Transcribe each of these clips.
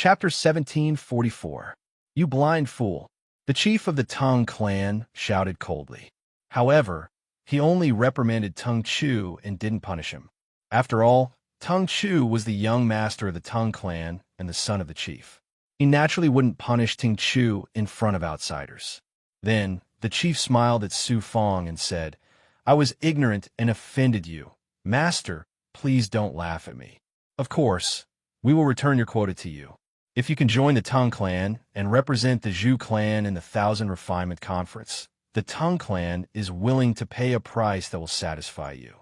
Chapter 1744. You blind fool. The chief of the Tang clan shouted coldly. However, he only reprimanded Tung Chu and didn't punish him. After all, Tung Chu was the young master of the Tang clan and the son of the chief. He naturally wouldn't punish Ting Chu in front of outsiders. Then, the chief smiled at Su Fong and said, "I was ignorant and offended you. Master, please don't laugh at me. Of course, we will return your quota to you. If you can join the Tang clan and represent the Zhu clan in the Thousand Refinement Conference, the Tang clan is willing to pay a price that will satisfy you."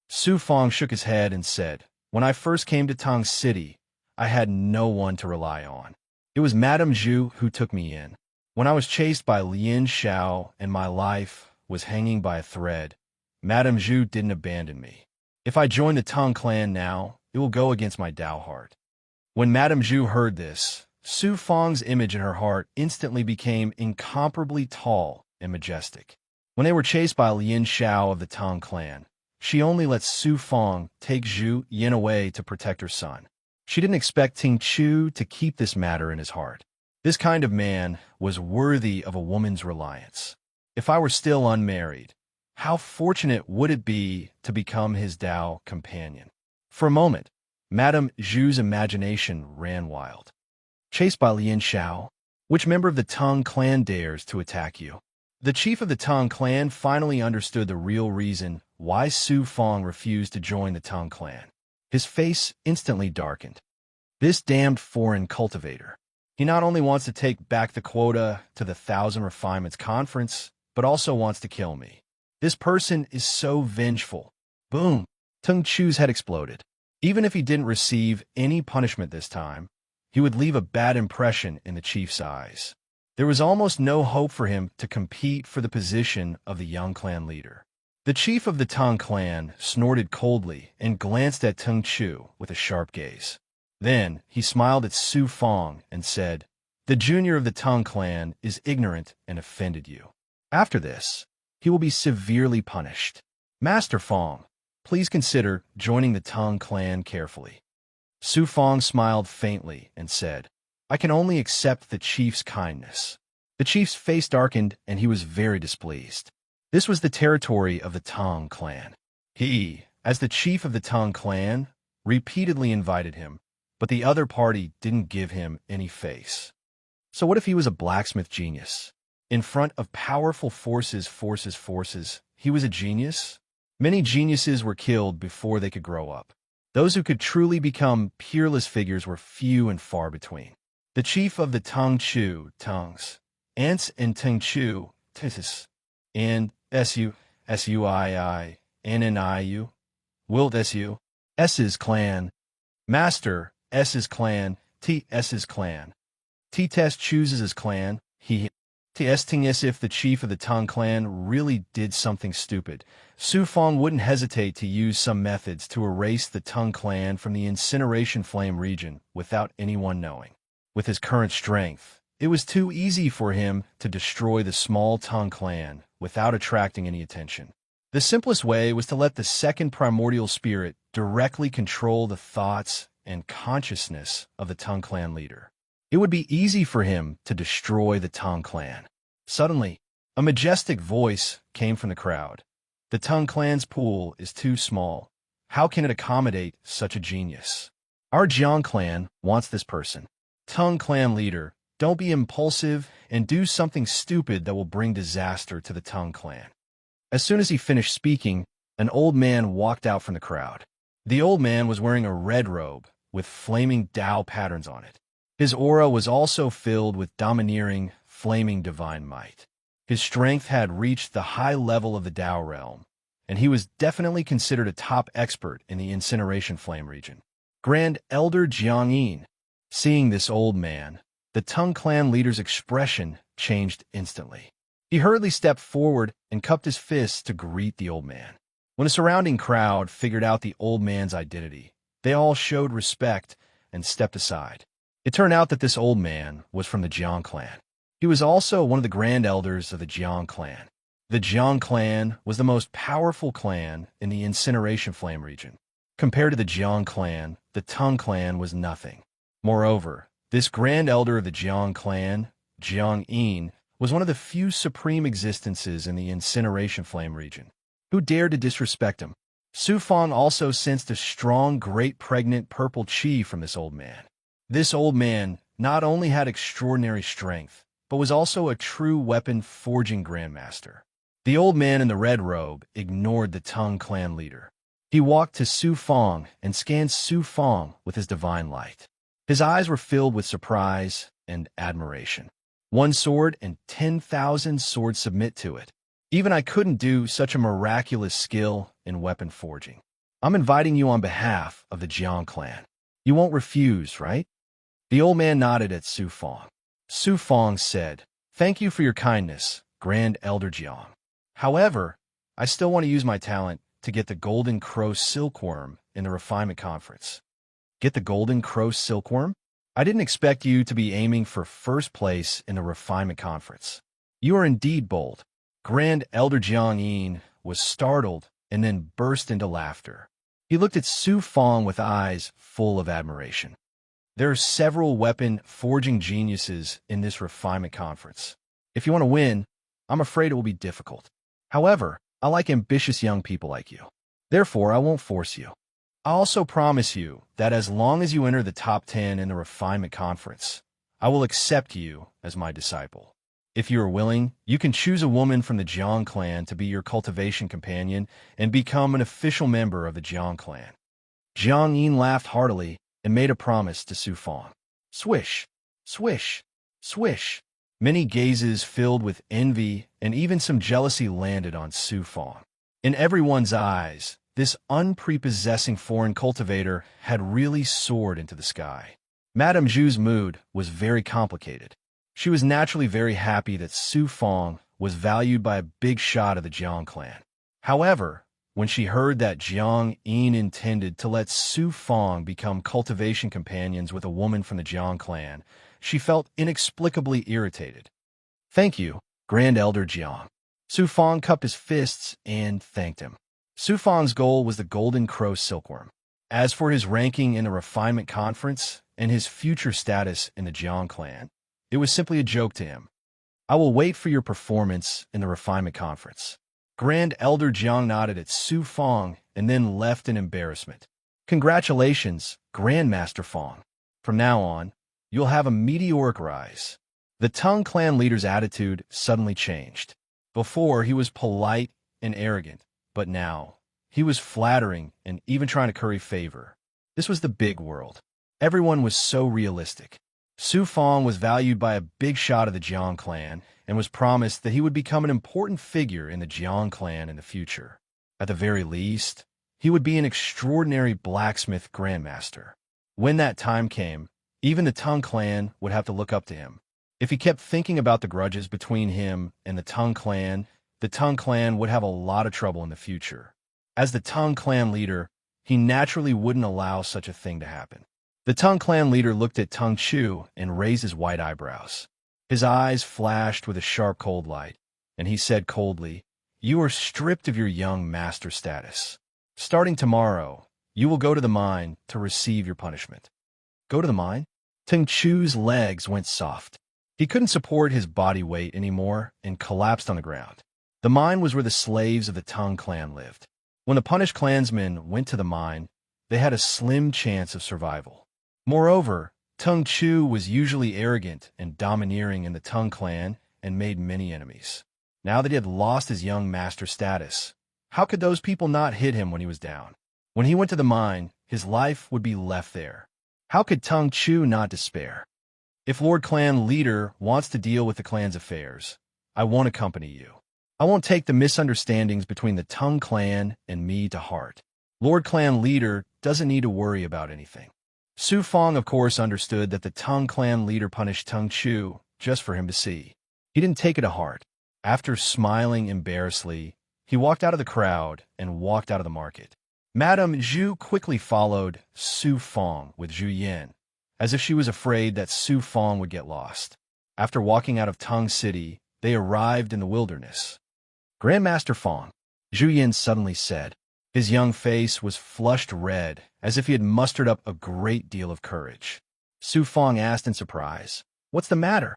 Su Fong shook his head and said, "When I first came to Tang City, I had no one to rely on. It was Madame Zhu who took me in. When I was chased by Lin Xiao and my life was hanging by a thread, Madame Zhu didn't abandon me. If I join the Tang clan now, it will go against my Dao heart." When Madame Zhu heard this, Su Fong's image in her heart instantly became incomparably tall and majestic. When they were chased by Lin Xiao of the Tang clan, she only let Su Fong take Zhu Yin away to protect her son. She didn't expect Ting Chu to keep this matter in his heart. This kind of man was worthy of a woman's reliance. If I were still unmarried, how fortunate would it be to become his Dao companion? For a moment, Madame Zhu's imagination ran wild. Chased by Lin Xiao, which member of the Tang clan dares to attack you? The chief of the Tang clan finally understood the real reason why Su Fong refused to join the Tang clan. His face instantly darkened. This damned foreign cultivator. He not only wants to take back the quota to the Thousand Refinements Conference, but also wants to kill me. This person is so vengeful. Boom! Tung Chu's head exploded. Even if he didn't receive any punishment this time, he would leave a bad impression in the chief's eyes. There was almost no hope for him to compete for the position of the young clan leader. The chief of the Tang clan snorted coldly and glanced at Tung Chu with a sharp gaze. Then he smiled at Su Fong and said, "The junior of the Tang clan is ignorant and offended you. After this, he will be severely punished. Master Fong, please consider joining the Tang clan carefully." Su Fong smiled faintly and said, "I can only accept the chief's kindness." The chief's face darkened and he was very displeased. This was the territory of the Tang clan. He, as the chief of the Tang clan, repeatedly invited him, but the other party didn't give him any face. So what if he was a blacksmith genius? In front of powerful forces, he was a genius? Many geniuses were killed before they could grow up. Those who could truly become peerless figures were few and far between. The chief of the Tang Chu, Tongs, Ants and Tung Chu, Tisis, and Suiinniu, Wilt S's clan, Master S's clan, T.S.'s clan. T-Test chooses his clan, he testing as if the chief of the Tang clan really did something stupid. Su Fong wouldn't hesitate to use some methods to erase the Tang clan from the incineration flame region without anyone knowing. With his current strength, it was too easy for him to destroy the small Tang clan without attracting any attention. The simplest way was to let the second primordial spirit directly control the thoughts and consciousness of the Tang clan leader. It would be easy for him to destroy the Tang clan. Suddenly, a majestic voice came from the crowd. "The Tang clan's pool is too small. How can it accommodate such a genius? Our Jiang clan wants this person. Tang clan leader, don't be impulsive and do something stupid that will bring disaster to the Tang clan." As soon as he finished speaking, an old man walked out from the crowd. The old man was wearing a red robe with flaming Dao patterns on it. His aura was also filled with domineering, flaming divine might. His strength had reached the high level of the Dao realm, and he was definitely considered a top expert in the incineration flame region. Grand Elder Jiangyin. Seeing this old man, the Tang clan leader's expression changed instantly. He hurriedly stepped forward and cupped his fists to greet the old man. When the surrounding crowd figured out the old man's identity, they all showed respect and stepped aside. It turned out that this old man was from the Jiang clan. He was also one of the grand elders of the Jiang clan. The Jiang clan was the most powerful clan in the incineration flame region. Compared to the Jiang clan, the Tang clan was nothing. Moreover, the This grand elder of the Jiang clan, Jiang Yin, was one of the few supreme existences in the incineration flame region. Who dared to disrespect him? Su Fang also sensed a strong, great pregnant purple qi from this old man. This old man not only had extraordinary strength, but was also a true weapon-forging grandmaster. The old man in the red robe ignored the Tang clan leader. He walked to Su Fang and scanned Su Fang with his divine light. His eyes were filled with surprise and admiration. One sword and 10,000 swords submit to it. Even I couldn't do such a miraculous skill in weapon forging. I'm inviting you on behalf of the Jiang clan. You won't refuse, right? The old man nodded at Su Fang. Su Fang said, "Thank you for your kindness, Grand Elder Jiang. However, I still want to use my talent to get the Golden Crow Silkworm in the Refinement Conference." Get the Golden Crow Silkworm? I didn't expect you to be aiming for first place in the Refinement Conference. You are indeed bold. Grand Elder Jiang Yin was startled and then burst into laughter. He looked at Su Fang with eyes full of admiration. There are several weapon-forging geniuses in this refinement conference. If you want to win, I'm afraid it will be difficult. However, I like ambitious young people like you. Therefore, I won't force you. I also promise you that as long as you enter the top 10 in the refinement conference, I will accept you as my disciple. If you are willing, you can choose a woman from the Jiang clan to be your cultivation companion and become an official member of the Jiang clan. Jiang Yin laughed heartily and made a promise to Su Fang. Swish, swish, swish. Many gazes filled with envy and even some jealousy landed on Su Fang. In everyone's eyes, this unprepossessing foreign cultivator had really soared into the sky. Madame Zhu's mood was very complicated. She was naturally very happy that Su Fang was valued by a big shot of the Jiang clan. However, when she heard that Jiang Yin intended to let Su Fang become cultivation companions with a woman from the Jiang clan, she felt inexplicably irritated. Thank you, Grand Elder Jiang. Su Fang cupped his fists and thanked him. Su Fang's goal was the Golden Crow Silkworm. As for his ranking in the Refinement Conference and his future status in the Jiang clan, it was simply a joke to him. I will wait for your performance in the Refinement Conference. Grand Elder Jiang nodded at Su Fang and then left in embarrassment. Congratulations, Grandmaster Fang. From now on, you'll have a meteoric rise. The Tang clan leader's attitude suddenly changed. Before, he was polite and arrogant, but now, he was flattering and even trying to curry favor. This was the big world. Everyone was so realistic. Su Fang was valued by a big shot of the Jiang clan and was promised that he would become an important figure in the Jiang clan in the future. At the very least, he would be an extraordinary blacksmith grandmaster. When that time came, even the Tang clan would have to look up to him. If he kept thinking about the grudges between him and the Tang clan would have a lot of trouble in the future. As the Tang clan leader, he naturally wouldn't allow such a thing to happen. The Tang clan leader looked at Tang Chu and raised his white eyebrows. His eyes flashed with a sharp cold light, and he said coldly, "You are stripped of your young master status. Starting tomorrow, you will go to the mine to receive your punishment." Go to the mine? Tang Chu's legs went soft. He couldn't support his body weight anymore and collapsed on the ground. The mine was where the slaves of the Tang clan lived. When the punished clansmen went to the mine, they had a slim chance of survival. Moreover, Tang Chu was usually arrogant and domineering in the Tang clan and made many enemies. Now that he had lost his young master status, how could those people not hit him when he was down? When he went to the mine, his life would be left there. How could Tang Chu not despair? If Lord Clan Leader wants to deal with the clan's affairs, I won't accompany you. I won't take the misunderstandings between the Tang clan and me to heart. Lord Clan Leader doesn't need to worry about anything. Su Fang, of course, understood that the Tang clan leader punished Tang Chu just for him to see. He didn't take it to heart. After smiling embarrassedly, he walked out of the crowd and walked out of the market. Madame Zhu quickly followed Su Fang with Zhu Yan, as if she was afraid that Su Fang would get lost. After walking out of Tang City, they arrived in the wilderness. Grandmaster Fang, Zhu Yan suddenly said. His young face was flushed red, as if he had mustered up a great deal of courage. Su Fong asked in surprise. What's the matter?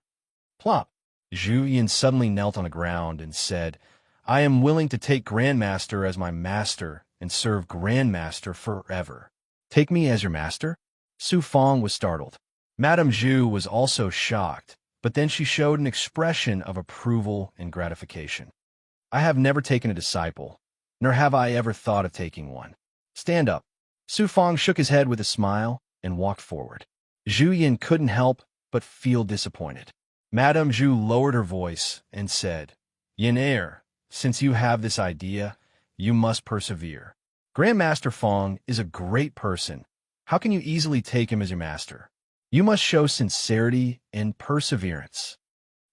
Plop. Zhu Yin suddenly knelt on the ground and said, I am willing to take Grandmaster as my master and serve Grandmaster forever. Take me as your master? Su Fong was startled. Madame Zhu was also shocked, but then she showed an expression of approval and gratification. I have never taken a disciple, nor have I ever thought of taking one. Stand up. Su Fong shook his head with a smile and walked forward. Zhu Yin couldn't help but feel disappointed. Madame Zhu lowered her voice and said, Yin Er, since you have this idea, you must persevere. Grandmaster Fong is a great person. How can you easily take him as your master? You must show sincerity and perseverance.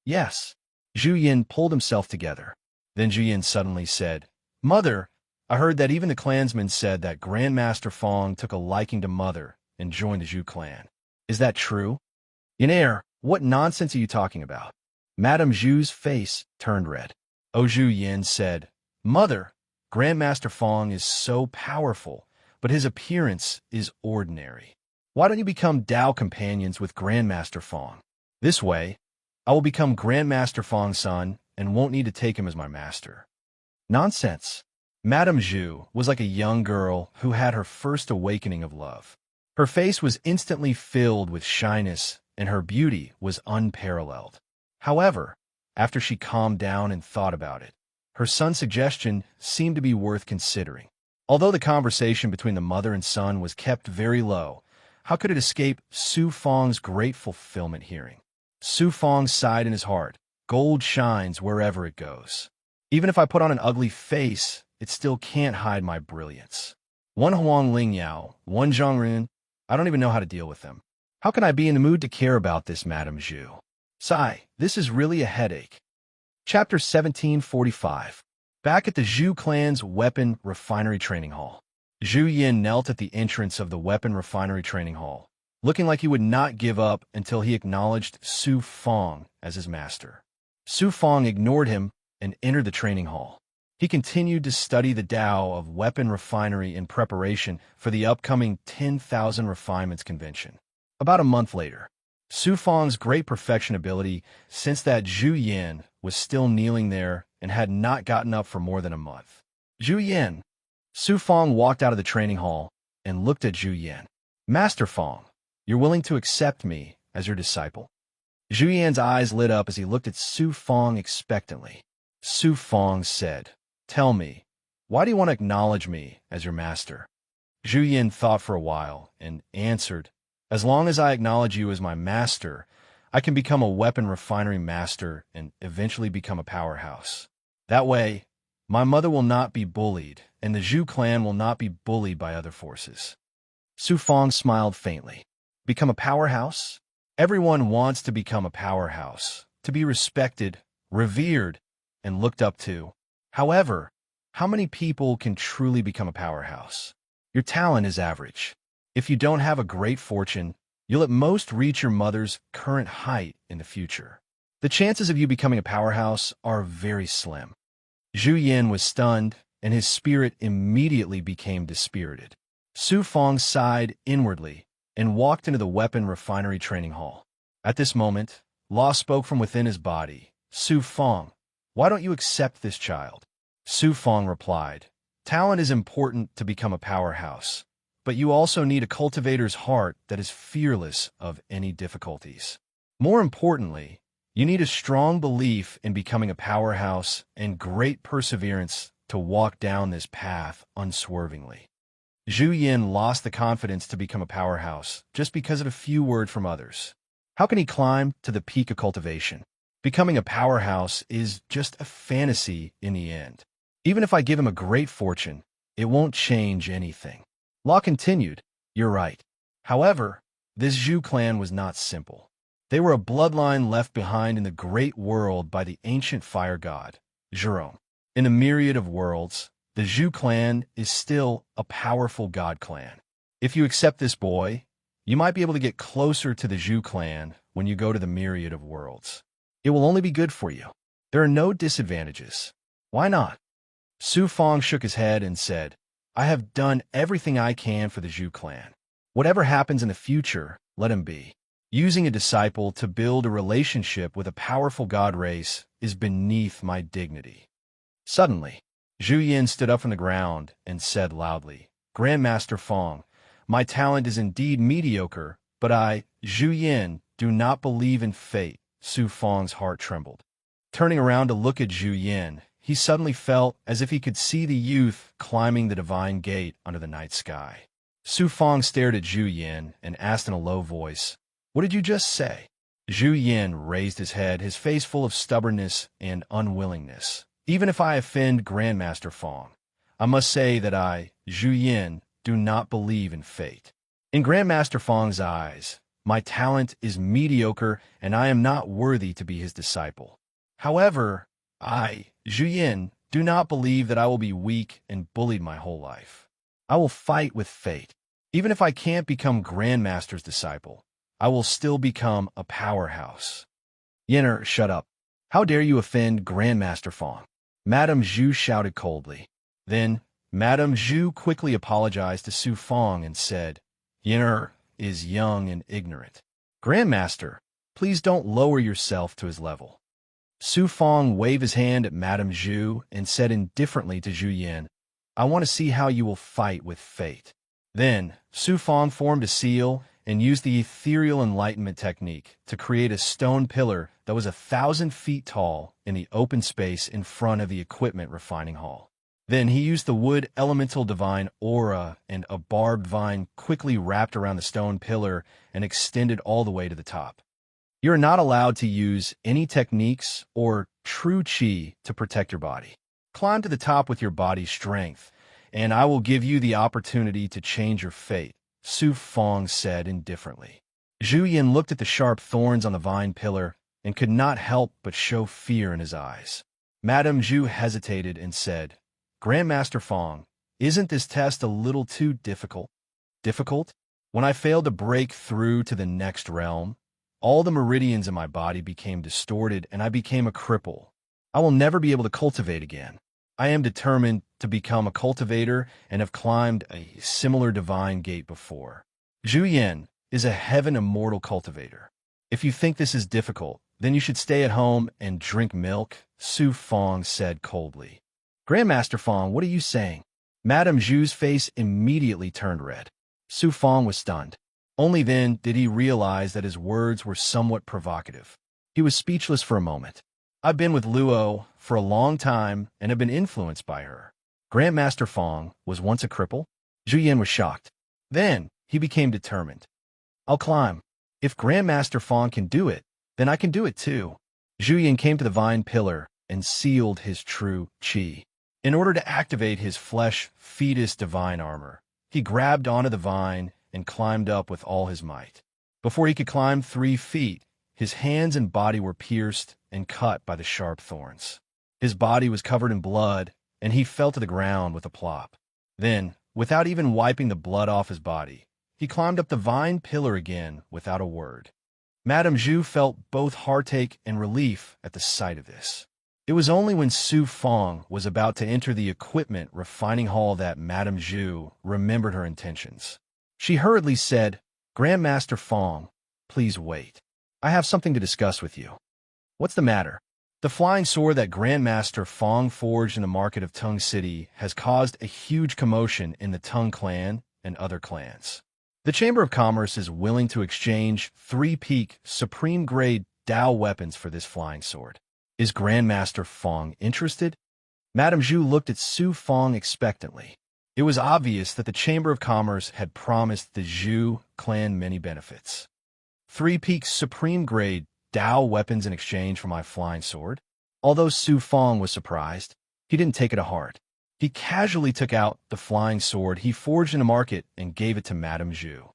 Yes. Zhu Yin pulled himself together. Then Zhu Yin suddenly said, Mother, I heard that even the clansmen said that Grandmaster Fong took a liking to Mother and joined the Zhu clan. Is that true? Yin Er, what nonsense are you talking about? Madame Zhu's face turned red. Zhu Yin said, Mother, Grandmaster Fong is so powerful, but his appearance is ordinary. Why don't you become Dao companions with Grandmaster Fong? This way, I will become Grandmaster Fong's son and won't need to take him as my master. Nonsense. Madame Zhu was like a young girl who had her first awakening of love. Her face was instantly filled with shyness, and her beauty was unparalleled. However, after she calmed down and thought about it, her son's suggestion seemed to be worth considering. Although the conversation between the mother and son was kept very low, how could it escape Su Fong's great fulfillment hearing? Su Fong sighed in his heart. Gold shines wherever it goes. Even if I put on an ugly face, it still can't hide my brilliance. One Huang Lingyao, one Zhongrun, I don't even know how to deal with them. How can I be in the mood to care about this, Madame Zhu? Sigh, this is really a headache. Chapter 1745. Back at the Zhu clan's weapon refinery training hall. Zhu Yin knelt at the entrance of the weapon refinery training hall, looking like he would not give up until he acknowledged Su Fong as his master. Su Fong ignored him and entered the training hall. He continued to study the Tao of weapon refinery in preparation for the upcoming 10,000 Refinements Convention. About a month later, Su Fong's great perfection ability sensed that Zhu Yin was still kneeling there and had not gotten up for more than a month. Zhu Yin. Su Fong walked out of the training hall and looked at Zhu Yin. Master Fong, you're willing to accept me as your disciple? Zhu Yin's eyes lit up as he looked at Su Fong expectantly. Su Fong said, Tell me, why do you want to acknowledge me as your master? Zhu Yin thought for a while and answered, As long as I acknowledge you as my master, I can become a weapon refinery master and eventually become a powerhouse. That way, my mother will not be bullied, and the Zhu clan will not be bullied by other forces. Su Fong smiled faintly. Become a powerhouse? Everyone wants to become a powerhouse, to be respected, revered, and looked up to. However, how many people can truly become a powerhouse? Your talent is average. If you don't have a great fortune, you'll at most reach your mother's current height in the future. The chances of you becoming a powerhouse are very slim. Zhu Yin was stunned, and his spirit immediately became dispirited. Su Fong sighed inwardly and walked into the weapon refinery training hall. At this moment, Law spoke from within his body. Su Fong, why don't you accept this child? Su Fong replied, Talent is important to become a powerhouse, but you also need a cultivator's heart that is fearless of any difficulties. More importantly, you need a strong belief in becoming a powerhouse and great perseverance to walk down this path unswervingly. Zhu Yin lost the confidence to become a powerhouse just because of a few words from others. How can he climb to the peak of cultivation? Becoming a powerhouse is just a fantasy in the end. Even if I give him a great fortune, it won't change anything. Law continued, You're right. However, this Zhu clan was not simple. They were a bloodline left behind in the great world by the ancient fire god, Jerome. In a myriad of worlds, the Zhu clan is still a powerful god clan. If you accept this boy, you might be able to get closer to the Zhu clan when you go to the myriad of worlds. It will only be good for you. There are no disadvantages. Why not? Su Fong shook his head and said, I have done everything I can for the Zhu clan. Whatever happens in the future, let him be. Using a disciple to build a relationship with a powerful god race is beneath my dignity. Suddenly, Zhu Yin stood up from the ground and said loudly, Grandmaster Fong, my talent is indeed mediocre, but I, Zhu Yin, do not believe in fate. Su Fong's heart trembled. Turning around to look at Zhu Yin, he suddenly felt as if he could see the youth climbing the divine gate under the night sky. Su Fong stared at Zhu Yin and asked in a low voice, What did you just say? Zhu Yin raised his head, his face full of stubbornness and unwillingness. Even if I offend Grandmaster Fong, I must say that I, Zhu Yin, do not believe in fate. In Grandmaster Fong's eyes, my talent is mediocre and I am not worthy to be his disciple. However, I, Zhu Yin, do not believe that I will be weak and bullied my whole life. I will fight with fate. Even if I can't become Grandmaster's disciple, I will still become a powerhouse. Yinner, shut up. How dare you offend Grandmaster Fong? Madame Zhu shouted coldly. Then, Madame Zhu quickly apologized to Su Fong and said, Yinner is young and ignorant. Grandmaster, please don't lower yourself to his level. Su Fong waved his hand at Madame Zhu and said indifferently to Zhu Yin, I want to see how you will fight with fate. Then, Su Fong formed a seal and used the ethereal enlightenment technique to create a stone pillar that was 1,000 feet tall in the open space in front of the equipment refining hall. Then he used the wood elemental divine aura, and a barbed vine quickly wrapped around the stone pillar and extended all the way to the top. You are not allowed to use any techniques or true qi to protect your body. Climb to the top with your body's strength, and I will give you the opportunity to change your fate, Su Fong said indifferently. Zhu Yin looked at the sharp thorns on the vine pillar and could not help but show fear in his eyes. Madame Zhu hesitated and said, Grandmaster Fong, isn't this test a little too difficult? Difficult? When I failed to break through to the next realm, all the meridians in my body became distorted and I became a cripple. I will never be able to cultivate again. I am determined to become a cultivator and have climbed a similar divine gate before. Zhu Yin is a heaven immortal cultivator. If you think this is difficult, then you should stay at home and drink milk, Su Fong said coldly. Grandmaster Fong, what are you saying? Madame Zhu's face immediately turned red. Su Fong was stunned. Only then did he realize that his words were somewhat provocative. He was speechless for a moment. I've been with Luo for a long time and have been influenced by her. Grandmaster Fong was once a cripple? Zhu Yin was shocked. Then he became determined. I'll climb. If Grandmaster Fong can do it, then I can do it too. Zhu Yin came to the vine pillar and sealed his true qi. In order to activate his flesh fetus divine armor, he grabbed onto the vine and climbed up with all his might. Before he could climb 3 feet, his hands and body were pierced and cut by the sharp thorns. His body was covered in blood, and he fell to the ground with a plop. Then, without even wiping the blood off his body, he climbed up the vine pillar again without a word. Madame Zhu felt both heartache and relief at the sight of this. It was only when Su Fong was about to enter the equipment refining hall that Madame Zhu remembered her intentions. She hurriedly said, Grandmaster Fong, please wait. I have something to discuss with you. What's the matter? The flying sword that Grandmaster Fong forged in the market of Tung City has caused a huge commotion in the Tung clan and other clans. The Chamber of Commerce is willing to exchange 3-peak supreme-grade Dao weapons for this flying sword. Is Grandmaster Fong interested? Madame Zhu looked at Su Fong expectantly. It was obvious that the Chamber of Commerce had promised the Zhu clan many benefits. 3-peak supreme-grade Dao weapons in exchange for my flying sword? Although Su Fong was surprised, he didn't take it to heart. He casually took out the flying sword he forged in the market and gave it to Madame Zhu.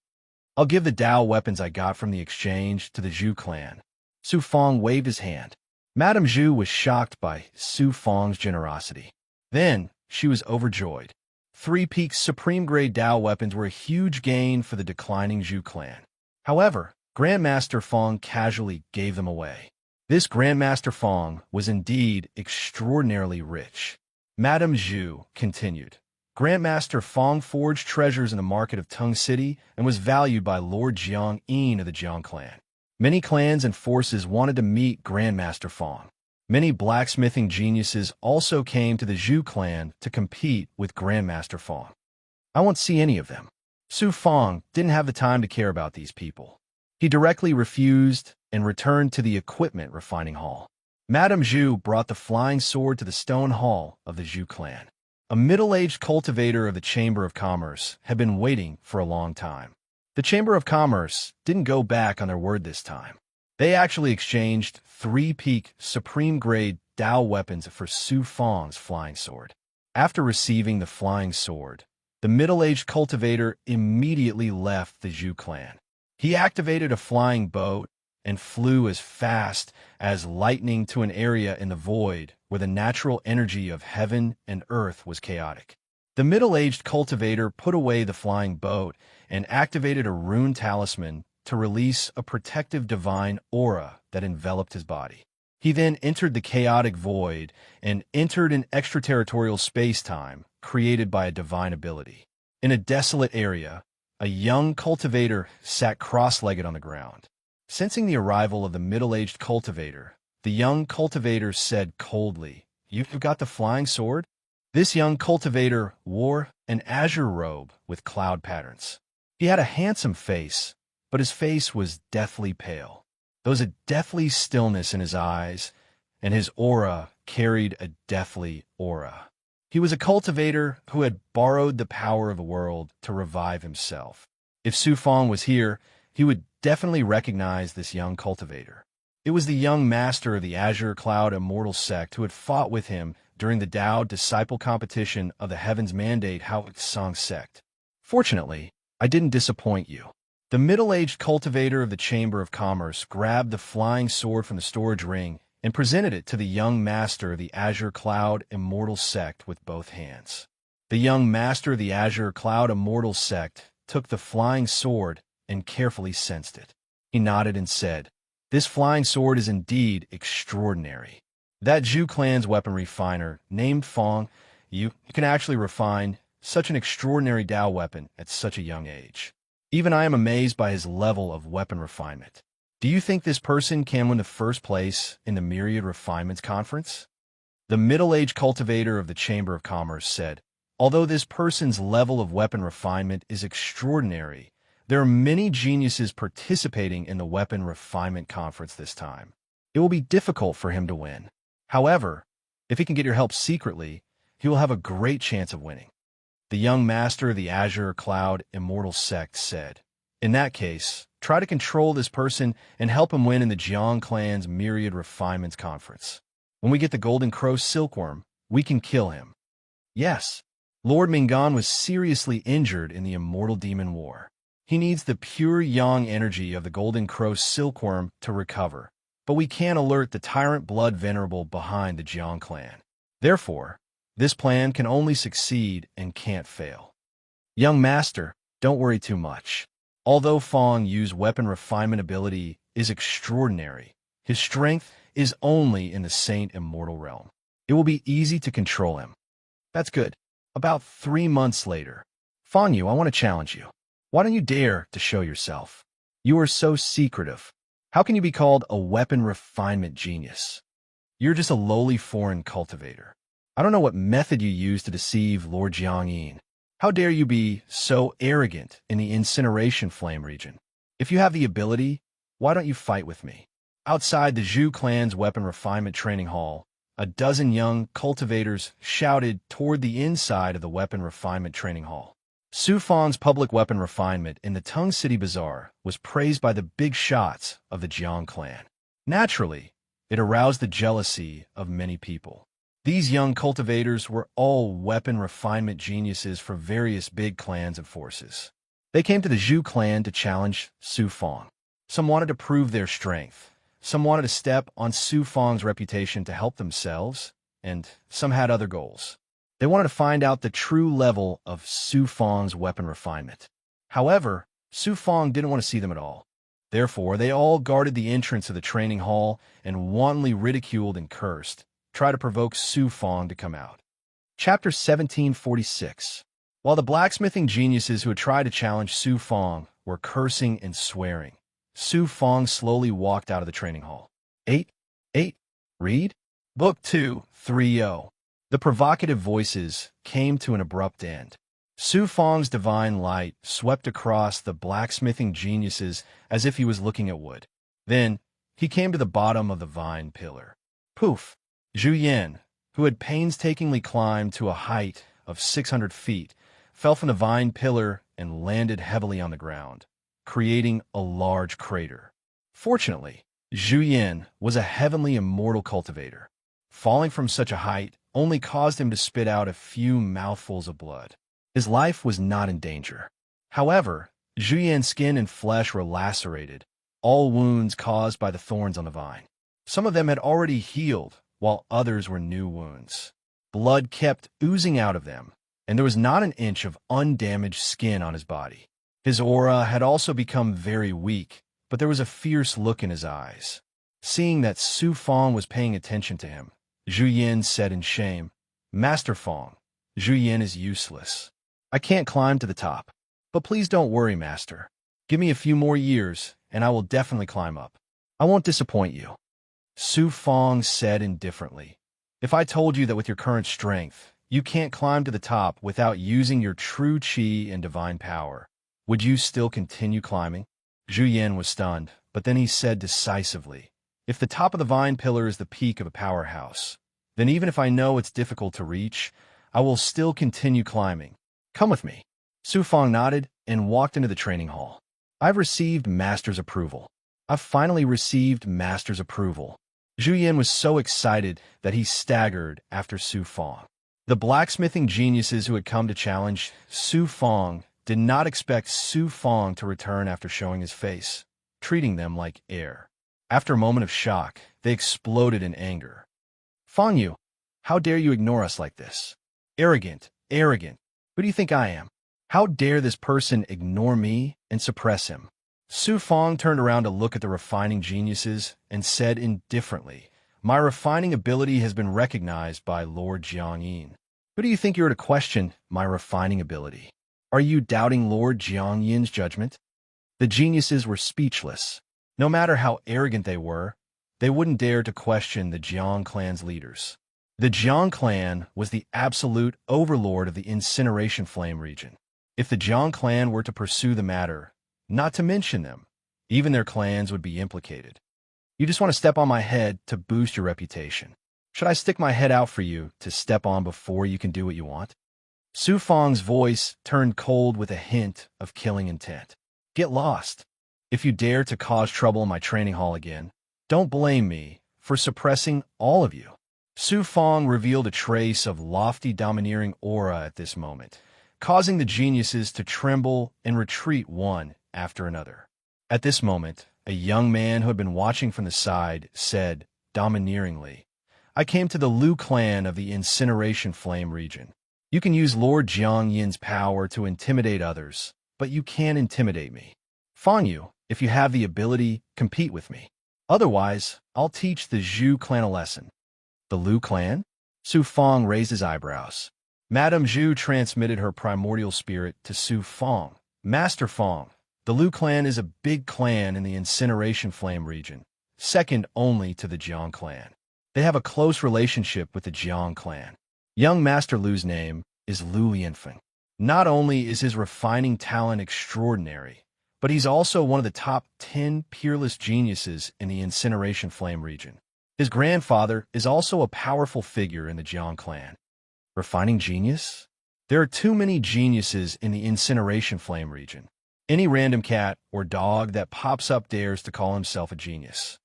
I'll give the Dao weapons I got from the exchange to the Zhu clan. Su Fong waved his hand. Madame Zhu was shocked by Su Fong's generosity. Then she was overjoyed. 3-peak supreme-grade Dao weapons were a huge gain for the declining Zhu clan. However, Grandmaster Fong casually gave them away. This Grandmaster Fong was indeed extraordinarily rich. Madame Zhu continued. Grandmaster Fong forged treasures in the market of Tung City and was valued by Lord Jiang Yin of the Jiang clan. Many clans and forces wanted to meet Grandmaster Fong. Many blacksmithing geniuses also came to the Zhu clan to compete with Grandmaster Fong. I won't see any of them. Su Fong didn't have the time to care about these people. He directly refused and returned to the equipment refining hall. Madame Zhu brought the flying sword to the stone hall of the Zhu clan. A middle-aged cultivator of the Chamber of Commerce had been waiting for a long time. The Chamber of Commerce didn't go back on their word this time. They actually exchanged 3-peak supreme-grade Dao weapons for Su Fong's flying sword. After receiving the flying sword, the middle-aged cultivator immediately left the Zhu clan. He activated a flying boat and flew as fast as lightning to an area in the void where the natural energy of heaven and earth was chaotic. The middle-aged cultivator put away the flying boat and activated a rune talisman to release a protective divine aura that enveloped his body. He then entered the chaotic void and entered an extraterritorial space-time created by a divine ability. In a desolate area, a young cultivator sat cross-legged on the ground. Sensing the arrival of the middle-aged cultivator, the young cultivator said coldly, "You've got the flying sword?" This young cultivator wore an azure robe with cloud patterns. He had a handsome face, but his face was deathly pale. There was a deathly stillness in his eyes, and his aura carried a deathly aura. He was a cultivator who had borrowed the power of the world to revive himself. If Su Fong was here, he would definitely recognize this young cultivator. It was the young master of the Azure Cloud Immortal sect who had fought with him during the Dao Disciple competition of the Heaven's Mandate Hao Song sect. Fortunately, I didn't disappoint you. The middle-aged cultivator of the Chamber of Commerce grabbed the flying sword from the storage ring and presented it to the young master of the Azure Cloud Immortal sect with both hands. The young master of the Azure Cloud Immortal sect took the flying sword and carefully sensed it. He nodded and said, "This flying sword is indeed extraordinary. That Zhu clan's weapon refiner, named Fong, you can actually refine such an extraordinary Dao weapon at such a young age. Even I am amazed by his level of weapon refinement. Do you think this person can win the first place in the Myriad Refinements Conference?" The middle-aged cultivator of the Chamber of Commerce said, "Although this person's level of weapon refinement is extraordinary, there are many geniuses participating in the Weapon Refinement Conference this time. It will be difficult for him to win. However, if he can get your help secretly, he will have a great chance of winning." The young master of the Azure Cloud Immortal sect said, "In that case, try to control this person and help him win in the Jiang clan's Myriad Refinements Conference. When we get the Golden Crow Silkworm, we can kill him." Yes, Lord Mingan was seriously injured in the Immortal Demon War. He needs the pure yang energy of the Golden Crow Silkworm to recover, but we can't alert the Tyrant Blood Venerable behind the Jiang clan. Therefore, this plan can only succeed and can't fail. Young master, don't worry too much. Although Fong Yu's weapon refinement ability is extraordinary, his strength is only in the Saint Immortal realm. It will be easy to control him. That's good. About 3 months later, Fong Yu, I want to challenge you. Why don't you dare to show yourself? You are so secretive. How can you be called a weapon refinement genius? You're just a lowly foreign cultivator. I don't know what method you used to deceive Lord Jiangyin. How dare you be so arrogant in the incineration flame region? If you have the ability, why don't you fight with me? Outside the Zhu clan's weapon refinement training hall, a dozen young cultivators shouted toward the inside of the weapon refinement training hall. Su Fong's public weapon refinement in the Tung City Bazaar was praised by the big shots of the Jiang clan. Naturally, it aroused the jealousy of many people. These young cultivators were all weapon refinement geniuses for various big clans and forces. They came to the Zhu clan to challenge Su Fong. Some wanted to prove their strength. Some wanted to step on Su Fong's reputation to help themselves, and some had other goals. They wanted to find out the true level of Su Fong's weapon refinement. However, Su Fong didn't want to see them at all. Therefore, they all guarded the entrance of the training hall and wantonly ridiculed and cursed, try to provoke Su Fong to come out. Chapter 1746. While the blacksmithing geniuses who had tried to challenge Su Fong were cursing and swearing, Su Fong slowly walked out of the training hall. 8. 8. Read? Book 2, 3-0. The provocative voices came to an abrupt end. Su Fong's divine light swept across the blacksmithing geniuses as if he was looking at wood. Then, he came to the bottom of the vine pillar. Poof! Zhu Yan, who had painstakingly climbed to a height of 600 feet, fell from the vine pillar and landed heavily on the ground, creating a large crater. Fortunately, Zhu Yan was a heavenly immortal cultivator. Falling from such a height only caused him to spit out a few mouthfuls of blood. His life was not in danger. However, Zhu Yan's skin and flesh were lacerated, all wounds caused by the thorns on the vine. Some of them had already healed, while others were new wounds. Blood kept oozing out of them, and there was not an inch of undamaged skin on his body. His aura had also become very weak, but there was a fierce look in his eyes. Seeing that Su Fong was paying attention to him, Zhu Yan said in shame, "Master Fong, Zhu Yan is useless. I can't climb to the top. But please don't worry, Master. Give me a few more years, and I will definitely climb up. I won't disappoint you." Su Fong said indifferently, "If I told you that with your current strength, you can't climb to the top without using your true qi and divine power, would you still continue climbing?" Zhu Yan was stunned, but then he said decisively, "If the top of the vine pillar is the peak of a powerhouse, then even if I know it's difficult to reach, I will still continue climbing. Come with me." Su Fong nodded and walked into the training hall. "I've received Master's approval. I've finally received Master's approval." Zhu Yan was so excited that he staggered after Su Fong. The blacksmithing geniuses who had come to challenge Su Fong did not expect Su Fong to return after showing his face, treating them like air. After a moment of shock, they exploded in anger. "Fong Yu, how dare you ignore us like this? Arrogant, arrogant. Who do you think I am? How dare this person ignore me and suppress him?" Su Fong turned around to look at the refining geniuses and said indifferently, "My refining ability has been recognized by Lord Jiangyin. Who do you think you are to question my refining ability? Are you doubting Lord Jiangyin's judgment?" The geniuses were speechless. No matter how arrogant they wouldn't dare to question the Jiang clan's leaders. The Jiang clan was the absolute overlord of the incineration flame region. If the Jiang clan were to pursue the matter, not to mention them, even their clans would be implicated. "You just want to step on my head to boost your reputation. Should I stick my head out for you to step on before you can do what you want?" Su Fong's voice turned cold with a hint of killing intent. "Get lost. If you dare to cause trouble in my training hall again, don't blame me for suppressing all of you." Su Fong revealed a trace of lofty domineering aura at this moment, causing the geniuses to tremble and retreat one after another. At this moment, a young man who had been watching from the side said, domineeringly, "I came to the Liu clan of the incineration flame region. You can use Lord Jiangyin's power to intimidate others, but you can't intimidate me. Fong Yu, if you have the ability, compete with me. Otherwise, I'll teach the Zhu clan a lesson." "The Liu clan?" Su Fong raised his eyebrows. Madame Zhu transmitted her primordial spirit to Su Fong. "Master Fong, the Liu clan is a big clan in the incineration flame region, second only to the Jiang clan. They have a close relationship with the Jiang clan. Young Master Lu's name is Lu Lianfeng. Not only is his refining talent extraordinary, but he's also one of the top 10 peerless geniuses in the incineration flame region. His grandfather is also a powerful figure in the Jiang clan." Refining genius? There are too many geniuses in the incineration flame region. Any random cat or dog that pops up dares to call himself a genius.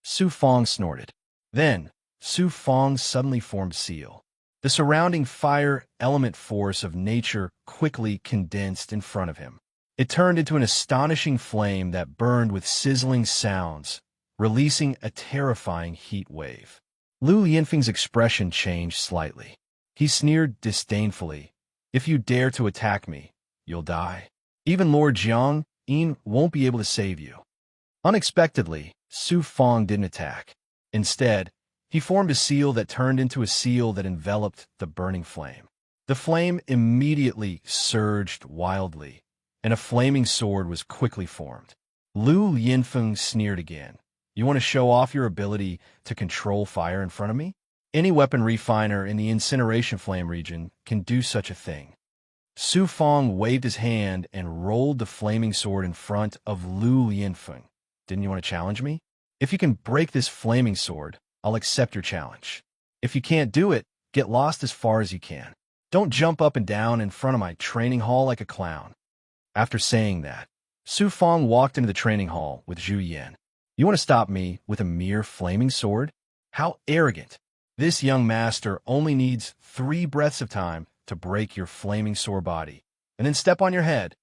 Su Fong snorted. Then, Su Fong suddenly formed seal. The surrounding fire element force of nature quickly condensed in front of him. It turned into an astonishing flame that burned with sizzling sounds, releasing a terrifying heat wave. Lu Yinfeng's expression changed slightly. He sneered disdainfully, "If you dare to attack me, you'll die. Even Lord Jiangyin won't be able to save you." Unexpectedly, Su Fong didn't attack. Instead, he formed a seal that turned into a seal that enveloped the burning flame. The flame immediately surged wildly, and a flaming sword was quickly formed. Lu Yinfeng sneered again. You want to show off your ability to control fire in front of me? Any weapon refiner in the incineration flame region can do such a thing. Su Fong waved his hand and rolled the flaming sword in front of Lu Yinfeng. Didn't you want to challenge me? If you can break this flaming sword, I'll accept your challenge. If you can't do it, get lost as far as you can. Don't jump up and down in front of my training hall like a clown. After saying that, Su Fong walked into the training hall with Zhu Yan. You want to stop me with a mere flaming sword? How arrogant! This young master only needs 3 breaths of time to break your flaming sore body, and then step on your head.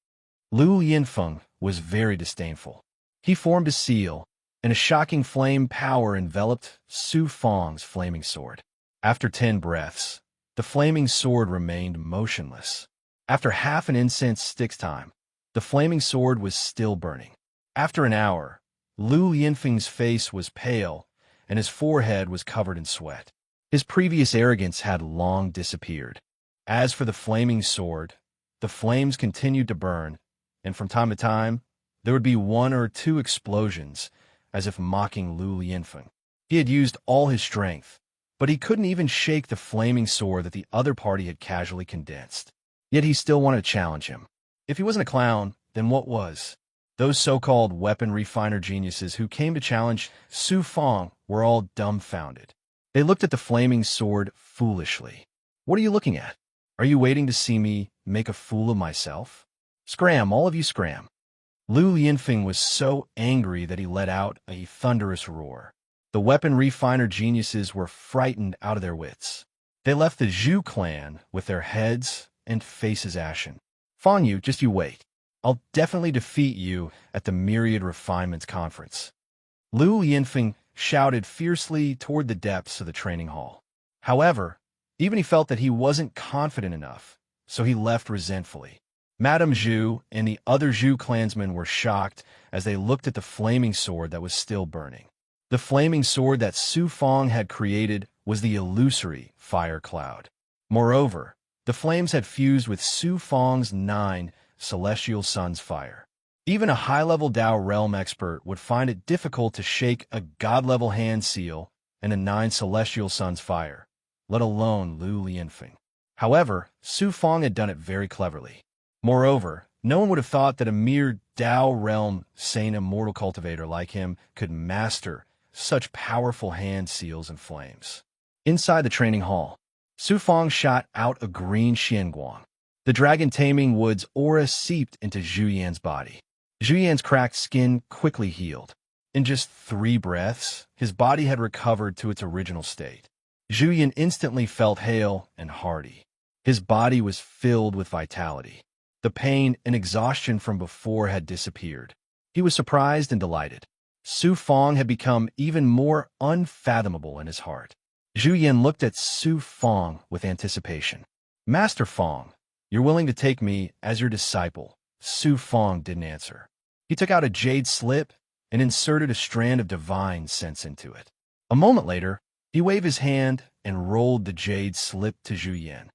Lu Yinfeng was very disdainful. He formed a seal, and a shocking flame power enveloped Su Fong's flaming sword. After 10 breaths, the flaming sword remained motionless. After half an incense stick's time, the flaming sword was still burning. After an hour, Lu Yinfeng's face was pale, and his forehead was covered in sweat. His previous arrogance had long disappeared. As for the flaming sword, the flames continued to burn, and from time to time, there would be 1 or 2 explosions, as if mocking Lu Yinfeng. He had used all his strength, but he couldn't even shake the flaming sword that the other party had casually condensed. Yet he still wanted to challenge him. If he wasn't a clown, then what was? Those so-called weapon refiner geniuses who came to challenge Su Fong were all dumbfounded. They looked at the flaming sword foolishly. What are you looking at? Are you waiting to see me make a fool of myself? Scram, all of you scram. Lu Yinfeng was so angry that he let out a thunderous roar. The weapon refiner geniuses were frightened out of their wits. They left the Zhu clan with their heads and faces ashen. Fong Yu, just you wait. I'll definitely defeat you at the Myriad Refinements Conference. Lu Yinfeng shouted fiercely toward the depths of the training hall. However, even he felt that he wasn't confident enough, so he left resentfully. Madame Zhu and the other Zhu clansmen were shocked as they looked at the flaming sword that was still burning. The flaming sword that Su Fong had created was the illusory fire cloud. Moreover, the flames had fused with Su Fong's 9 celestial suns' fire. Even a high-level Dao realm expert would find it difficult to shake a god-level hand seal and a 9 celestial suns' fire, let alone Lu Yinfeng. However, Su Fong had done it very cleverly. Moreover, no one would have thought that a mere Dao realm sane immortal cultivator like him could master such powerful hand seals and flames. Inside the training hall, Su Fong shot out a green xianguang. The dragon-taming wood's aura seeped into Zhu Yan's body. Zhu Yan's cracked skin quickly healed. In just 3 breaths, his body had recovered to its original state. Zhu Yan instantly felt hale and hearty. His body was filled with vitality. The pain and exhaustion from before had disappeared. He was surprised and delighted. Su Fong had become even more unfathomable in his heart. Zhu Yan looked at Su Fong with anticipation. Master Fong, you're willing to take me as your disciple. Su Fong didn't answer. He took out a jade slip and inserted a strand of divine sense into it. A moment later, he waved his hand and rolled the jade slip to Zhu Yan.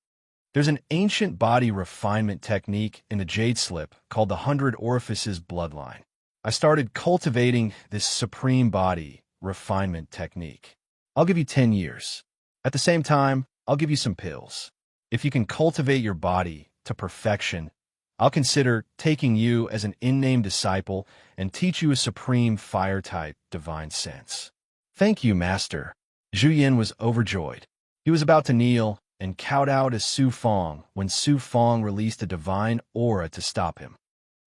There's an ancient body refinement technique in the jade slip called the 100 Orifices bloodline. I started cultivating this supreme body refinement technique. I'll give you 10 years. At the same time, I'll give you some pills. If you can cultivate your body to perfection, I'll consider taking you as an in-name disciple and teach you a supreme fire-type divine sense. Thank you, Master. Zhu Yan was overjoyed. He was about to kneel and kowtow to Su Fong when Su Fong released a divine aura to stop him.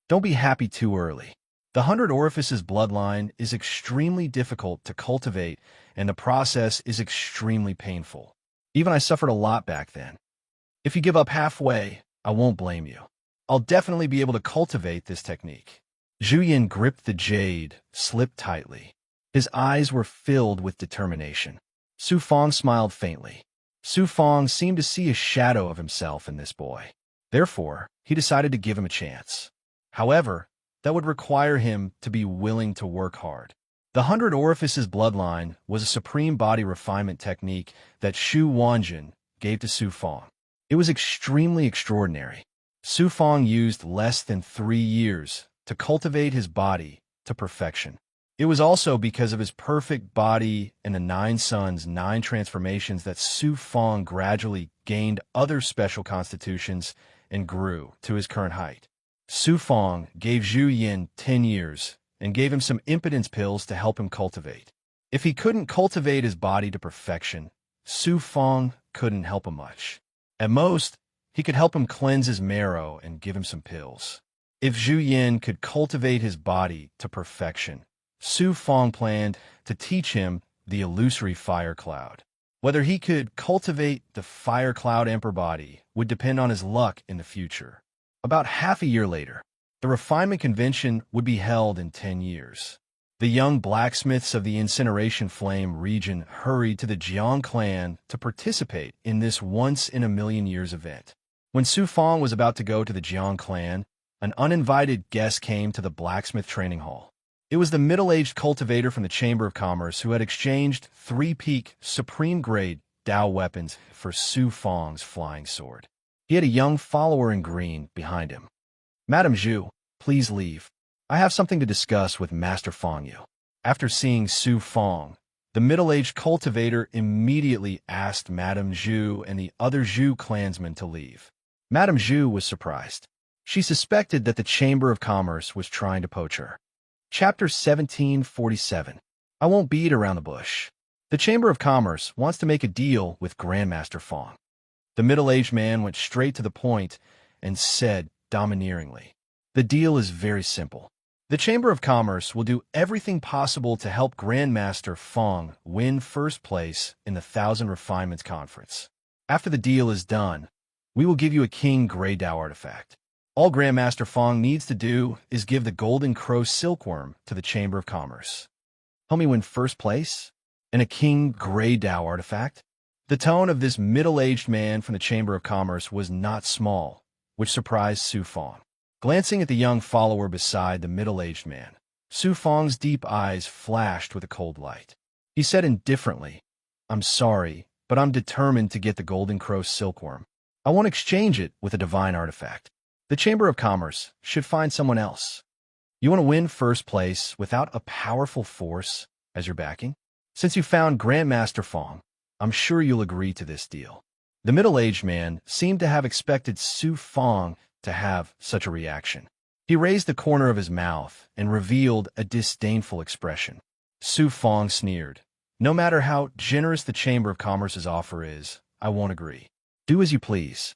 Don't be happy too early. The 100 Orifices bloodline is extremely difficult to cultivate, and the process is extremely painful. Even I suffered a lot back then. If you give up halfway, I won't blame you. I'll definitely be able to cultivate this technique. Zhu Yan gripped the jade, slipped tightly. His eyes were filled with determination. Su Fong smiled faintly. Su Fong seemed to see a shadow of himself in this boy. Therefore, he decided to give him a chance. However, that would require him to be willing to work hard. The 100 Orifices bloodline was a supreme body refinement technique that Shu Wanjin gave to Su Fong. It was extremely extraordinary. Su Fong used less than 3 years to cultivate his body to perfection. It was also because of his perfect body and the 9 suns, 9 transformations that Su Fong gradually gained other special constitutions and grew to his current height. Su Fong gave Zhu Yin 10 years and gave him some impotence pills to help him cultivate. If he couldn't cultivate his body to perfection, Su Fong couldn't help him much. At most, he could help him cleanse his marrow and give him some pills. If Zhu Yin could cultivate his body to perfection, Su Fong planned to teach him the illusory fire cloud. Whether he could cultivate the fire cloud emperor body would depend on his luck in the future. About half a year later, the refinement convention would be held in 10 years. The young blacksmiths of the Incineration Flame region hurried to the Jiang clan to participate in this once-in-a-million-years event. When Su Fong was about to go to the Jiang clan, an uninvited guest came to the blacksmith training hall. It was the middle-aged cultivator from the Chamber of Commerce who had exchanged 3-peak supreme-grade Dao weapons for Su Fong's flying sword. He had a young follower in green behind him. "Madame Zhu, please leave. I have something to discuss with Master Fong Yu." After seeing Su Fong, the middle-aged cultivator immediately asked Madame Zhu and the other Zhu clansmen to leave. Madame Zhu was surprised. She suspected that the Chamber of Commerce was trying to poach her. Chapter 1747. I won't beat around the bush. The Chamber of Commerce wants to make a deal with Grandmaster Fong. The middle-aged man went straight to the point and said domineeringly, "The deal is very simple. The Chamber of Commerce will do everything possible to help Grandmaster Fong win first place in the 1,000 Refinements Conference. After the deal is done, we will give you a King Grey Dao artifact. All Grandmaster Fong needs to do is give the Golden Crow Silkworm to the Chamber of Commerce. Help me win first place? And a King Grey Dao artifact?" The tone of this middle-aged man from the Chamber of Commerce was not small, which surprised Su Fong. Glancing at the young follower beside the middle-aged man, Su Fong's deep eyes flashed with a cold light. He said indifferently, "I'm sorry, but I'm determined to get the Golden Crow Silkworm. I won't exchange it with a divine artifact. The Chamber of Commerce should find someone else. You want to win first place without a powerful force as your backing? Since you found Grandmaster Fong, I'm sure you'll agree to this deal." The middle-aged man seemed to have expected Su Fong to have such a reaction. He raised the corner of his mouth and revealed a disdainful expression. Su Fong sneered. "No matter how generous the Chamber of Commerce's offer is, I won't agree. Do as you please.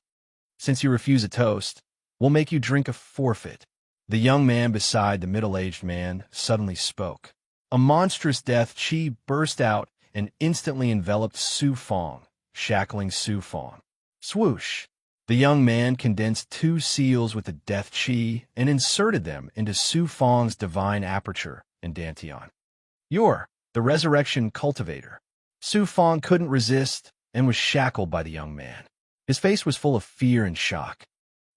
Since you refuse a toast, we'll make you drink a forfeit." The young man beside the middle-aged man suddenly spoke. A monstrous death chi burst out and instantly enveloped Su Fong, shackling Su Fong. Swoosh! The young man condensed 2 seals with the death chi and inserted them into Su Fong's divine aperture and dantian. "You're the resurrection cultivator." Su Fong couldn't resist and was shackled by the young man. His face was full of fear and shock.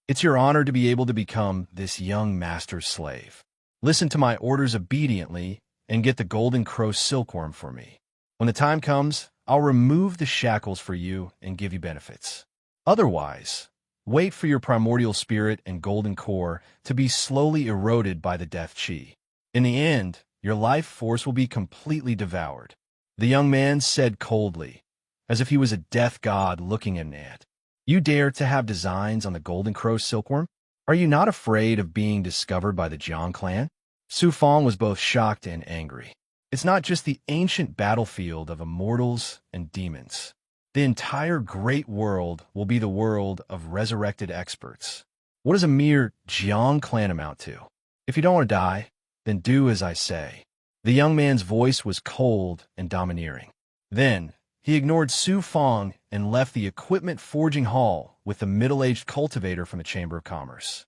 "It's your honor to be able to become this young master's slave. Listen to my orders obediently and get the Golden Crow Silkworm for me. When the time comes, I'll remove the shackles for you and give you benefits. Otherwise, wait for your primordial spirit and golden core to be slowly eroded by the death chi. In the end, your life force will be completely devoured." The young man said coldly, as if he was a death god looking at an ant. "You dare to have designs on the Golden Crow Silkworm? Are you not afraid of being discovered by the Jiang clan?" Su Fong was both shocked and angry. It's not just the ancient battlefield of immortals and demons. The entire great world will be the world of resurrected experts. What does a mere Jiang clan amount to? If you don't want to die, then do as I say." The young man's voice was cold and domineering. Then, he ignored Su Fong and left the equipment forging hall with the middle-aged cultivator from the Chamber of Commerce.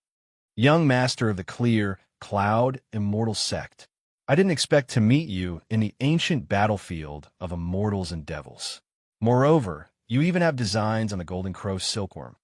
"Young master of the clear, cloud, immortal sect, I didn't expect to meet you in the ancient battlefield of immortals and devils. Moreover, you even have designs on the Golden Crow Silkworm."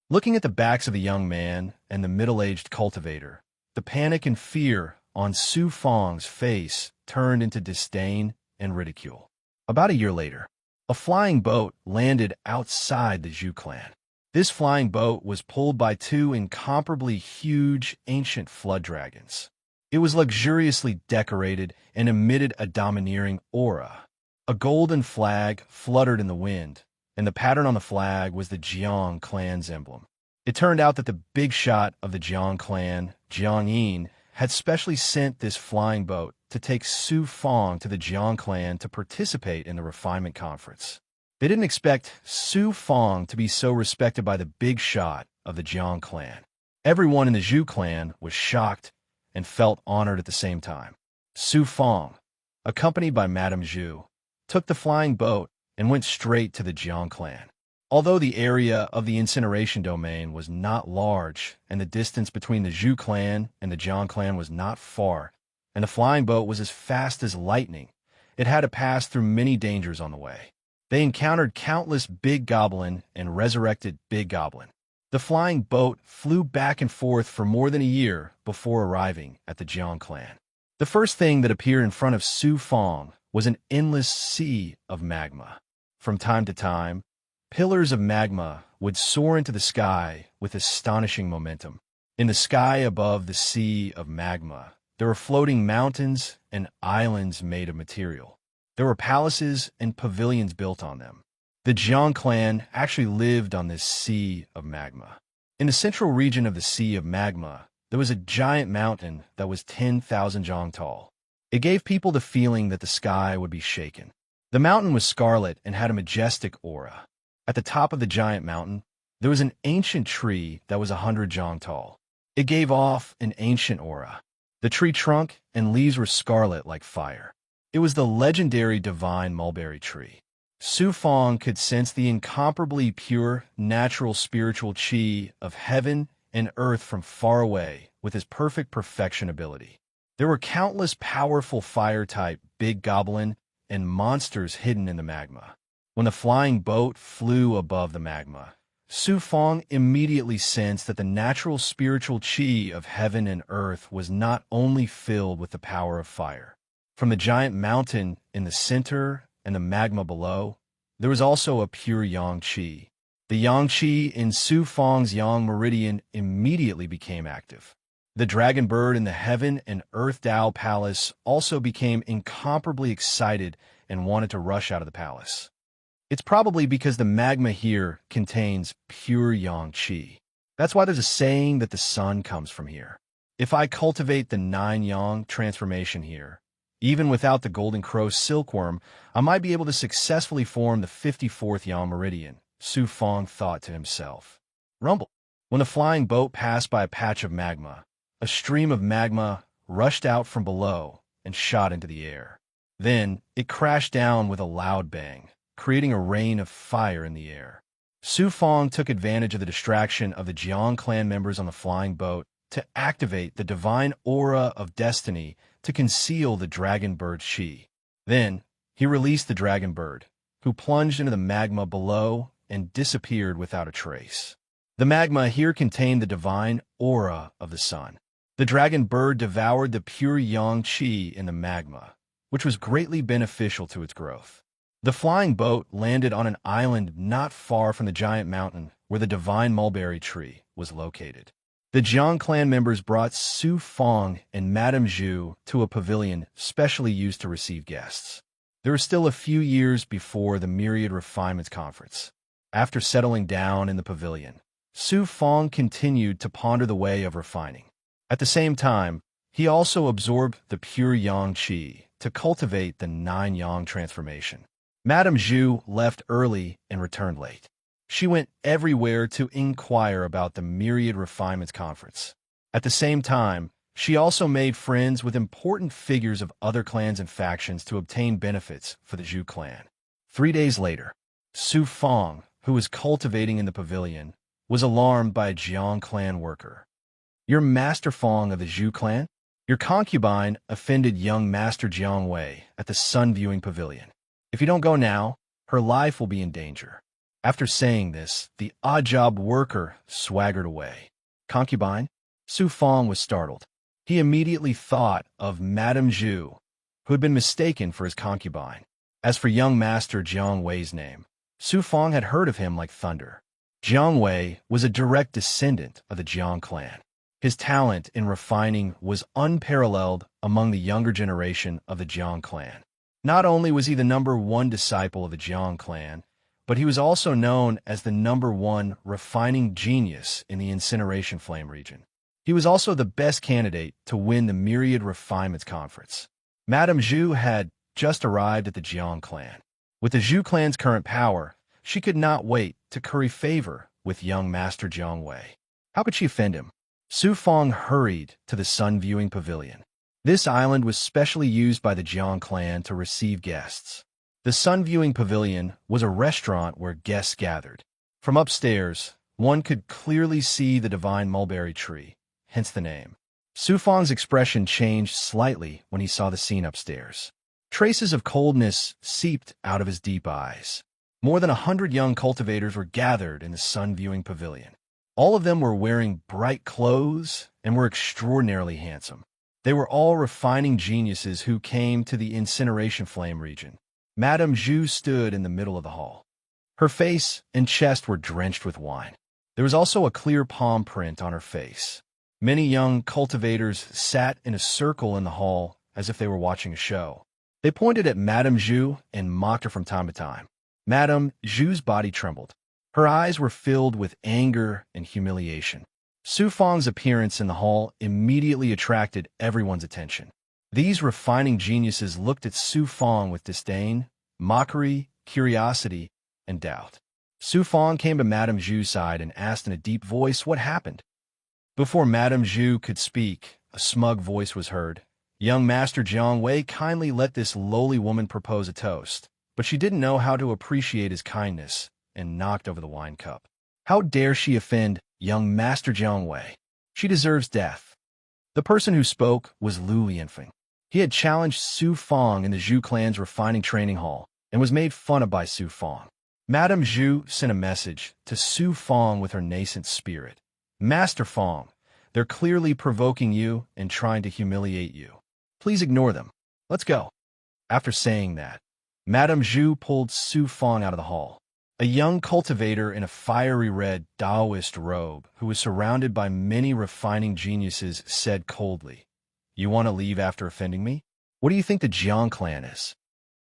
Looking at the backs of the young man and the middle-aged cultivator, the panic and fear on Su Fong's face turned into disdain and ridicule. About a year later, a flying boat landed outside the Zhu clan. This flying boat was pulled by 2 incomparably huge ancient flood dragons. It was luxuriously decorated and emitted a domineering aura. A golden flag fluttered in the wind, and the pattern on the flag was the Jiang clan's emblem. It turned out that the big shot of the Jiang clan, Jiang Yin, had specially sent this flying boat to take Su Fong to the Jiang clan to participate in the refinement conference. They didn't expect Su Fong to be so respected by the big shot of the Jiang clan. Everyone in the Zhu clan was shocked and felt honored at the same time. Su Fong, accompanied by Madame Zhu, took the flying boat and went straight to the Jiang clan. Although the area of the incineration domain was not large and the distance between the Zhu clan and the Jiang clan was not far, and the flying boat was as fast as lightning, it had to pass through many dangers on the way. They encountered countless big goblin and resurrected big goblin. The flying boat flew back and forth for more than a year before arriving at the Jiang clan. The first thing that appeared in front of Su Fong was an endless sea of magma. From time to time, pillars of magma would soar into the sky with astonishing momentum. In the sky above the sea of magma, there were floating mountains and islands made of material. There were palaces and pavilions built on them. The Jiang clan actually lived on this sea of magma. In the central region of the sea of magma, there was a giant mountain that was 10,000 zhang tall. It gave people the feeling that the sky would be shaken. The mountain was scarlet and had a majestic aura. At the top of the giant mountain, there was an ancient tree that was 100 zhang tall. It gave off an ancient aura. The tree trunk and leaves were scarlet like fire. It was the legendary divine mulberry tree. Su Fong could sense the incomparably pure, natural spiritual qi of heaven and earth from far away with his perfect perfection ability. There were countless powerful fire-type big goblin and monsters hidden in the magma. When the flying boat flew above the magma, Su Fong immediately sensed that the natural spiritual qi of heaven and earth was not only filled with the power of fire. From the giant mountain in the center and the magma below, there was also a pure yang qi. The yang qi in Su Fong's yang meridian immediately became active. The dragon bird in the heaven and earth Tao palace also became incomparably excited and wanted to rush out of the palace. It's probably because the magma here contains pure yang qi. That's why there's a saying that the sun comes from here. If I cultivate the 9 yang transformation here, even without the golden crow silkworm, I might be able to successfully form the 54th yang meridian, Su Fong thought to himself. Rumble. When the flying boat passed by a patch of magma, a stream of magma rushed out from below and shot into the air. Then it crashed down with a loud bang, creating a rain of fire in the air. Su Fong took advantage of the distraction of the Jiang clan members on the flying boat to activate the divine aura of destiny to conceal the dragon bird Shi. Then he released the dragon bird, who plunged into the magma below and disappeared without a trace. The magma here contained the divine aura of the sun. The dragon bird devoured the pure yang qi in the magma, which was greatly beneficial to its growth. The flying boat landed on an island not far from the giant mountain where the divine mulberry tree was located. The Jiang clan members brought Su Fong and Madame Zhu to a pavilion specially used to receive guests. There were still a few years before the Myriad Refinements Conference. After settling down in the pavilion, Su Fong continued to ponder the way of refining. At the same time, he also absorbed the pure yang qi to cultivate the 9 yang transformation. Madame Zhu left early and returned late. She went everywhere to inquire about the Myriad Refinements Conference. At the same time, she also made friends with important figures of other clans and factions to obtain benefits for the Zhu clan. 3 days later, Su Fong, who was cultivating in the pavilion, was alarmed by a Jiang clan worker. "You're Master Fong of the Zhu clan? Your concubine offended young Master Jiang Wei at the sun viewing pavilion. If you don't go now, her life will be in danger." After saying this, the odd-job worker swaggered away. Concubine? Su Fong was startled. He immediately thought of Madame Zhu, who had been mistaken for his concubine. As for young Master Jiang Wei's name, Su Fong had heard of him like thunder. Jiang Wei was a direct descendant of the Jiang clan. His talent in refining was unparalleled among the younger generation of the Jiang clan. Not only was he the #1 disciple of the Jiang clan, but he was also known as the #1 refining genius in the Incineration Flame region. He was also the best candidate to win the Myriad Refinements Conference. Madame Zhu had just arrived at the Jiang clan. With the Zhu clan's current power, she could not wait to curry favor with young Master Jiang Wei. How could she offend him? Su Fong hurried to the sun-viewing pavilion. This island was specially used by the Jiang clan to receive guests. The sun-viewing pavilion was a restaurant where guests gathered. From upstairs, one could clearly see the divine mulberry tree, hence the name. Su Fong's expression changed slightly when he saw the scene upstairs. Traces of coldness seeped out of his deep eyes. More than 100 young cultivators were gathered in the sun-viewing pavilion. All of them were wearing bright clothes and were extraordinarily handsome. They were all refining geniuses who came to the Incineration Flame region. Madame Zhu stood in the middle of the hall. Her face and chest were drenched with wine. There was also a clear palm print on her face. Many young cultivators sat in a circle in the hall as if they were watching a show. They pointed at Madame Zhu and mocked her from time to time. Madame Zhu's body trembled. Her eyes were filled with anger and humiliation. Su Fong's appearance in the hall immediately attracted everyone's attention. These refining geniuses looked at Su Fong with disdain, mockery, curiosity, and doubt. Su Fong came to Madame Zhu's side and asked in a deep voice what happened. Before Madame Zhu could speak, a smug voice was heard. Young Master Jiang Wei kindly let this lowly woman propose a toast, but she didn't know how to appreciate his kindness and knocked over the wine cup. How dare she offend young Master Jiang Wei? She deserves death. The person who spoke was Lu Lianfeng. He had challenged Su Fong in the Zhu clan's refining training hall and was made fun of by Su Fong. Madame Zhu sent a message to Su Fong with her nascent spirit. Master Fong, they're clearly provoking you and trying to humiliate you. Please ignore them. Let's go. After saying that, Madame Zhu pulled Su Fong out of the hall. A young cultivator in a fiery red Taoist robe, who was surrounded by many refining geniuses, said coldly, "You want to leave after offending me? What do you think the Jiang clan is?"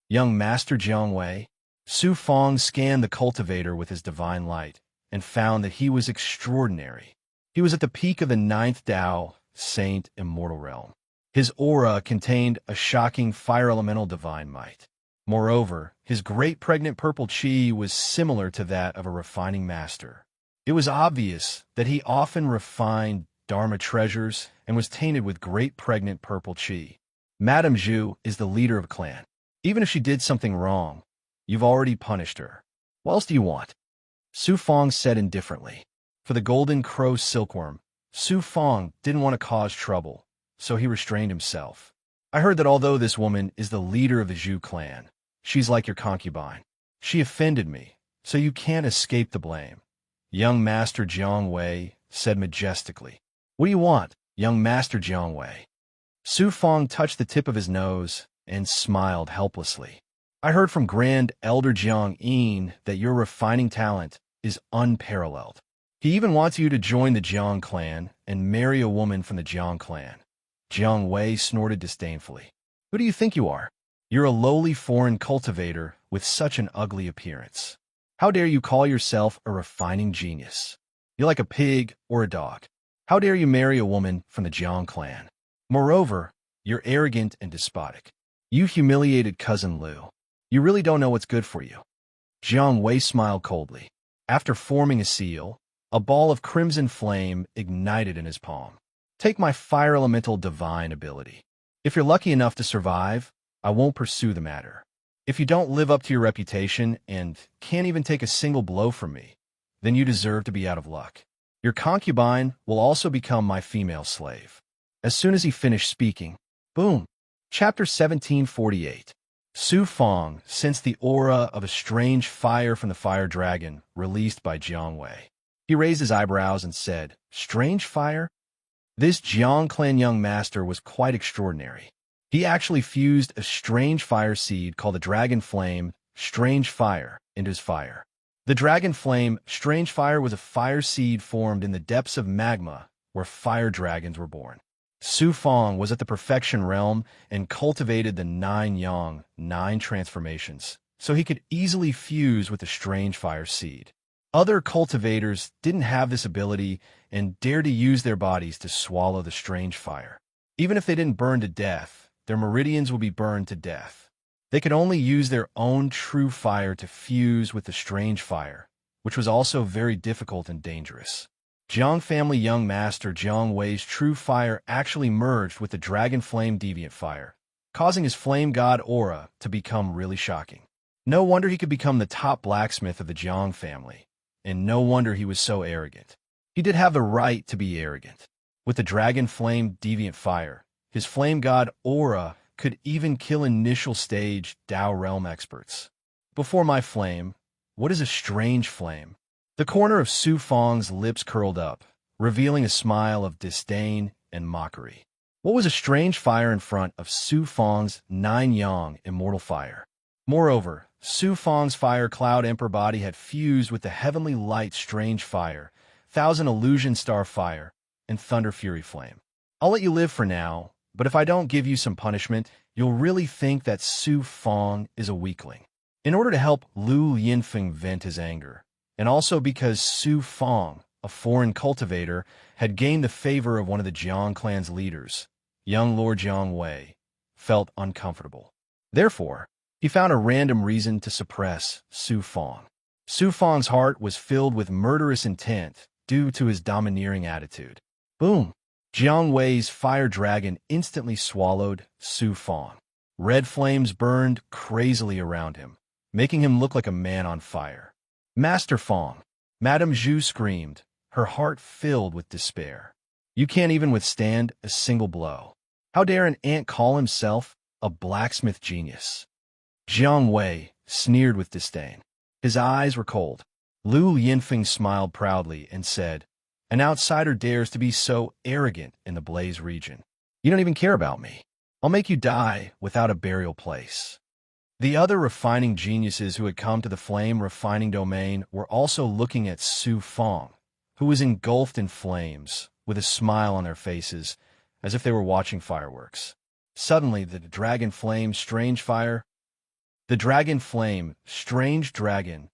Young Master Jiang Wei? Su Fong scanned the cultivator with his divine light and found that he was extraordinary. He was at the peak of the 9th Tao, Saint Immortal Realm. His aura contained a shocking fire elemental divine might. Moreover, his great pregnant purple chi was similar to that of a refining master. It was obvious that he often refined Dharma treasures and was tainted with great pregnant purple chi. Madame Zhu is the leader of a clan. Even if she did something wrong, you've already punished her. What else do you want? Su Fong said indifferently. For the golden crow silkworm, Su Fong didn't want to cause trouble, so he restrained himself. I heard that although this woman is the leader of the Zhu clan, she's like your concubine. She offended me, so you can't escape the blame. Young Master Jiang Wei said majestically. What do you want, young Master Jiang Wei? Su Fong touched the tip of his nose and smiled helplessly. I heard from Grand Elder Jiang Yin that your refining talent is unparalleled. He even wants you to join the Jiang clan and marry a woman from the Jiang clan. Jiang Wei snorted disdainfully. Who do you think you are? You're a lowly foreign cultivator with such an ugly appearance. How dare you call yourself a refining genius? You're like a pig or a dog. How dare you marry a woman from the Jiang clan? Moreover, you're arrogant and despotic. You humiliated Cousin Lu. You really don't know what's good for you. Jiang Wei smiled coldly. After forming a seal, a ball of crimson flame ignited in his palm. Take my fire elemental divine ability. If you're lucky enough to survive, I won't pursue the matter. If you don't live up to your reputation and can't even take a single blow from me, then you deserve to be out of luck. Your concubine will also become my female slave. As soon as he finished speaking, boom. Chapter 1748. Su Fong sensed the aura of a strange fire from the fire dragon released by Jiang Wei. He raised his eyebrows and said, "Strange fire?" This Jiang clan young master was quite extraordinary. He actually fused a strange fire seed called the Dragon Flame Strange Fire into his fire. The Dragon Flame Strange Fire was a fire seed formed in the depths of magma where fire dragons were born. Su Fong was at the perfection realm and cultivated the 9 yang, 9 transformations, so he could easily fuse with the strange fire seed. Other cultivators didn't have this ability and dared to use their bodies to swallow the strange fire. Even if they didn't burn to death, their meridians would be burned to death. They could only use their own true fire to fuse with the strange fire, which was also very difficult and dangerous. Jiang family young master Jiang Wei's true fire actually merged with the dragon flame deviant fire, causing his flame god aura to become really shocking. No wonder he could become the top blacksmith of the Jiang family, and no wonder he was so arrogant. He did have the right to be arrogant. With the dragon flame deviant fire, his flame god aura could even kill initial stage Dao realm experts. Before my flame, what is a strange flame? The corner of Su Fong's lips curled up, revealing a smile of disdain and mockery. What was a strange fire in front of Su Fong's 9 yang immortal fire? Moreover, Su Fong's fire cloud emperor body had fused with the heavenly light strange fire, thousand illusion star fire, and thunder fury flame. I'll let you live for now, but if I don't give you some punishment, you'll really think that Su Fong is a weakling. In order to help Lu Yinfeng vent his anger, and also because Su Fong, a foreign cultivator, had gained the favor of one of the Jiang clan's leaders, young Lord Jiang Wei, felt uncomfortable. Therefore, he found a random reason to suppress Su Fong. Su Fong's heart was filled with murderous intent due to his domineering attitude. Boom! Jiang Wei's fire dragon instantly swallowed Su Fong. Red flames burned crazily around him, making him look like a man on fire. Master Fong, Madame Zhu screamed, her heart filled with despair. You can't even withstand a single blow. How dare an ant call himself a blacksmith genius? Jiang Wei sneered with disdain. His eyes were cold. Lu Yinfeng smiled proudly and said, an outsider dares to be so arrogant in the Blaze region. You don't even care about me. I'll make you die without a burial place. The other refining geniuses who had come to the flame refining domain were also looking at Su Fong, who was engulfed in flames, with a smile on their faces, as if they were watching fireworks. Suddenly, the dragon flame, strange dragon.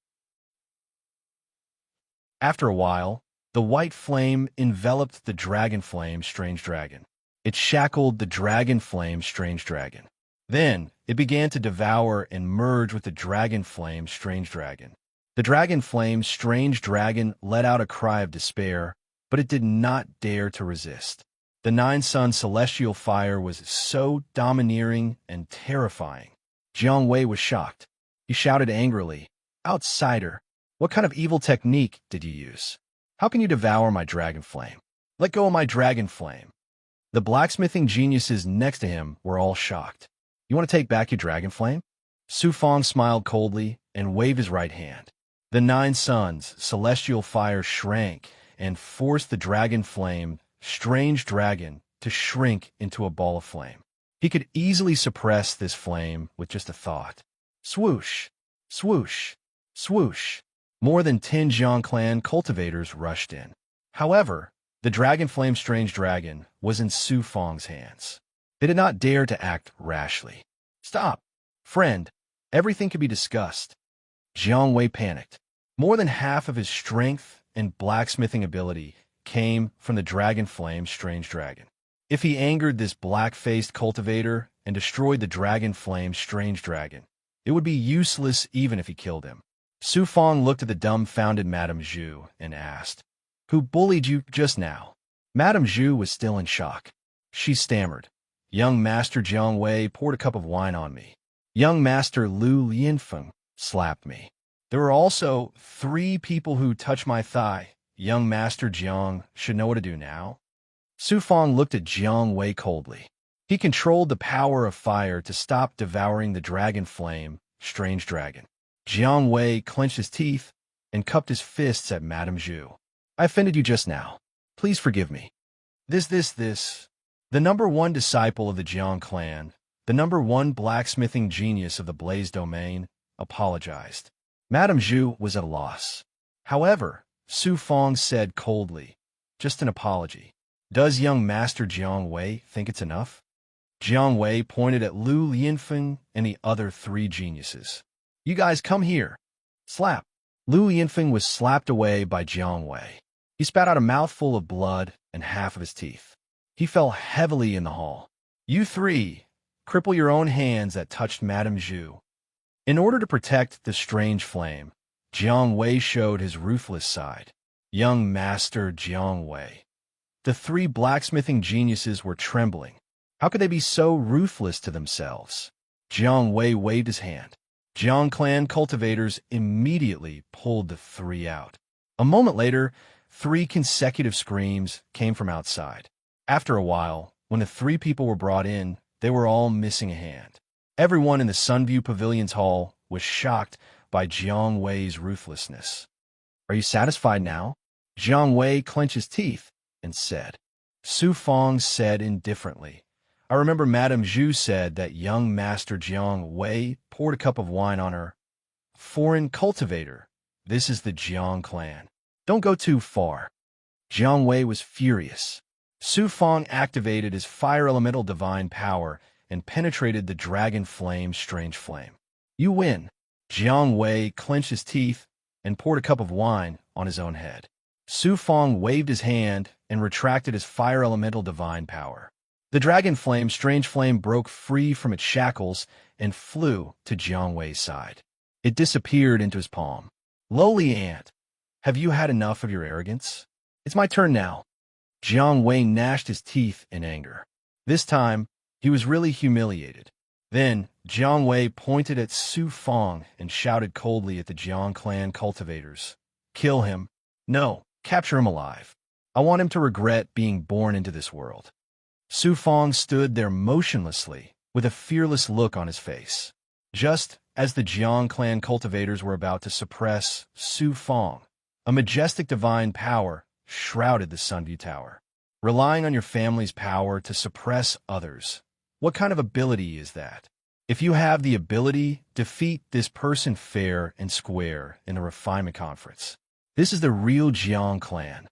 After a while, the white flame enveloped the dragon flame, strange dragon. It shackled the dragon flame, strange dragon. Then, it began to devour and merge with the dragon flame, strange dragon. The dragon flame, strange dragon, let out a cry of despair, but it did not dare to resist. The 9-sun celestial fire was so domineering and terrifying. Jiang Wei was shocked. He shouted angrily, outsider, what kind of evil technique did you use? How can you devour my dragon flame? Let go of my dragon flame. The blacksmithing geniuses next to him were all shocked. You want to take back your dragon flame? Su Fong smiled coldly and waved his right hand. The 9 suns, celestial fire shrank and forced the dragon flame, strange dragon, to shrink into a ball of flame. He could easily suppress this flame with just a thought. Swoosh, swoosh, swoosh. More than 10 Jiang clan cultivators rushed in. However, the dragon flame strange dragon was in Su Fong's hands. They did not dare to act rashly. Stop, friend. Everything can be discussed. Jiang Wei panicked. More than half of his strength and blacksmithing ability came from the dragon flame strange dragon. If he angered this black-faced cultivator and destroyed the dragon flame strange dragon, it would be useless even if he killed him. Su Fong looked at the dumbfounded Madame Zhu and asked, who bullied you just now? Madame Zhu was still in shock. She stammered, young Master Jiang Wei poured a cup of wine on me. Young Master Lu Yinfeng slapped me. There were also 3 people who touched my thigh. Young Master Jiang should know what to do now. Su Fong looked at Jiang Wei coldly. He controlled the power of fire to stop devouring the dragon flame, strange dragon. Jiang Wei clenched his teeth and cupped his fists at Madame Zhu. I offended you just now. Please forgive me. The #1 disciple of the Jiang clan, the #1 blacksmithing genius of the Blaze domain, apologized. Madame Zhu was at a loss. However, Su Fong said coldly, just an apology. Does young Master Jiang Wei think it's enough? Jiang Wei pointed at Lu Yinfeng and the other three geniuses. You guys come here. Slap. Lu Yinfeng was slapped away by Jiang Wei. He spat out a mouthful of blood and half of his teeth. He fell heavily in the hall. You three, cripple your own hands that touched Madame Zhu. In order to protect the strange flame, Jiang Wei showed his ruthless side. Young Master Jiang Wei. The three blacksmithing geniuses were trembling. How could they be so ruthless to themselves? Jiang Wei waved his hand. Jiang clan cultivators immediately pulled the three out. A moment later, 3 consecutive screams came from outside. After a while, when the 3 people were brought in, they were all missing a hand. Everyone in the Sunview Pavilion's hall was shocked by Jiang Wei's ruthlessness. Are you satisfied now? Jiang Wei clenched his teeth and said. Su Fong said indifferently. I remember Madame Zhu said that young Master Jiang Wei poured a cup of wine on her. Foreign cultivator. This is the Jiang clan. Don't go too far. Jiang Wei was furious. Su Fong activated his fire elemental divine power and penetrated the dragon flame's strange flame. You win. Jiang Wei clenched his teeth and poured a cup of wine on his own head. Su Fong waved his hand and retracted his fire elemental divine power. The dragon flame, strange flame, broke free from its shackles and flew to Jiang Wei's side. It disappeared into his palm. Lowly ant, have you had enough of your arrogance? It's my turn now. Jiang Wei gnashed his teeth in anger. This time, he was really humiliated. Then, Jiang Wei pointed at Su Fong and shouted coldly at the Jiang clan cultivators. Kill him. No, capture him alive. I want him to regret being born into this world. Su Fong stood there motionlessly, with a fearless look on his face. Just as the Jiang clan cultivators were about to suppress Su Fong, a majestic divine power shrouded the Sunview Tower. Relying on your family's power to suppress others, what kind of ability is that? If you have the ability, defeat this person fair and square in the refinement conference. This is the real Jiang clan.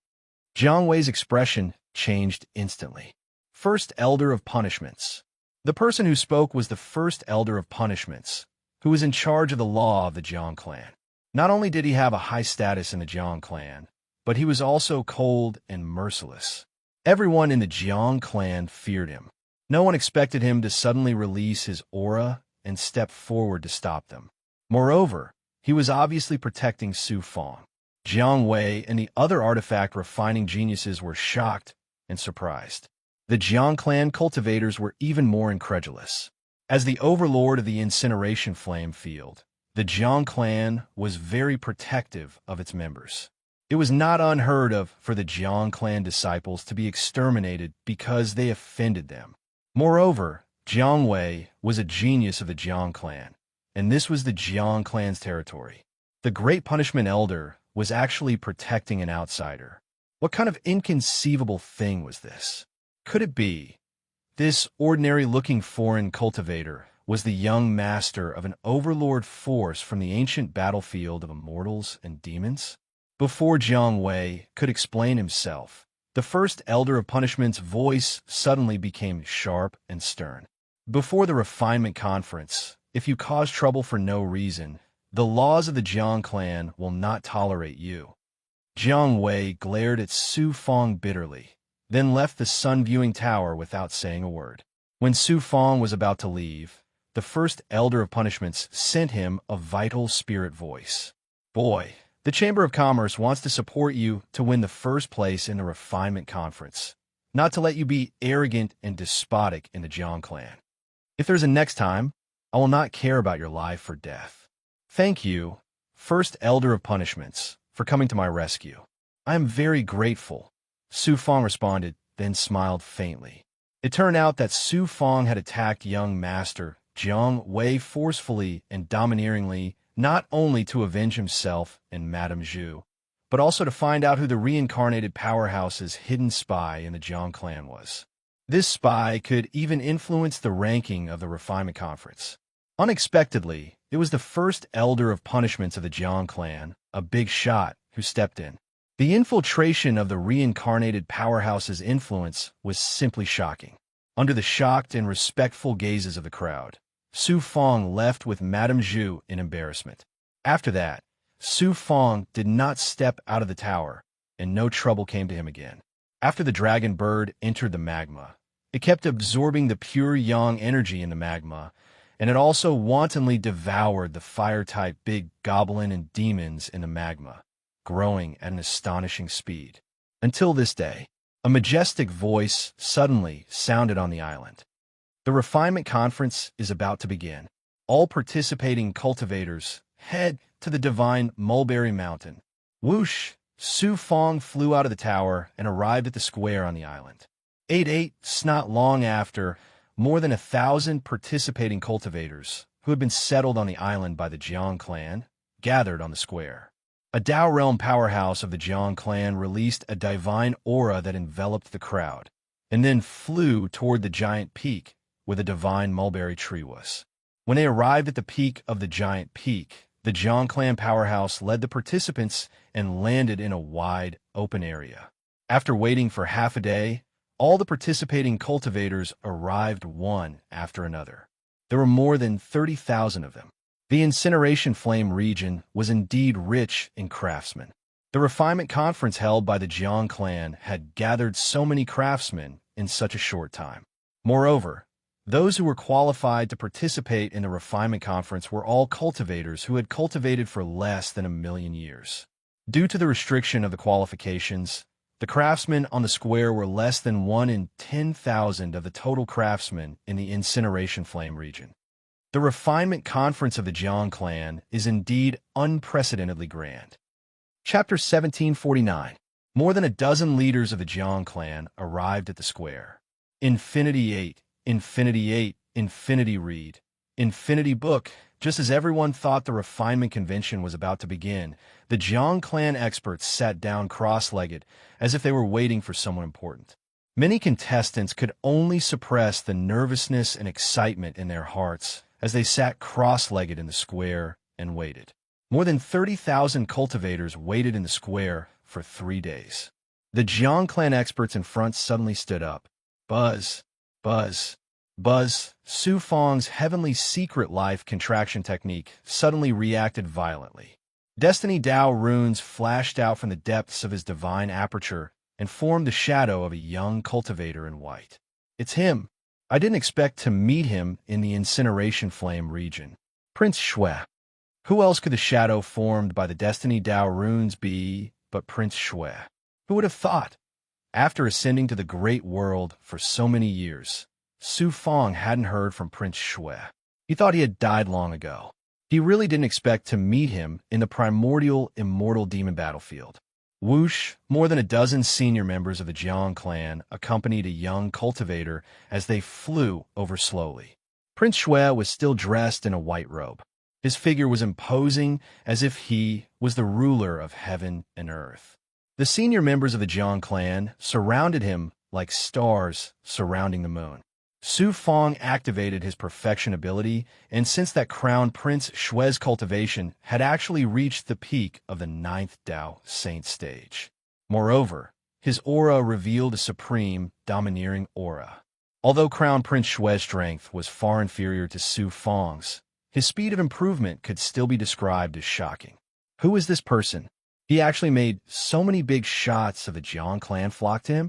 Jiang Wei's expression changed instantly. First Elder of Punishments. The person who spoke was the First Elder of Punishments, who was in charge of the law of the Jiang clan. Not only did he have a high status in the Jiang clan, but he was also cold and merciless. Everyone in the Jiang clan feared him. No one expected him to suddenly release his aura and step forward to stop them. Moreover, he was obviously protecting Su Fong. Jiang Wei and the other artifact refining geniuses were shocked and surprised. The Jiang clan cultivators were even more incredulous. As the overlord of the incineration flame field, the Jiang clan was very protective of its members. It was not unheard of for the Jiang clan disciples to be exterminated because they offended them. Moreover, Jiang Wei was a genius of the Jiang clan, and this was the Jiang clan's territory. The Great Punishment Elder was actually protecting an outsider. What kind of inconceivable thing was this? Could it be? This ordinary-looking foreign cultivator was the young master of an overlord force from the ancient battlefield of immortals and demons? Before Jiang Wei could explain himself, the First Elder of Punishment's voice suddenly became sharp and stern. Before the refinement conference, if you cause trouble for no reason, the laws of the Jiang clan will not tolerate you. Jiang Wei glared at Su Fong bitterly, then left the sun viewing tower without saying a word. When Su Fong was about to leave, the First Elder of Punishments sent him a vital spirit voice. Boy, the Chamber of Commerce wants to support you to win the first place in the refinement conference, not to let you be arrogant and despotic in the Jiang clan. If there's a next time, I will not care about your life or death. Thank you, First Elder of Punishments, for coming to my rescue. I am very grateful. Su Fong responded, then smiled faintly. It turned out that Su Fong had attacked young Master Jiang Wei forcefully and domineeringly, not only to avenge himself and Madame Zhu, but also to find out who the reincarnated powerhouse's hidden spy in the Jiang clan was. This spy could even influence the ranking of the refinement conference. Unexpectedly, it was the First Elder of Punishments of the Jiang clan, a big shot, who stepped in. The infiltration of the reincarnated powerhouse's influence was simply shocking. Under the shocked and respectful gazes of the crowd, Su Fong left with Madame Zhu in embarrassment. After that, Su Fong did not step out of the tower, and no trouble came to him again. After the dragon bird entered the magma, it kept absorbing the pure yang energy in the magma, and it also wantonly devoured the fire-type big goblin and demons in the magma, growing at an astonishing speed. Until this day, a majestic voice suddenly sounded on the island. The refinement conference is about to begin. All participating cultivators head to the divine mulberry mountain. Whoosh! Su Fong flew out of the tower and arrived at the square on the island. 8-8, not long after, more than 1,000 participating cultivators, who had been settled on the island by the Jiang clan, gathered on the square. A Dao realm powerhouse of the Jiang clan released a divine aura that enveloped the crowd, and then flew toward the giant peak where the divine mulberry tree was. When they arrived at the peak of the giant peak, the Jiang clan powerhouse led the participants and landed in a wide, open area. After waiting for half a day, all the participating cultivators arrived one after another. There were more than 30,000 of them. The incineration flame region was indeed rich in craftsmen. The refinement conference held by the Jiang clan had gathered so many craftsmen in such a short time. Moreover, those who were qualified to participate in the refinement conference were all cultivators who had cultivated for less than 1,000,000 years. Due to the restriction of the qualifications, the craftsmen on the square were less than 1 in 10,000 of the total craftsmen in the incineration flame region. The refinement conference of the Jiang clan is indeed unprecedentedly grand. Chapter 1749. More than a dozen leaders of the Jiang clan arrived at the square. Infinity 8. Infinity 8, Infinity Read, Infinity Book. Just as everyone thought the refinement convention was about to begin, the Jiang clan experts sat down cross-legged as if they were waiting for someone important. Many contestants could only suppress the nervousness and excitement in their hearts as they sat cross-legged in the square and waited. More than 30,000 cultivators waited in the square for 3 days. The Jiang clan experts in front suddenly stood up. Buzz. Buzz. Buzz. Su Fong's heavenly secret life contraction technique suddenly reacted violently. Destiny Dao runes flashed out from the depths of his divine aperture and formed the shadow of a young cultivator in white. It's him. I didn't expect to meet him in the incineration flame region. Prince Shui. Who else could the shadow formed by the Destiny Dao runes be but Prince Shui? Who would have thought? After ascending to the great world for so many years, Su Fong hadn't heard from Prince Shui. He thought he had died long ago. He really didn't expect to meet him in the primordial immortal demon battlefield. Whoosh! More than a dozen senior members of the Jiang clan accompanied a young cultivator as they flew over slowly. Prince Shui was still dressed in a white robe. His figure was imposing as if he was the ruler of heaven and earth. The senior members of the Jiang clan surrounded him like stars surrounding the moon. Su Fong activated his perfection ability, and since that Crown Prince Shui's cultivation had actually reached the peak of the 9th Dao Saint stage. Moreover, his aura revealed a supreme, domineering aura. Although Crown Prince Shui's strength was far inferior to Su Fong's, his speed of improvement could still be described as shocking. Who is this person? He actually made so many big shots of the Jiang clan flock to him?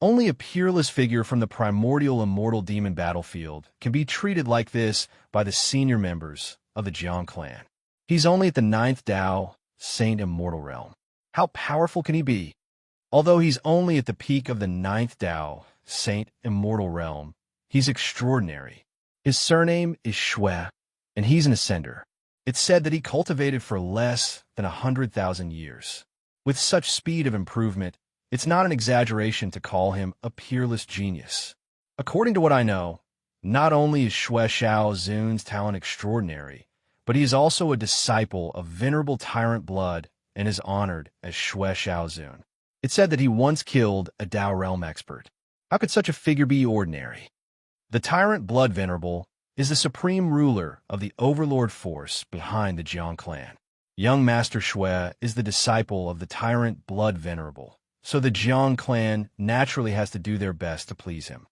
Only a peerless figure from the primordial immortal demon battlefield can be treated like this by the senior members of the Jiang clan. He's only at the 9th Dao, Saint Immortal Realm. How powerful can he be? Although he's only at the peak of the 9th Dao, Saint Immortal Realm, he's extraordinary. His surname is Shui, and he's an ascender. It's said that he cultivated for less than 100,000 years. With such speed of improvement, it's not an exaggeration to call him a peerless genius. According to what I know, not only is Shui Shao Zun's talent extraordinary, but he is also a disciple of venerable tyrant blood and is honored as Shui Shao Zun. It's said that he once killed a Dao realm expert. How could such a figure be ordinary? The tyrant blood venerable is the supreme ruler of the overlord force behind the Jiang clan. Young Master Shui is the disciple of the tyrant Blood Venerable, so the Jiang clan naturally has to do their best to please him.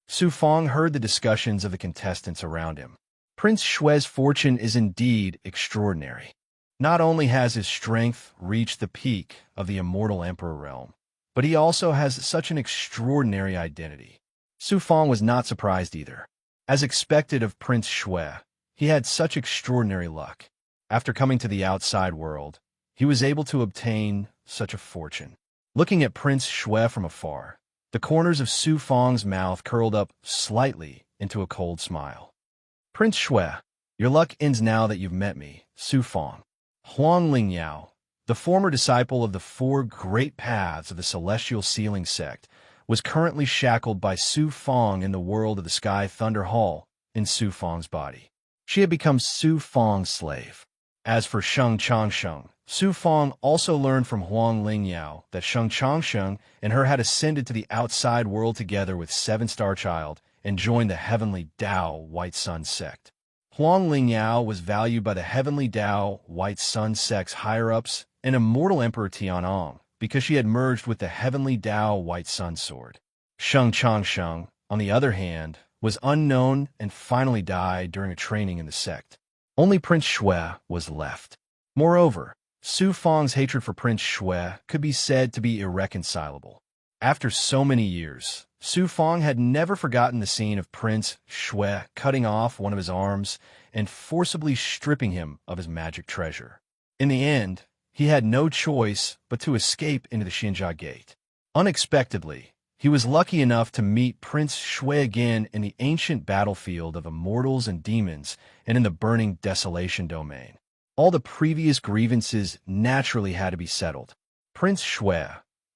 Su Fang heard the discussions of the contestants around him. Prince Shui's fortune is indeed extraordinary. Not only has his strength reached the peak of the immortal emperor realm, but he also has such an extraordinary identity. Su Fang was not surprised either. As expected of Prince Shui, he had such extraordinary luck. After coming to the outside world, he was able to obtain such a fortune. Looking at Prince Shui from afar, the corners of Su Fang's mouth curled up slightly into a cold smile. Prince Shui, your luck ends now that you've met me, Su Fang. Huang Lingyao, the former disciple of the four great paths of the Celestial Sealing Sect, was currently shackled by Su Fang in the world of the Sky Thunder Hall in Su Fang's body. She had become Su Fang's slave. As for Sheng Changsheng, Su Fang also learned from Huang Lingyao that Sheng Changsheng and her had ascended to the outside world together with Seven-Star Child and joined the Heavenly Tao White Sun sect. Huang Lingyao was valued by the Heavenly Tao White Sun sect's higher-ups and immortal Emperor Tianong because she had merged with the Heavenly Tao White Sun sword. Sheng Changsheng, on the other hand, was unknown and finally died during a training in the sect. Only Prince Shui was left. Moreover, Su Fang's hatred for Prince Shui could be said to be irreconcilable. After so many years, Su Fang had never forgotten the scene of Prince Shui cutting off one of his arms and forcibly stripping him of his magic treasure. In the end, he had no choice but to escape into the Xinjia Gate. Unexpectedly, he was lucky enough to meet Prince Shui again in the ancient battlefield of immortals and demons and in the burning desolation domain. All the previous grievances naturally had to be settled. Prince Shui,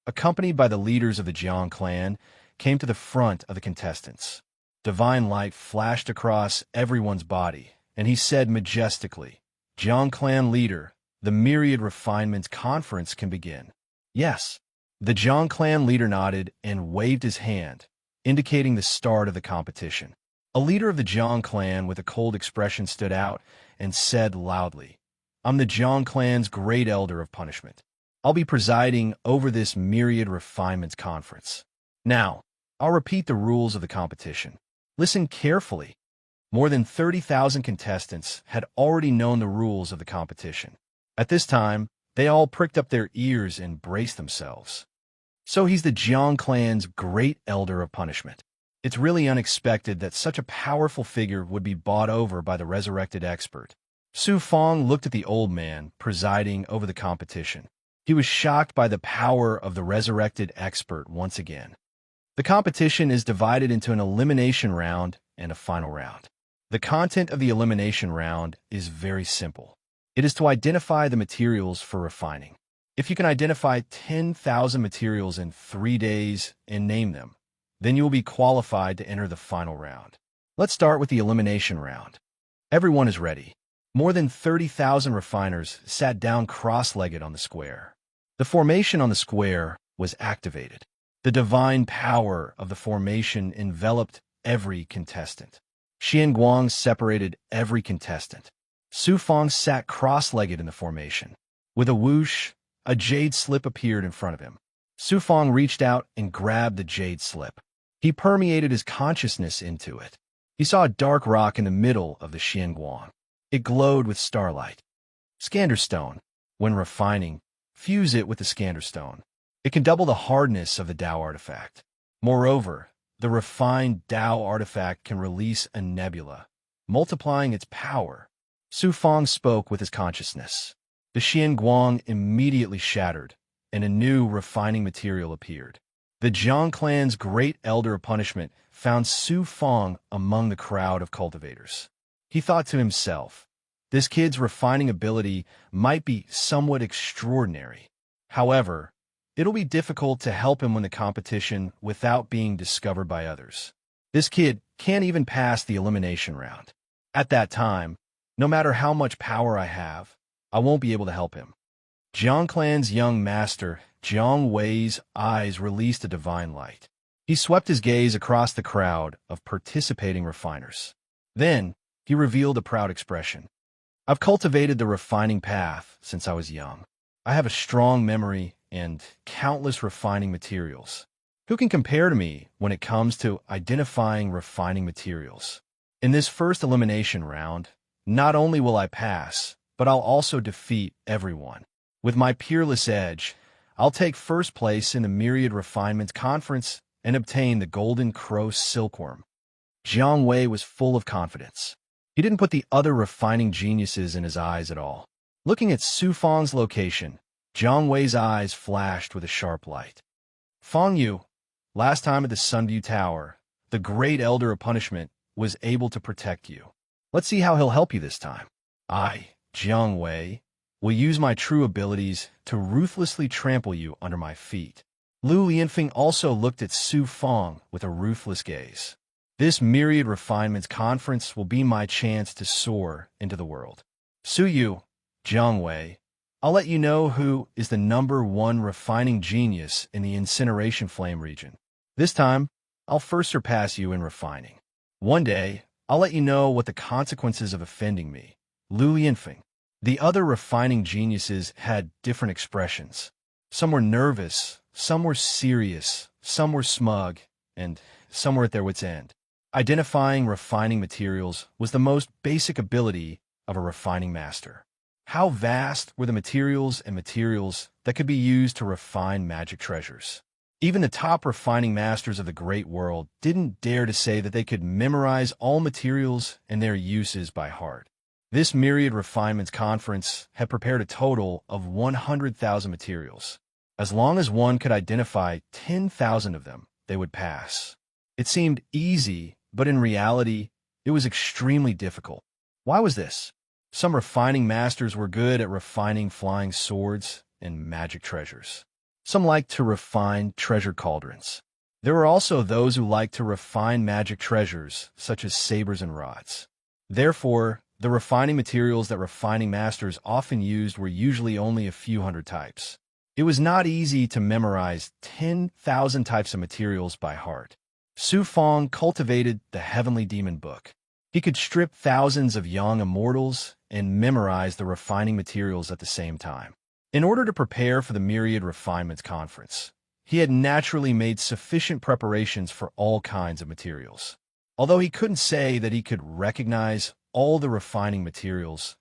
accompanied by the leaders of the Jiang clan, came to the front of the contestants. Divine light flashed across everyone's body, and he said majestically, "Jiang clan leader, the Myriad Refinements Conference can begin." Yes. The Jiang clan leader nodded and waved his hand, indicating the start of the competition. A leader of the Jiang clan with a cold expression stood out and said loudly, "I'm the Jiang clan's great elder of punishment. I'll be presiding over this Myriad Refinements Conference. Now, I'll repeat the rules of the competition. Listen carefully." More than 30,000 contestants had already known the rules of the competition. At this time, they all pricked up their ears and braced themselves. So he's the Jiang clan's great elder of punishment. It's really unexpected that such a powerful figure would be bought over by the resurrected expert. Su Fang looked at the old man presiding over the competition. He was shocked by the power of the resurrected expert once again. The competition is divided into an elimination round and a final round. The content of the elimination round is very simple. It is to identify the materials for refining. If you can identify 10,000 materials in 3 days and name them, then you will be qualified to enter the final round. Let's start with the elimination round. Everyone is ready. More than 30,000 refiners sat down cross-legged on the square. The formation on the square was activated. The divine power of the formation enveloped every contestant. Xian Guang separated every contestant. Su Fang sat cross-legged in the formation. With a whoosh, a jade slip appeared in front of him. Su Fang reached out and grabbed the jade slip. He permeated his consciousness into it. He saw a dark rock in the middle of the Xian Guang. It glowed with starlight. Scanderstone. When refining, fuse it with the Scanderstone. It can double the hardness of the Tao artifact. Moreover, the refined Tao artifact can release a nebula, multiplying its power. Su Fang spoke with his consciousness. The Xian Guang immediately shattered, and a new refining material appeared. The Jiang clan's great elder of punishment found Su Fang among the crowd of cultivators. He thought to himself, this kid's refining ability might be somewhat extraordinary. However, it'll be difficult to help him win the competition without being discovered by others. This kid can't even pass the elimination round. At that time, no matter how much power I have, I won't be able to help him. Jiang clan's young master, Jiang Wei's eyes released a divine light. He swept his gaze across the crowd of participating refiners. Then, he revealed a proud expression. I've cultivated the refining path since I was young. I have a strong memory and countless refining materials. Who can compare to me when it comes to identifying refining materials? In this first elimination round, not only will I pass, but I'll also defeat everyone. With my peerless edge, I'll take first place in the Myriad Refinements Conference and obtain the Golden Crow Silkworm. Jiang Wei was full of confidence. He didn't put the other refining geniuses in his eyes at all. Looking at Su Fang's location, Jiang Wei's eyes flashed with a sharp light. Fang Yu, last time at the Sunview Tower, the great Elder of Punishment was able to protect you. Let's see how he'll help you this time. I, Jiang Wei, will use my true abilities to ruthlessly trample you under my feet. Lu Lianfeng also looked at Su Fang with a ruthless gaze. This Myriad Refinements Conference will be my chance to soar into the world. Su Yu, Jiang Wei, I'll let you know who is the #1 refining genius in the Incineration Flame region. This time, I'll first surpass you in refining. One day, I'll let you know what the consequences of offending me. Lu Lianfeng. The other refining geniuses had different expressions. Some were nervous, some were serious, some were smug, and some were at their wits' end. Identifying refining materials was the most basic ability of a refining master. How vast were the materials that could be used to refine magic treasures? Even the top refining masters of the great world didn't dare to say that they could memorize all materials and their uses by heart. This Myriad Refinements Conference had prepared a total of 100,000 materials. As long as one could identify 10,000 of them, they would pass. It seemed easy, but in reality, it was extremely difficult. Why was this? Some refining masters were good at refining flying swords and magic treasures. Some liked to refine treasure cauldrons. There were also those who liked to refine magic treasures, such as sabers and rods. Therefore, the refining materials that refining masters often used were usually only a few hundred types. It was not easy to memorize 10,000 types of materials by heart. Su Fang cultivated the Heavenly Demon Book. He could strip thousands of young immortals and memorize the refining materials at the same time. In order to prepare for the Myriad Refinements Conference, he had naturally made sufficient preparations for all kinds of materials. Although he couldn't say that he could recognize all the refining materials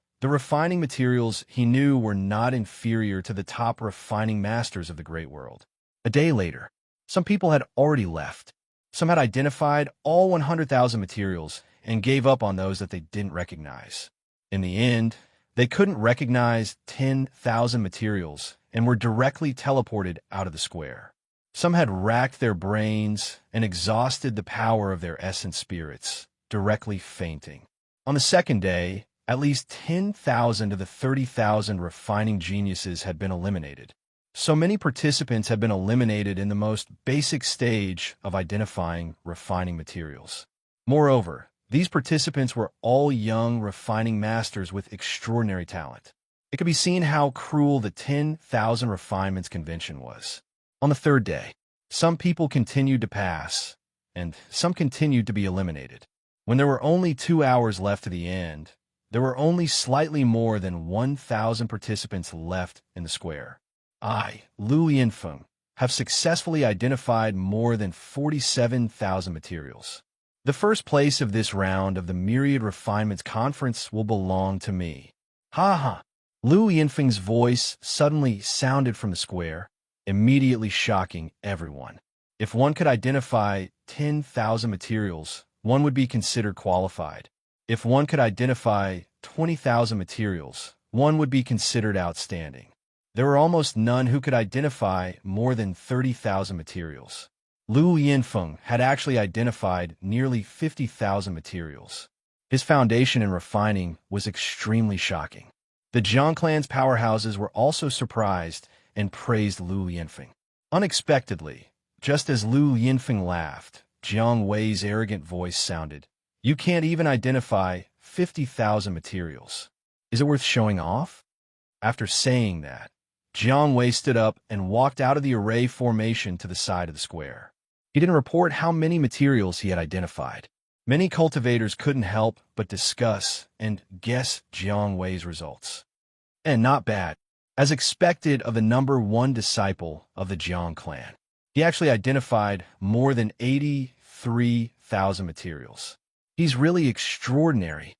he knew were not inferior to the top refining masters of the great world. A day later, some people had already left. Some had identified all 100,000 materials and gave up on those that they didn't recognize. In the end, they couldn't recognize 10,000 materials and were directly teleported out of the square. Some had racked their brains and exhausted the power of their essence spirits, directly fainting. On the second day, at least 10,000 of the 30,000 refining geniuses had been eliminated. So many participants had been eliminated in the most basic stage of identifying refining materials. Moreover, these participants were all young refining masters with extraordinary talent. It could be seen how cruel the 10,000 refinements convention was. On the third day, some people continued to pass, and some continued to be eliminated. When there were only 2 hours left to the end, there were only slightly more than 1,000 participants left in the square. I, Lu Lianfeng, have successfully identified more than 47,000 materials. The first place of this round of the Myriad Refinements Conference will belong to me. Ha ha! Lu Lianfeng's voice suddenly sounded from the square, immediately shocking everyone. If one could identify 10,000 materials, one would be considered qualified. If one could identify 20,000 materials, one would be considered outstanding. There were almost none who could identify more than 30,000 materials. Lu Lianfeng had actually identified nearly 50,000 materials. His foundation in refining was extremely shocking. The Jiang clan's powerhouses were also surprised and praised Lu Lianfeng. Unexpectedly, just as Lu Lianfeng laughed, Jiang Wei's arrogant voice sounded, "You can't even identify 50,000 materials. Is it worth showing off?" After saying that, Jiang Wei stood up and walked out of the array formation to the side of the square. He didn't report how many materials he had identified. Many cultivators couldn't help but discuss and guess Jiang Wei's results. And not bad. As expected of the #1 disciple of the Jiang clan, he actually identified more than 83,000 materials. He's really extraordinary.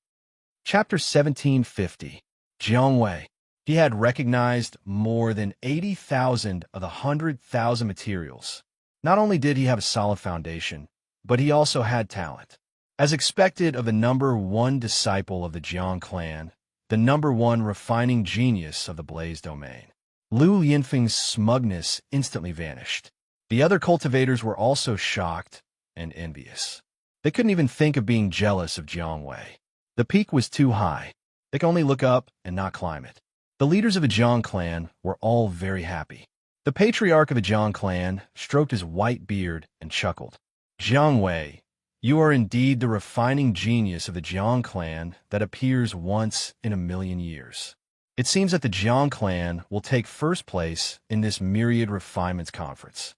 Chapter 1750. Jiang Wei. He had recognized more than 80,000 of the 100,000 materials. Not only did he have a solid foundation, but he also had talent. As expected of the #1 disciple of the Jiang clan, the #1 refining genius of the Blaze domain, Lu Yinfeng's smugness instantly vanished. The other cultivators were also shocked and envious. They couldn't even think of being jealous of Jiang Wei. The peak was too high. They could only look up and not climb it. The leaders of the Jiang clan were all very happy. The patriarch of the Jiang clan stroked his white beard and chuckled. Jiang Wei, you are indeed the refining genius of the Jiang clan that appears once in a million years. It seems that the Jiang clan will take first place in this Myriad Refinements Conference.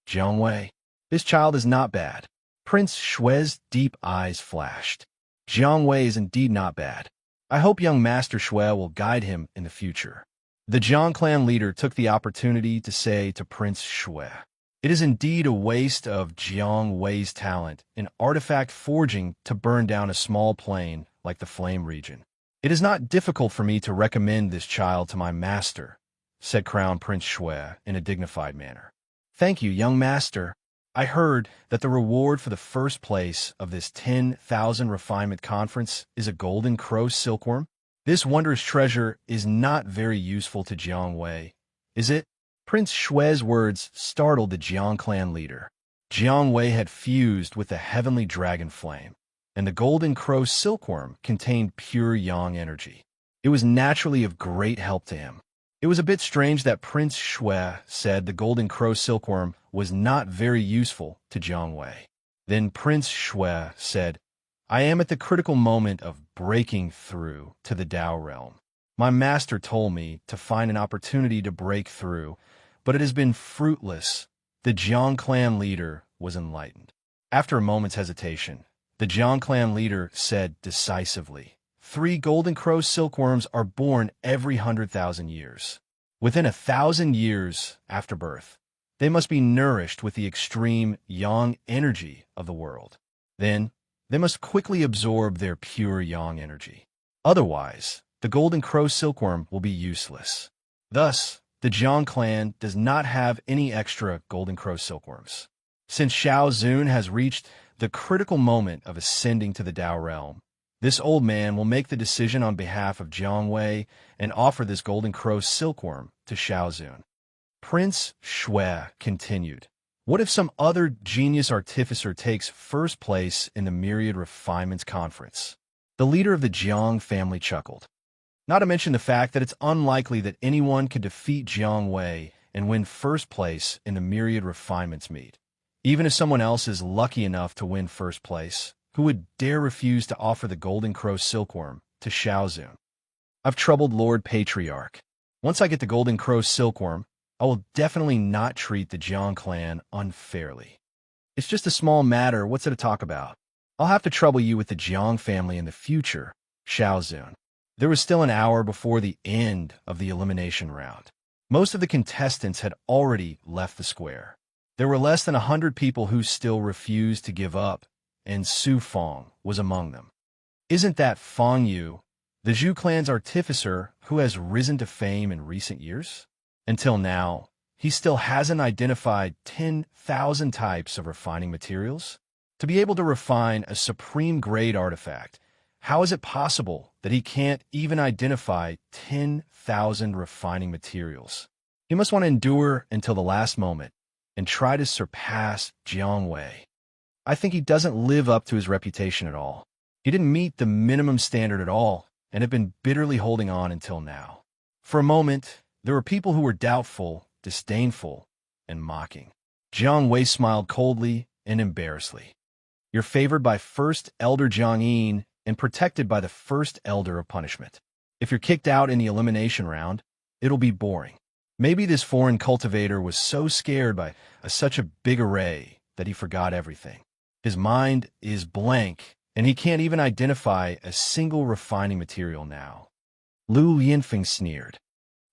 Jiang Wei, this child is not bad. Prince Shui's deep eyes flashed. Jiang Wei is indeed not bad. I hope young Master Shui will guide him in the future. The Jiang clan leader took the opportunity to say to Prince Shui, it is indeed a waste of Jiang Wei's talent in artifact forging to burn down a small plane like the Flame region. It is not difficult for me to recommend this child to my master, said Crown Prince Shui in a dignified manner. Thank you, young master. I heard that the reward for the first place of this 10,000 refinement conference is a golden crow silkworm. This wondrous treasure is not very useful to Jiang Wei, is it? Prince Shui's words startled the Jiang clan leader. Jiang Wei had fused with the heavenly dragon flame, and the golden crow silkworm contained pure yang energy. It was naturally of great help to him. It was a bit strange that Prince Shui said the golden crow silkworm was not very useful to Jiang Wei. Then Prince Shui said, I am at the critical moment of breaking through to the Dao realm. My master told me to find an opportunity to break through, but it has been fruitless. The Jiang clan leader was enlightened. After a moment's hesitation, the Jiang clan leader said decisively, 3 golden crow silkworms are born every 100,000 years. Within 1,000 years after birth, they must be nourished with the extreme yang energy of the world. Then, they must quickly absorb their pure yang energy. Otherwise, the golden crow silkworm will be useless. Thus, the Jiang clan does not have any extra golden crow silkworms. Since Xiao Zun has reached the critical moment of ascending to the Dao realm, this old man will make the decision on behalf of Jiang Wei and offer this golden crow silkworm to Xiao Zun. Prince Shui continued, what if some other genius artificer takes first place in the Myriad Refinements Conference? The leader of the Jiang family chuckled. Not to mention the fact that it's unlikely that anyone could defeat Jiang Wei and win first place in the Myriad Refinements meet. Even if someone else is lucky enough to win first place, who would dare refuse to offer the golden crow silkworm to Xiao Zun? I've troubled Lord Patriarch. Once I get the golden crow silkworm, I will definitely not treat the Jiang clan unfairly. It's just a small matter, what's it to talk about? I'll have to trouble you with the Jiang family in the future, Xiao Zun. There was still an hour before the end of the elimination round. Most of the contestants had already left the square. There were less than 100 people who still refused to give up, and Su Fong was among them. Isn't that Fong Yu, the Zhu clan's artificer who has risen to fame in recent years? Until now, he still hasn't identified 10,000 types of refining materials. To be able to refine a supreme-grade artifact, how is it possible that he can't even identify 10,000 refining materials? He must want to endure until the last moment and try to surpass Jiang Wei. I think he doesn't live up to his reputation at all. He didn't meet the minimum standard at all and have been bitterly holding on until now. For a moment, there were people who were doubtful, disdainful, and mocking. Jiang Wei smiled coldly and embarrassedly. You're favored by First Elder Jiang Yin and protected by the First Elder of Punishment. If you're kicked out in the elimination round, it'll be boring. Maybe this foreign cultivator was so scared by such a big array that he forgot everything. His mind is blank, and he can't even identify a single refining material now. Lu Yinfeng sneered.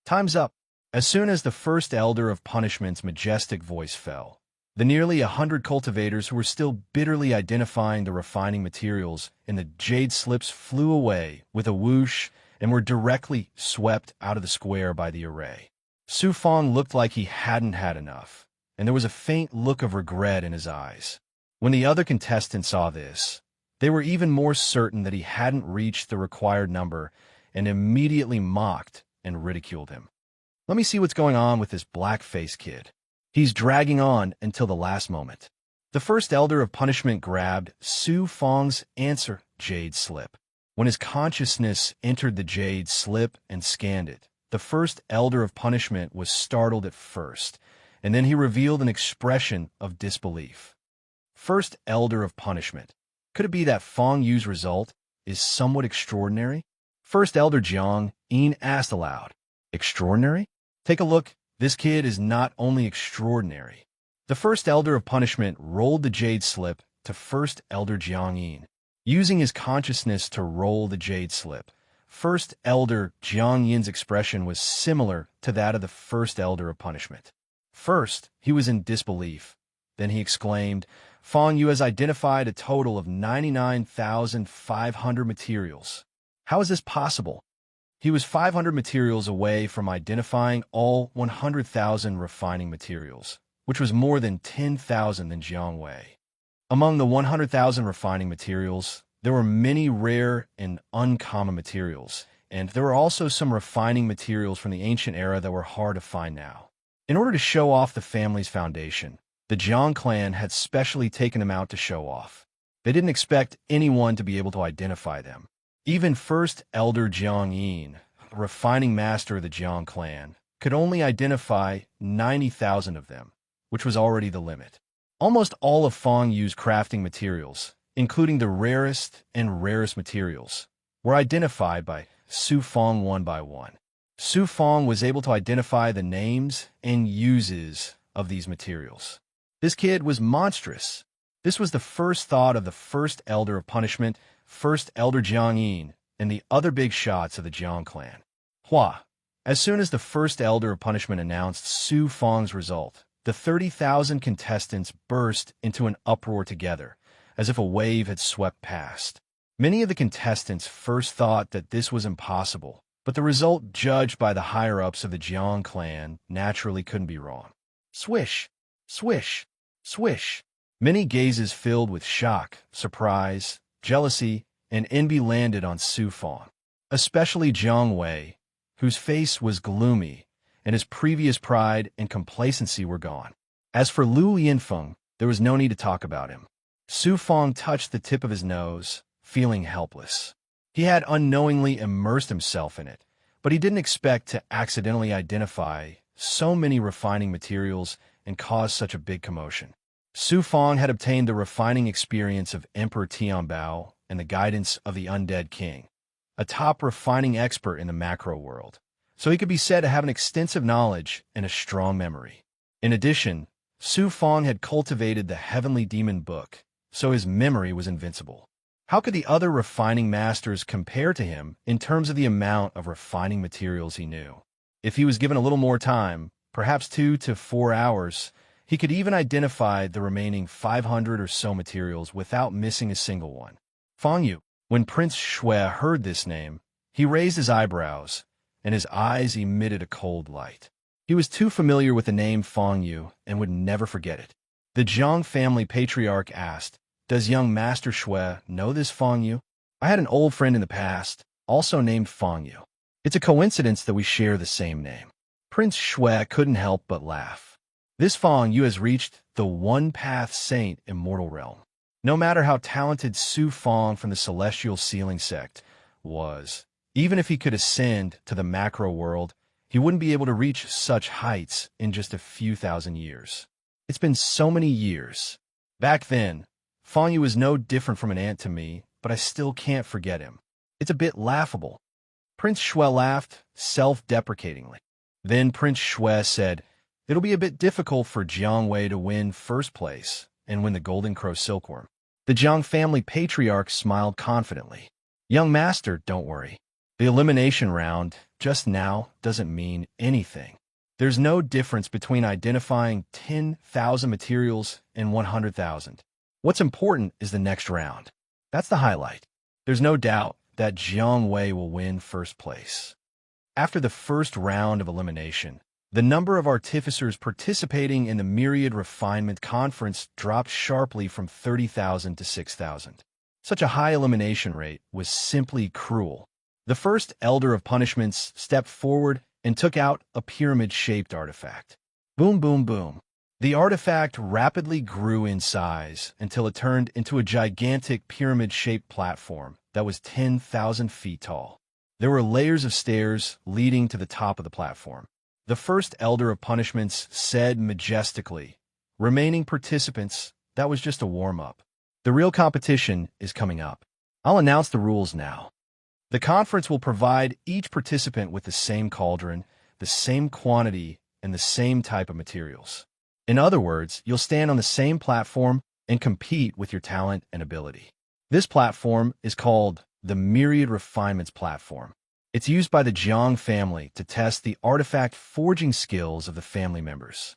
Time's up. As soon as the first elder of punishment's majestic voice fell, the nearly 100 cultivators who were still bitterly identifying the refining materials in the jade slips flew away with a whoosh and were directly swept out of the square by the array. Su Fong looked like he hadn't had enough, and there was a faint look of regret in his eyes. When the other contestants saw this, they were even more certain that he hadn't reached the required number and immediately mocked and ridiculed him. Let me see what's going on with this black-faced kid. He's dragging on until the last moment. The first elder of punishment grabbed Su Fong's answer jade slip. When his consciousness entered the jade slip and scanned it, the first elder of punishment was startled at first, and then he revealed an expression of disbelief. First elder of punishment. Could it be that Fong Yu's result is somewhat extraordinary? First elder Jiang Yin asked aloud. Extraordinary? Take a look. This kid is not only extraordinary. The first elder of punishment rolled the jade slip to first elder Jiang Yin. Using his consciousness to roll the jade slip, first elder Jiang Yin's expression was similar to that of the first elder of punishment. First, he was in disbelief. Then he exclaimed, Fong Yu has identified a total of 99,500 materials. How is this possible? He was 500 materials away from identifying all 100,000 refining materials, which was more than 10,000 in Jiang Wei. Among the 100,000 refining materials, there were many rare and uncommon materials, and there were also some refining materials from the ancient era that were hard to find now. In order to show off the family's foundation, the Jiang clan had specially taken them out to show off. They didn't expect anyone to be able to identify them. Even first elder Jiang Yin, a refining master of the Jiang clan, could only identify 90,000 of them, which was already the limit. Almost all of Fong Yu's crafting materials, including the rarest and rarest materials, were identified by Su Fong one by one. Su Fong was able to identify the names and uses of these materials. This kid was monstrous. This was the first thought of the first elder of punishment, first elder Jiang Yin, and the other big shots of the Jiang clan. Hua. As soon as the first elder of punishment announced Su Fong's result, the 30,000 contestants burst into an uproar together, as if a wave had swept past. Many of the contestants first thought that this was impossible, but the result judged by the higher-ups of the Jiang clan naturally couldn't be wrong. Swish, swish, swish. Many gazes filled with shock, surprise, jealousy, and envy landed on Su Fong, especially Jiang Wei, whose face was gloomy, and his previous pride and complacency were gone. As for Lu Yinfeng, there was no need to talk about him. Su Fong touched the tip of his nose, feeling helpless. He had unknowingly immersed himself in it, but he didn't expect to accidentally identify so many refining materials and cause such a big commotion. Su Fong had obtained the refining experience of Emperor Tianbao and the guidance of the undead king, a top refining expert in the macro world, so he could be said to have an extensive knowledge and a strong memory. In addition, Su Fong had cultivated the Heavenly Demon Book, so his memory was invincible. How could the other refining masters compare to him in terms of the amount of refining materials he knew? If he was given a little more time, perhaps 2 to 4 hours, he could even identify the remaining 500 or so materials without missing a single one. Fong Yu. When Prince Shui heard this name, he raised his eyebrows, and his eyes emitted a cold light. He was too familiar with the name Fong Yu and would never forget it. The Zhang family patriarch asked, "Does young Master Shui know this Fong Yu? I had an old friend in the past, also named Fong Yu. It's a coincidence that we share the same name." Prince Shui couldn't help but laugh. This Fong Yu has reached the one-path saint immortal realm. No matter how talented Su Fong from the Celestial Sealing Sect was, even if he could ascend to the macro world, he wouldn't be able to reach such heights in just a few thousand years. It's been so many years. Back then, Fong Yu was no different from an aunt to me, but I still can't forget him. It's a bit laughable. Prince Shui laughed self-deprecatingly. Then Prince Shui said, "It'll be a bit difficult for Jiang Wei to win first place and win the Golden Crow Silkworm. The Jiang family patriarch smiled confidently. Young master, don't worry. The elimination round, just now, doesn't mean anything. There's no difference between identifying 10,000 materials and 100,000. What's important is the next round. That's the highlight. There's no doubt that Jiang Wei will win first place. After the first round of elimination, the number of artificers participating in the Myriad Refinement Conference dropped sharply from 30,000 to 6,000. Such a high elimination rate was simply cruel. The first Elder of Punishments stepped forward and took out a pyramid-shaped artifact. Boom, boom, boom. The artifact rapidly grew in size until it turned into a gigantic pyramid-shaped platform that was 10,000 feet tall. There were layers of stairs leading to the top of the platform. The first Elder of Punishments said majestically, "Remaining participants, that was just a warm-up. The real competition is coming up. I'll announce the rules now. The conference will provide each participant with the same cauldron, the same quantity, and the same type of materials. In other words, you'll stand on the same platform and compete with your talent and ability. This platform is called the Myriad Refinements Platform. It's used by the Jiang family to test the artifact forging skills of the family members.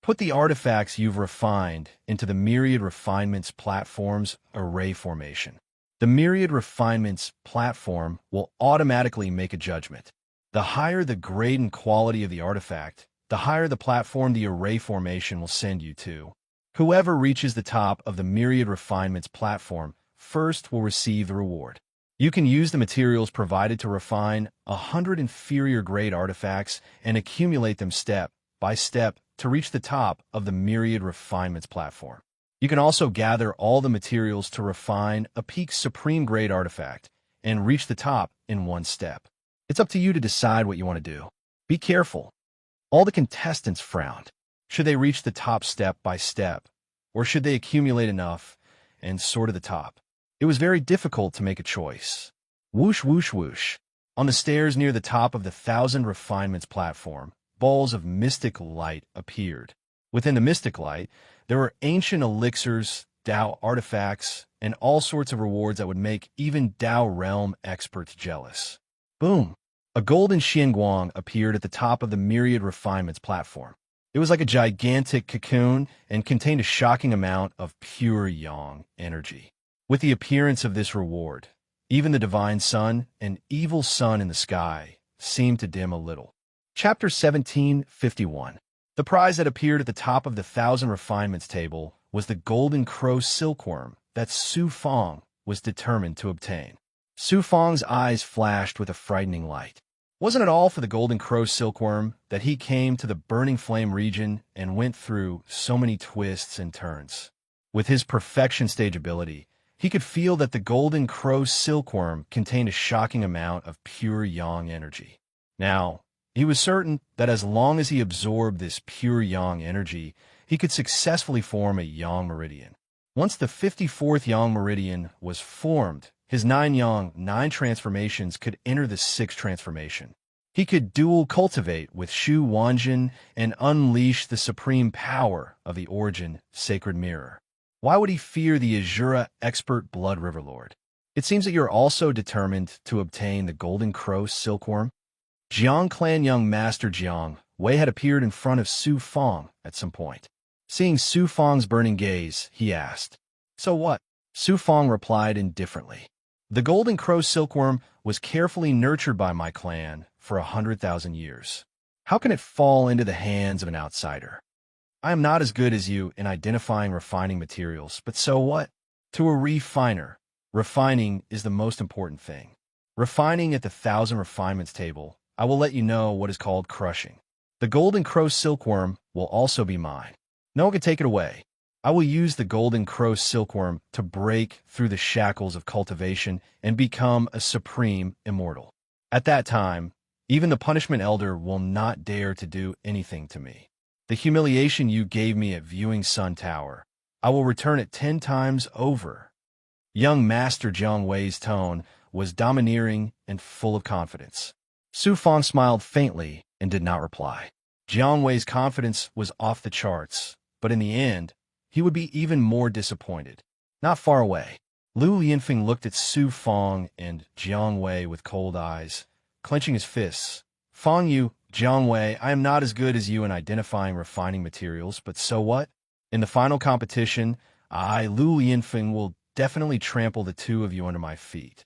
Put the artifacts you've refined into the Myriad Refinements Platform's array formation. The Myriad Refinements Platform will automatically make a judgment. The higher the grade and quality of the artifact, the higher the platform the array formation will send you to. Whoever reaches the top of the Myriad Refinements Platform first will receive the reward. You can use the materials provided to refine 100 inferior grade artifacts and accumulate them step by step to reach the top of the Myriad Refinements Platform. You can also gather all the materials to refine a peak supreme grade artifact and reach the top in one step. It's up to you to decide what you want to do. Be careful. All the contestants frowned. Should they reach the top step by step, or should they accumulate enough and soar to the top? It was very difficult to make a choice. Whoosh, whoosh, whoosh. On the stairs near the top of the 1,000 Refinements Platform, balls of mystic light appeared. Within the mystic light, there were ancient elixirs, Dao artifacts, and all sorts of rewards that would make even Dao realm experts jealous. Boom! A golden Xianguang appeared at the top of the Myriad Refinements Platform. It was like a gigantic cocoon and contained a shocking amount of pure yang energy. With the appearance of this reward, even the divine sun and evil sun in the sky seemed to dim a little. Chapter 1751. The prize that appeared at the top of the 1,000 Refinements table was the golden crow silkworm that Su Fong was determined to obtain. Su Fong's eyes flashed with a frightening light. Wasn't it all for the golden crow silkworm that he came to the burning flame region and went through so many twists and turns? With his perfection stage ability, he could feel that the golden crow silkworm contained a shocking amount of pure yang energy. Now, he was certain that as long as he absorbed this pure yang energy, he could successfully form a yang meridian. Once the 54th yang meridian was formed, his 9 transformations could enter the 6th transformation. He could dual cultivate with Shu Wanjin and unleash the supreme power of the Origin Sacred Mirror. Why would he fear the Azura Expert Blood River Lord? It seems that you're also determined to obtain the Golden Crow Silkworm. Jiang Clan young Master Jiang Wei had appeared in front of Su Fong at some point. Seeing Su Fong's burning gaze, he asked, "So what?" Su Fong replied indifferently. "The Golden Crow Silkworm was carefully nurtured by my clan for 100,000 years. How can it fall into the hands of an outsider? I am not as good as you in identifying refining materials, but so what? To a refiner, refining is the most important thing. Refining at the 1,000 Refinements table, I will let you know what is called crushing. The Golden Crow Silkworm will also be mine. No one can take it away. I will use the Golden Crow Silkworm to break through the shackles of cultivation and become a supreme immortal. At that time, even the Punishment Elder will not dare to do anything to me. The humiliation you gave me at Viewing Sun Tower, I will return it 10 times over." Young Master Jiang Wei's tone was domineering and full of confidence. Su Fong smiled faintly and did not reply. Jiang Wei's confidence was off the charts, but in the end, he would be even more disappointed. not far away. Lu Yinfeng looked at Su Fong and Jiang Wei with cold eyes, clenching his fists. Fong Yu, Jiang Wei, I am not as good as you in identifying refining materials, but so what? In the final competition, I, Lu Yinfeng, will definitely trample the two of you under my feet.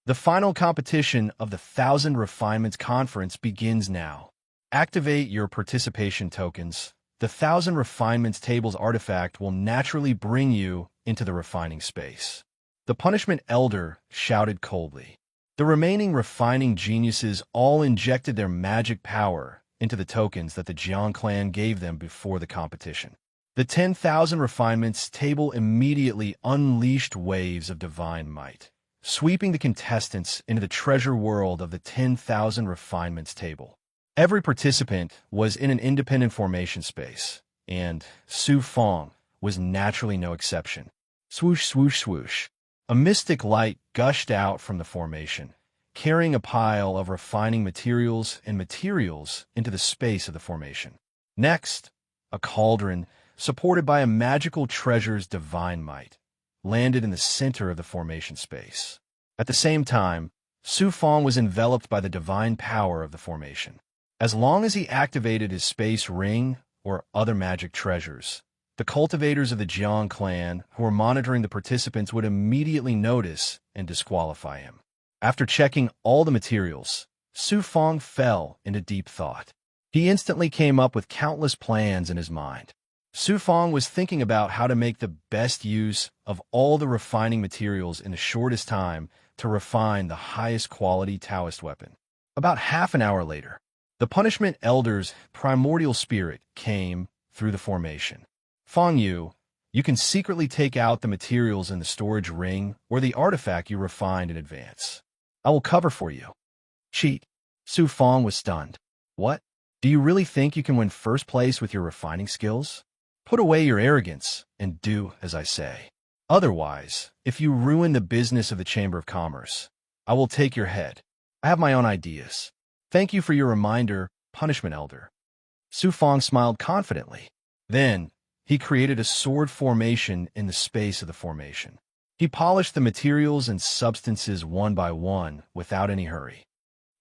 The final competition of the 1000 Refinements Conference begins now. Activate your participation tokens. The 1000 Refinements Tables artifact will naturally bring you into the refining space. The Punishment Elder shouted coldly. The remaining refining geniuses all injected their magic power into the tokens that the Jiang clan gave them before the competition. The 10,000 Refinements Table immediately unleashed waves of divine might, sweeping the contestants into the treasure world of the 10,000 Refinements Table. Every participant was in an independent formation space, and Su Fong was naturally no exception. Swoosh, swoosh, swoosh. A mystic light gushed out from the formation, carrying a pile of refining materials and materials into the space of the formation. Next, a cauldron, supported by a magical treasure's divine might, landed in the center of the formation space. At the same time, Su Fong was enveloped by the divine power of the formation. As long as he activated his space ring or other magic treasures, the cultivators of the Jiang clan who were monitoring the participants would immediately notice and disqualify him. After checking all the materials, Su Fong fell into deep thought. He instantly came up with countless plans in his mind. Su Fong was thinking about how to make the best use of all the refining materials in the shortest time to refine the highest quality Taoist weapon. About half an hour later, the Punishment Elder's primordial spirit came through the formation. Fong Yu, you can secretly take out the materials in the storage ring or the artifact you refined in advance. I will cover for you. Cheat. Su Fong was stunned. What? Do you really think you can win first place with your refining skills? Put away your arrogance and do as I say. Otherwise, if you ruin the business of the Chamber of Commerce, I will take your head. I have my own ideas. Thank you for your reminder, Punishment Elder. Su Fong smiled confidently. Then, he created a sword formation in the space of the formation. He polished the materials and substances one by one without any hurry.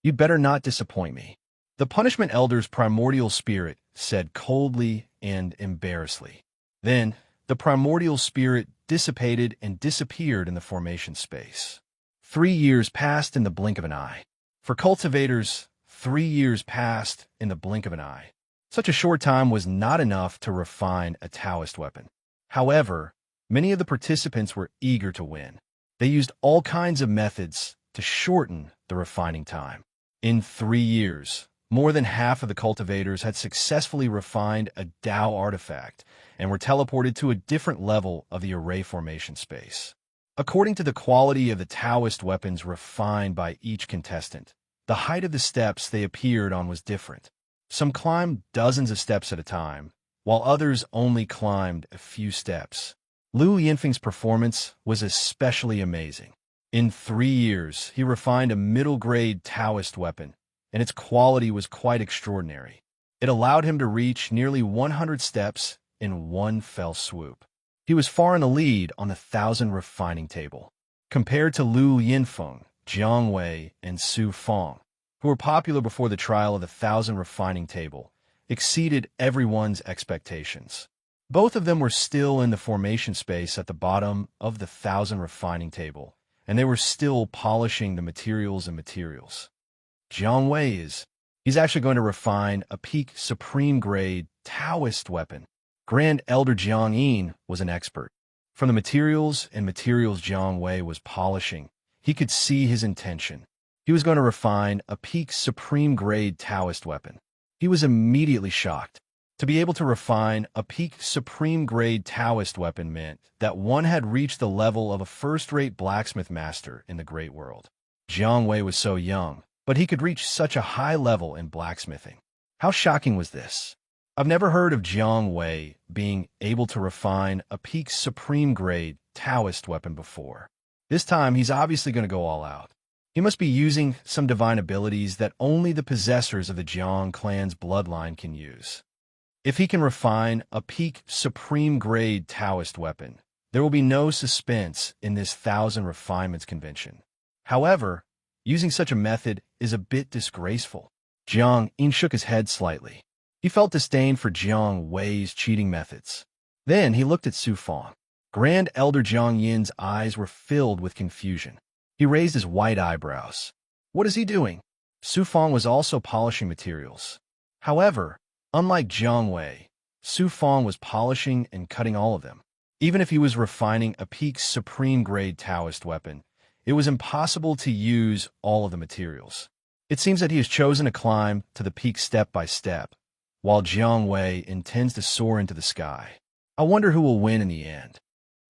You'd better not disappoint me. The Punishment Elder's primordial spirit said coldly and embarrassedly. Then, the primordial spirit dissipated and disappeared in the formation space. 3 years passed in the blink of an eye. For cultivators, 3 years passed in the blink of an eye. Such a short time was not enough to refine a Taoist weapon. However, many of the participants were eager to win. They used all kinds of methods to shorten the refining time. In 3 years, more than half of the cultivators had successfully refined a Dao artifact and were teleported to a different level of the array formation space. According to the quality of the Taoist weapons refined by each contestant, the height of the steps they appeared on was different. Some climbed dozens of steps at a time, while others only climbed a few steps. Lu Yinfeng's performance was especially amazing. In 3 years, he refined a middle-grade Taoist weapon, and its quality was quite extraordinary. It allowed him to reach nearly 100 steps in one fell swoop. He was far in the lead on the 1000 refining table. Compared to Lu Yinfeng, Jiang Wei, and Su Fong, who were popular before the trial of the 1000 refining table, exceeded everyone's expectations. Both of them were still in the formation space at the bottom of the 1000 refining table, and they were still polishing the materials and materials. Jiang Wei he's actually going to refine a peak supreme grade Taoist weapon. Grand Elder Jiang Yin was an expert. From the materials and materials Jiang Wei was polishing, he could see his intention. He was going to refine a peak supreme grade Taoist weapon. He was immediately shocked. To be able to refine a peak supreme grade Taoist weapon meant that one had reached the level of a first-rate blacksmith master in the great world. Jiang Wei was so young, but he could reach such a high level in blacksmithing. How shocking was this? I've never heard of Jiang Wei being able to refine a peak supreme grade Taoist weapon before. This time, he's obviously going to go all out. He must be using some divine abilities that only the possessors of the Jiang clan's bloodline can use. If he can refine a peak supreme grade Taoist weapon, There will be no suspense in this 1,000 refinements convention. However, using such a method is a bit disgraceful. Jiang Yin shook his head slightly. He felt disdain for Jiang Wei's cheating methods. Then he looked at Su Fang. Grand Elder Jiang Yin's eyes were filled with confusion. He raised his white eyebrows. What is he doing? Su Fang was also polishing materials. However, unlike Jiang Wei, Su Fang was polishing and cutting all of them. Even if he was refining a peak supreme-grade Taoist weapon, it was impossible to use all of the materials. It seems that he has chosen to climb to the peak step by step, while Jiang Wei intends to soar into the sky. I wonder who will win in the end.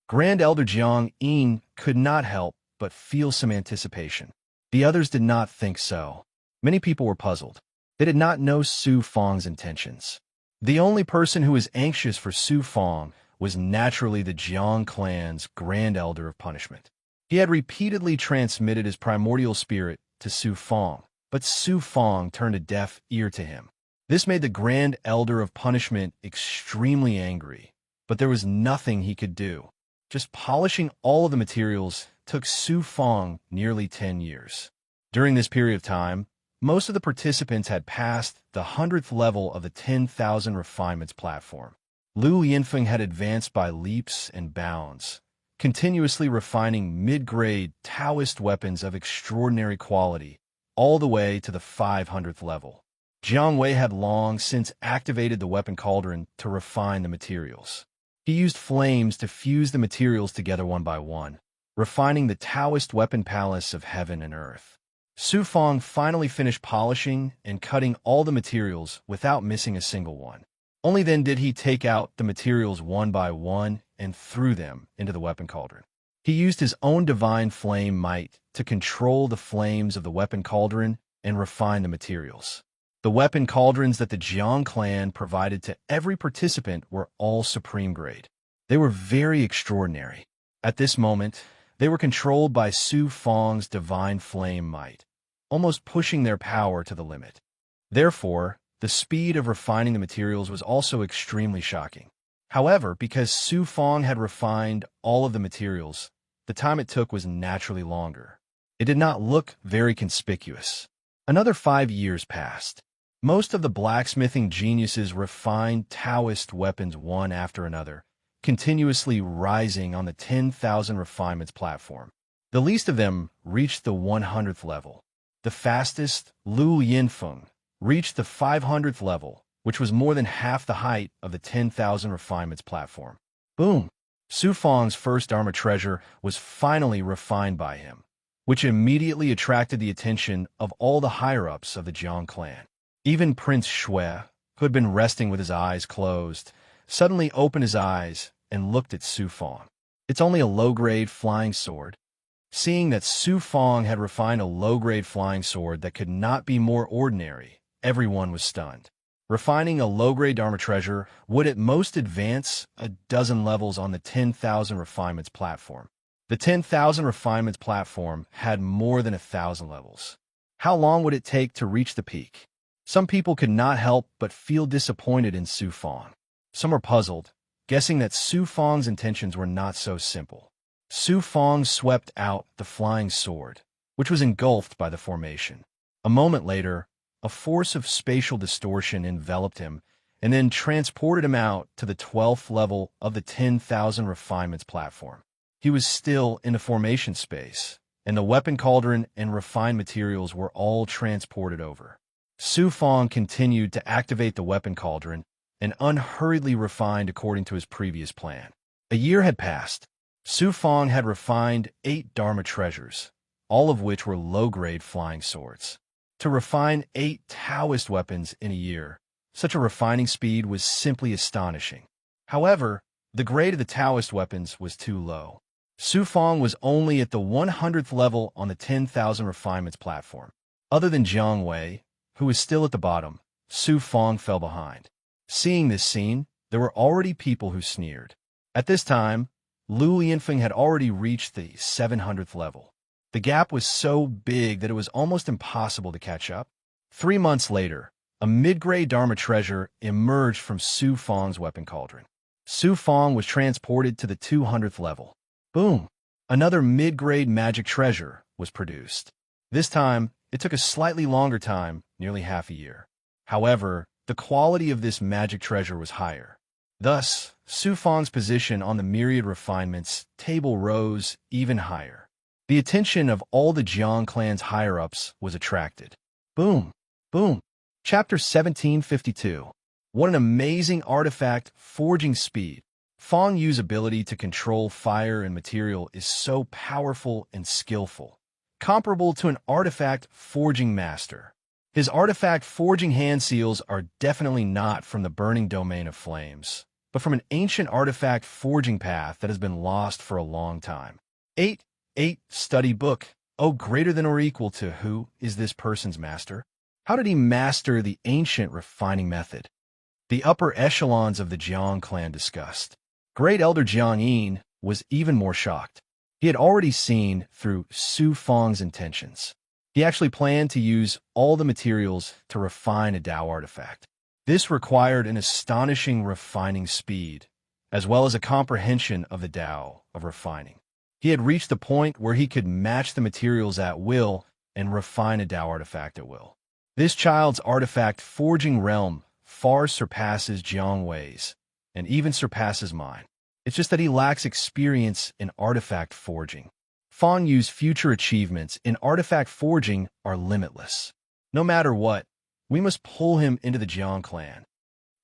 Grand Elder Jiang Yin could not help but feel some anticipation. The others did not think so. Many people were puzzled. They did not know Su Fang's intentions. The only person who was anxious for Su Fang was naturally the Jiang clan's Grand Elder of Punishment. He had repeatedly transmitted his primordial spirit to Su Fang, but Su Fang turned a deaf ear to him. This made the Grand Elder of Punishment extremely angry, but there was nothing he could do. Just polishing all of the materials took Su Fang nearly 10 years. During this period of time, most of the participants had passed the 100th level of the 10,000 refinements platform. Liu Yinfeng had advanced by leaps and bounds, continuously refining mid-grade Taoist weapons of extraordinary quality, all the way to the 500th level. Jiang Wei had long since activated the weapon cauldron to refine the materials. He used flames to fuse the materials together one by one, refining the Taoist weapon palace of heaven and earth. Su Fang finally finished polishing and cutting all the materials without missing a single one. Only then did he take out the materials one by one and threw them into the weapon cauldron. He used his own divine flame might to control the flames of the weapon cauldron and refine the materials. The weapon cauldrons that the Jiang clan provided to every participant were all supreme grade. They were very extraordinary. At this moment, they were controlled by Su Fang's divine flame might, almost pushing their power to the limit. Therefore, the speed of refining the materials was also extremely shocking. However, because Su Fang had refined all of the materials, the time it took was naturally longer. It did not look very conspicuous. Another 5 years passed. Most of the blacksmithing geniuses refined Taoist weapons one after another, continuously rising on the 10,000 refinements platform. The least of them reached the 100th level. The fastest, Liu Yinfeng, reached the 500th level, which was more than half the height of the 10,000 refinements platform. Boom! Su Fang's first Dharma treasure was finally refined by him, which immediately attracted the attention of all the higher-ups of the Jiang clan. Even Prince Shui, who had been resting with his eyes closed, suddenly opened his eyes and looked at Su Fang. It's only a low-grade flying sword. Seeing that Su Fang had refined a low-grade flying sword that could not be more ordinary, everyone was stunned. Refining a low-grade Dharma treasure would at most advance a dozen levels on the 10,000 refinements platform. The 10,000 refinements platform had more than 1,000 levels. How long would it take to reach the peak? Some people could not help but feel disappointed in Su Fang. Some were puzzled, guessing that Su Fang's intentions were not so simple. Su Fang swept out the flying sword, which was engulfed by the formation. A moment later, a force of spatial distortion enveloped him and then transported him out to the 12th level of the 10,000 refinements platform. He was still in the formation space, and the weapon cauldron and refined materials were all transported over. Su Fang continued to activate the weapon cauldron and unhurriedly refined according to his previous plan. A year had passed. Su Fang had refined 8 Dharma treasures, all of which were low-grade flying swords. To refine 8 Taoist weapons in a year, such a refining speed was simply astonishing. However, the grade of the Taoist weapons was too low. Su Fang was only at the 100th level on the 10,000 refinements platform. Other than Jiang Wei, who was still at the bottom, Su Fang fell behind. Seeing this scene, there were already people who sneered. At this time, Liu Yinfeng had already reached the 700th level. The gap was so big that it was almost impossible to catch up. 3 months later, a mid-grade Dharma treasure emerged from Su Fang's weapon cauldron. Su Fong was transported to the 200th level. Boom! Another mid-grade magic treasure was produced. This time, it took a slightly longer time, nearly half a year. However, the quality of this magic treasure was higher. Thus, Su Fong's position on the myriad refinements table rose even higher. The attention of all the Jiang clan's higher-ups was attracted. Boom! Boom! Chapter 1752. What an amazing artifact forging speed. Fong Yu's ability to control fire and material is so powerful and skillful, comparable to an artifact forging master. His artifact forging hand seals are definitely not from the burning domain of flames, but from an ancient artifact forging path that has been lost for a long time. 8. Study book. Oh, greater than or equal to who is this person's master? How did he master the ancient refining method? The upper echelons of the Jiang clan discussed. Great Elder Jiang Yin was even more shocked. He had already seen through Su Fong's intentions. He actually planned to use all the materials to refine a Dao artifact. This required an astonishing refining speed, as well as a comprehension of the Dao of refining. He had reached the point where he could match the materials at will and refine a Dao artifact at will. This child's artifact forging realm far surpasses Jiang Wei's, and even surpasses mine. It's just that he lacks experience in artifact forging. Fong Yu's future achievements in artifact forging are limitless. No matter what, we must pull him into the Jiang clan.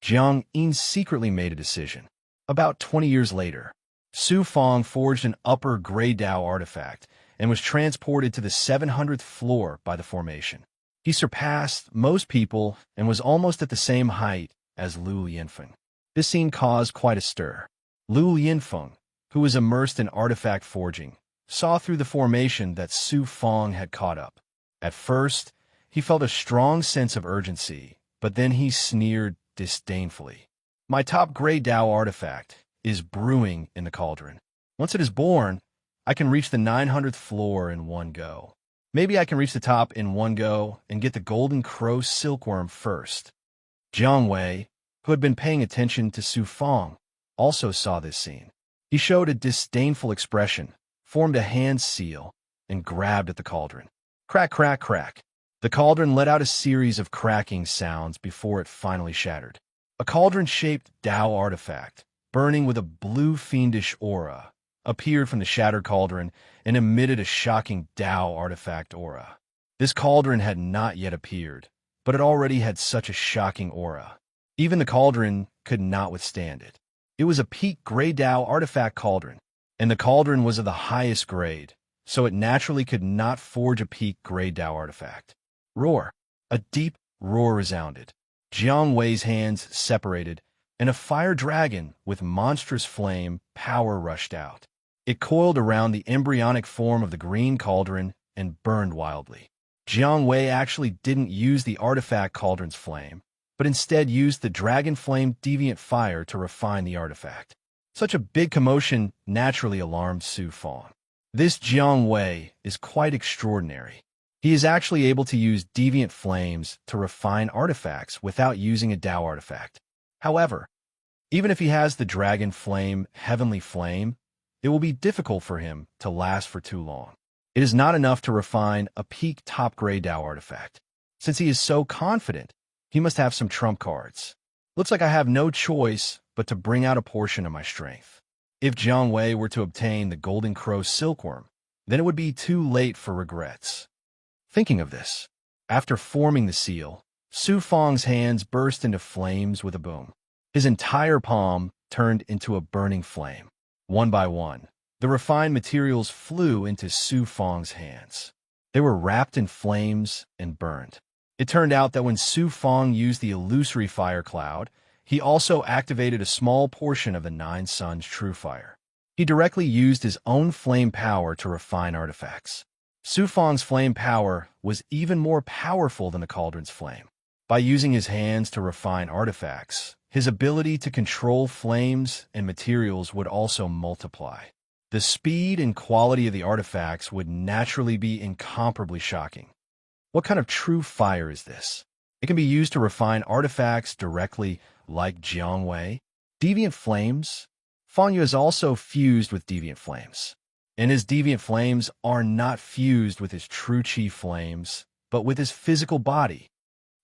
Jiang Yin secretly made a decision. About 20 years later, Su Fong forged an upper Grey Dao artifact and was transported to the 700th floor by the formation. He surpassed most people and was almost at the same height as Lu Lianfeng. This scene caused quite a stir. Lu Lianfeng, who was immersed in artifact forging, saw through the formation that Su Fong had caught up. At first, he felt a strong sense of urgency, but then he sneered disdainfully. My top Grey Dao artifact is brewing in the cauldron. Once it is born, I can reach the 900th floor in one go. Maybe I can reach the top in one go and get the golden crow silkworm first. Jiang Wei, who had been paying attention to Su Fong, also saw this scene. He showed a disdainful expression, formed a hand seal, and grabbed at the cauldron. Crack, crack, crack. The cauldron let out a series of cracking sounds before it finally shattered. A cauldron-shaped Dao artifact, burning with a blue fiendish aura, appeared from the shattered cauldron and emitted a shocking Dao artifact aura. This cauldron had not yet appeared, but it already had such a shocking aura. Even the cauldron could not withstand it. It was a peak Grey Dao artifact cauldron, and the cauldron was of the highest grade, so it naturally could not forge a peak Grey Dao artifact. Roar! A deep roar resounded. Jiang Wei's hands separated, and a fire dragon with monstrous flame power rushed out. It coiled around the embryonic form of the green cauldron and burned wildly. Jiang Wei actually didn't use the artifact cauldron's flame, but instead used the dragon flame deviant fire to refine the artifact. Such a big commotion naturally alarmed Su Fong. This Jiang Wei is quite extraordinary. He is actually able to use deviant flames to refine artifacts without using a Dao artifact. However, even if he has the dragon flame, heavenly flame, it will be difficult for him to last for too long. It is not enough to refine a peak top Grey Dao artifact. Since he is so confident, he must have some trump cards. Looks like I have no choice but to bring out a portion of my strength. If Jiang Wei were to obtain the Golden Crow Silkworm, then it would be too late for regrets. Thinking of this, after forming the seal, Su Fong's hands burst into flames with a boom. His entire palm turned into a burning flame. One by one, the refined materials flew into Su Fong's hands. They were wrapped in flames and burned. It turned out that when Su Fong used the illusory fire cloud, he also activated a small portion of the Nine Suns True Fire. He directly used his own flame power to refine artifacts. Su Fong's flame power was even more powerful than the cauldron's flame. By using his hands to refine artifacts, his ability to control flames and materials would also multiply. The speed and quality of the artifacts would naturally be incomparably shocking. What kind of true fire is this? It can be used to refine artifacts directly like Jiang Wei. Deviant flames? Fanyu is also fused with deviant flames. And his deviant flames are not fused with his true chi flames, but with his physical body.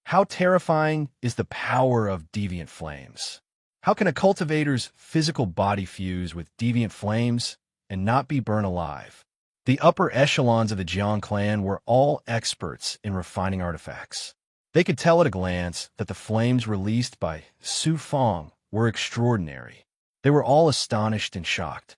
How terrifying is the power of deviant flames? How can a cultivator's physical body fuse with deviant flames and not be burned alive? The upper echelons of the Jiang clan were all experts in refining artifacts. They could tell at a glance that the flames released by Su Feng were extraordinary. They were all astonished and shocked.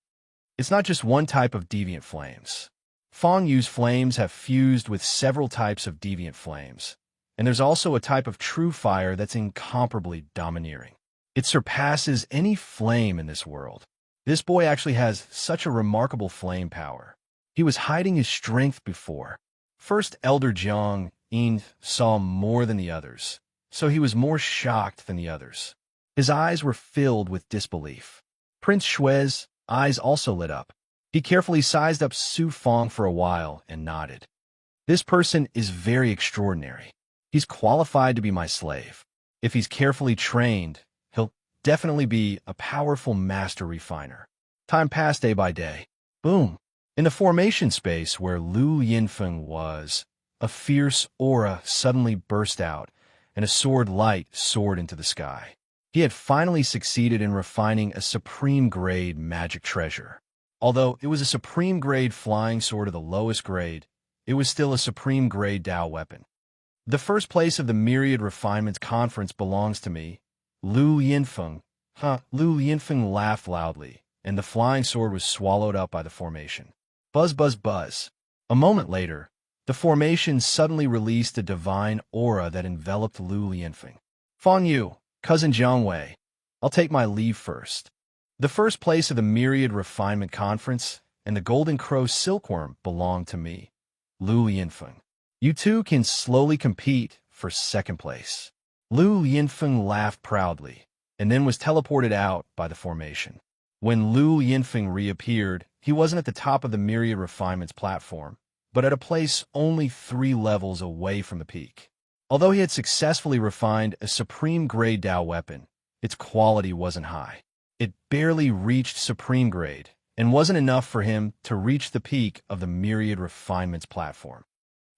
It's not just one type of deviant flames. Feng Yu's flames have fused with several types of deviant flames, and there's also a type of true fire that's incomparably domineering. It surpasses any flame in this world. This boy actually has such a remarkable flame power. He was hiding his strength before. First Elder Jiang Yin saw more than the others, so he was more shocked than the others. His eyes were filled with disbelief. Prince Shui's eyes also lit up. He carefully sized up Su Feng for a while and nodded. This person is very extraordinary. He's qualified to be my slave. If he's carefully trained, he'll definitely be a powerful master refiner. Time passed day by day. Boom! In the formation space where Lu Yinfeng was, a fierce aura suddenly burst out, and a sword light soared into the sky. He had finally succeeded in refining a supreme-grade magic treasure. Although it was a supreme-grade flying sword of the lowest grade, it was still a supreme-grade Dao weapon. The first place of the Myriad Refinements Conference belongs to me, Lu Yinfeng. Lu Yinfeng laughed loudly, and the flying sword was swallowed up by the formation. Buzz, buzz, buzz. A moment later, the formation suddenly released a divine aura that enveloped Lu Yinfeng. Feng Yu, Cousin Jiangwei, I'll take my leave first. The first place of the Myriad Refinement Conference and the Golden Crow Silkworm belong to me, Lu Yinfeng. You two can slowly compete for second place. Lu Yinfeng laughed proudly, and then was teleported out by the formation. When Lu Yinfeng reappeared, he wasn't at the top of the Myriad Refinements platform, but at a place only 3 levels away from the peak. Although he had successfully refined a supreme-grade Dao weapon, its quality wasn't high. It barely reached supreme grade, and wasn't enough for him to reach the peak of the Myriad Refinements platform.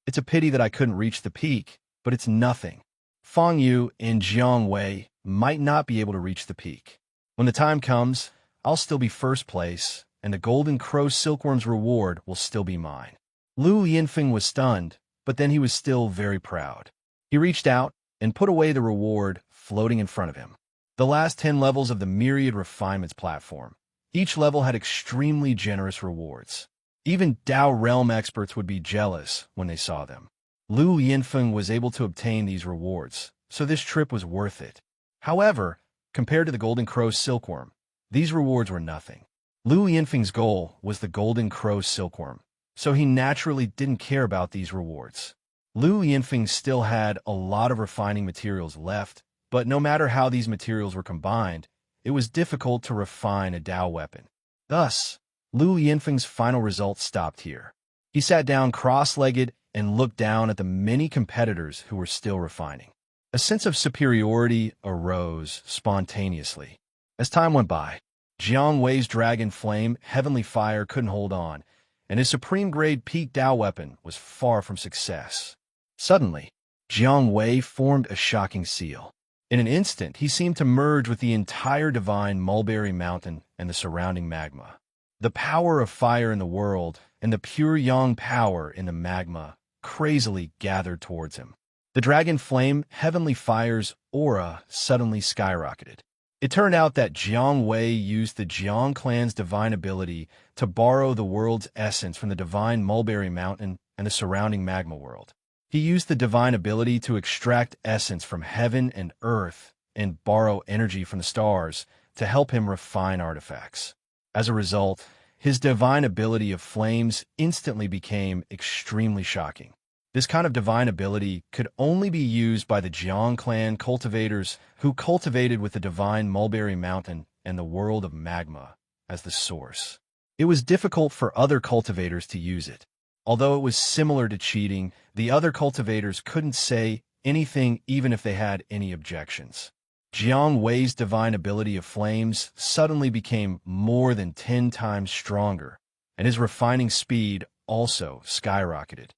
It's a pity that I couldn't reach the peak, but it's nothing. Feng Yu and Jiang Wei might not be able to reach the peak. When the time comes, I'll still be first place, and the Golden Crow Silkworm's reward will still be mine. Lu Yinfeng was stunned, but then he was still very proud. He reached out and put away the reward floating in front of him. The last 10 levels of the Myriad Refinements platform. Each level had extremely generous rewards. Even Dao Realm experts would be jealous when they saw them. Lu Yinfeng was able to obtain these rewards, so this trip was worth it. However, compared to the Golden Crow Silkworm, these rewards were nothing. Lu Yinfeng's goal was the Golden Crow Silkworm, so he naturally didn't care about these rewards. Lu Yinfeng still had a lot of refining materials left, but no matter how these materials were combined, it was difficult to refine a Dao weapon. Thus, Lu Yinfeng's final result stopped here. He sat down cross-legged and looked down at the many competitors who were still refining. A sense of superiority arose spontaneously. As time went by, Jiang Wei's Dragon Flame Heavenly Fire couldn't hold on, and his supreme-grade peak Dao weapon was far from success. Suddenly, Jiang Wei formed a shocking seal. In an instant, he seemed to merge with the entire divine Mulberry Mountain and the surrounding magma. The power of fire in the world and the pure yang power in the magma crazily gathered towards him. The Dragon Flame Heavenly Fire's aura suddenly skyrocketed. It turned out that Jiang Wei used the Jiang clan's divine ability to borrow the world's essence from the divine Mulberry Mountain and the surrounding magma world. He used the divine ability to extract essence from heaven and earth and borrow energy from the stars to help him refine artifacts. As a result, his divine ability of flames instantly became extremely shocking. This kind of divine ability could only be used by the Jiang clan cultivators who cultivated with the divine Mulberry Mountain and the world of magma as the source. It was difficult for other cultivators to use it. Although it was similar to cheating, the other cultivators couldn't say anything even if they had any objections. Jiang Wei's divine ability of flames suddenly became more than 10 times stronger, and his refining speed also skyrocketed.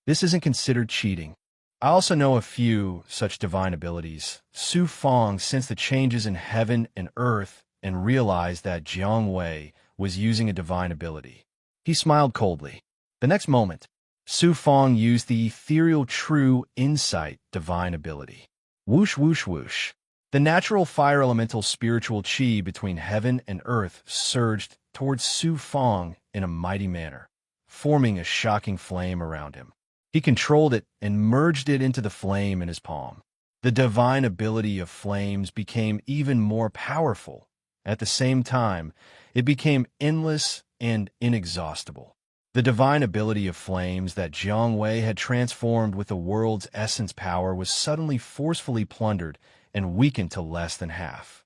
This isn't considered cheating. I also know a few such divine abilities. Su Fong sensed the changes in heaven and earth and realized that Jiang Wei was using a divine ability. He smiled coldly. The next moment, Su Fong used the ethereal true insight divine ability. Whoosh, whoosh, whoosh. The natural fire elemental spiritual chi between heaven and earth surged towards Su Fong in a mighty manner, forming a shocking flame around him. He controlled it and merged it into the flame in his palm. The divine ability of flames became even more powerful. At the same time, it became endless and inexhaustible. The divine ability of flames that Jiang Wei had transformed with the world's essence power was suddenly forcefully plundered and weakened to less than half.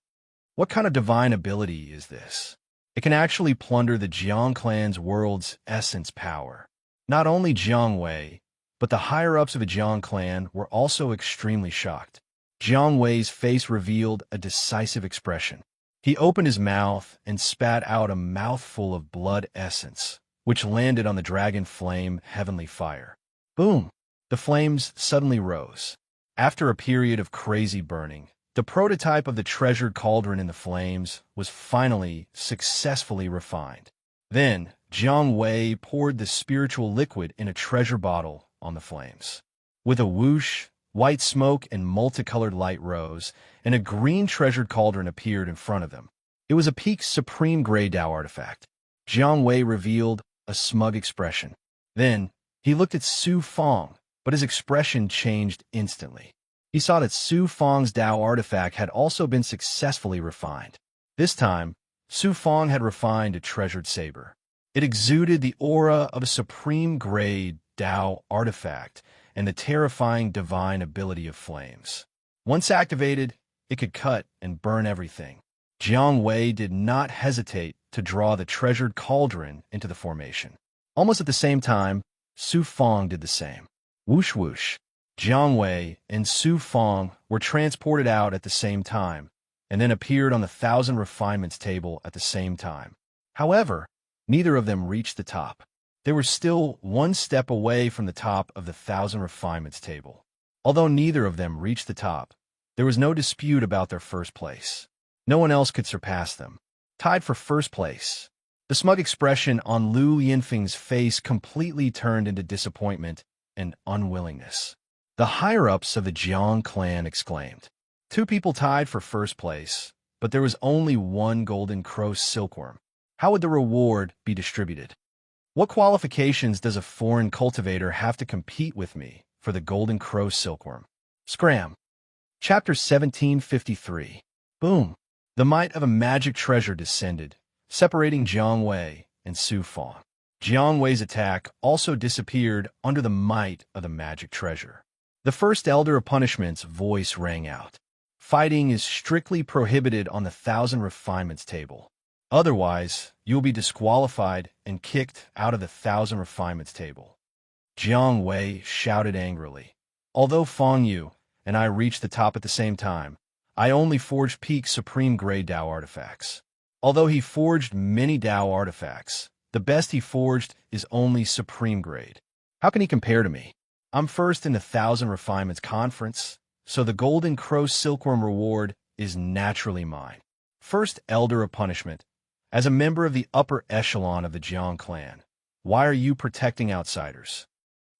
What kind of divine ability is this? It can actually plunder the Jiang clan's world's essence power. Not only Jiang Wei, but the higher-ups of the Jiang clan were also extremely shocked. Jiang Wei's face revealed a decisive expression. He opened his mouth and spat out a mouthful of blood essence, which landed on the dragon flame heavenly fire. Boom! The flames suddenly rose. After a period of crazy burning, the prototype of the treasured cauldron in the flames was finally successfully refined. Then, Jiang Wei poured the spiritual liquid in a treasure bottle on the flames. With a whoosh, white smoke and multicolored light rose, and a green treasured cauldron appeared in front of them. It was a peak supreme gray Dao artifact. Jiang Wei revealed a smug expression. Then, he looked at Su Fong, but his expression changed instantly. He saw that Su Fong's Dao artifact had also been successfully refined. This time, Su Fong had refined a treasured saber. It exuded the aura of a supreme grade Dao artifact and the terrifying divine ability of flames. Once activated, it could cut and burn everything. Jiang Wei did not hesitate to draw the treasured cauldron into the formation. Almost at the same time, Su Fong did the same. Whoosh whoosh. Jiang Wei and Su Fong were transported out at the same time, and then appeared on the 1,000 refinements table at the same time. However, neither of them reached the top. They were still one step away from the top of the 1,000 refinements table. Although neither of them reached the top, there was no dispute about their first place. No one else could surpass them. Tied for first place. The smug expression on Lu Yinfeng's face completely turned into disappointment and unwillingness. The higher-ups of the Jiang clan exclaimed. 2 people tied for first place, but there was only 1 golden crow silkworm. How would the reward be distributed? What qualifications does a foreign cultivator have to compete with me for the golden crow silkworm? Scram. Chapter 1753. Boom. The might of a magic treasure descended, separating Jiang Wei and Su Fong. Jiang Wei's attack also disappeared under the might of the magic treasure. The first elder of punishment's voice rang out. Fighting is strictly prohibited on the 1,000 refinements table. Otherwise, you will be disqualified and kicked out of the 1,000 refinements table. Jiang Wei shouted angrily. Although Fong Yu and I reached the top at the same time, I only forged peak supreme grade Dao artifacts. Although he forged many Dao artifacts, the best he forged is only supreme grade. How can he compare to me? I'm first in the 1,000 refinements conference, so the golden crow silkworm reward is naturally mine. First elder of punishment. As a member of the upper echelon of the Jiang clan, why are you protecting outsiders?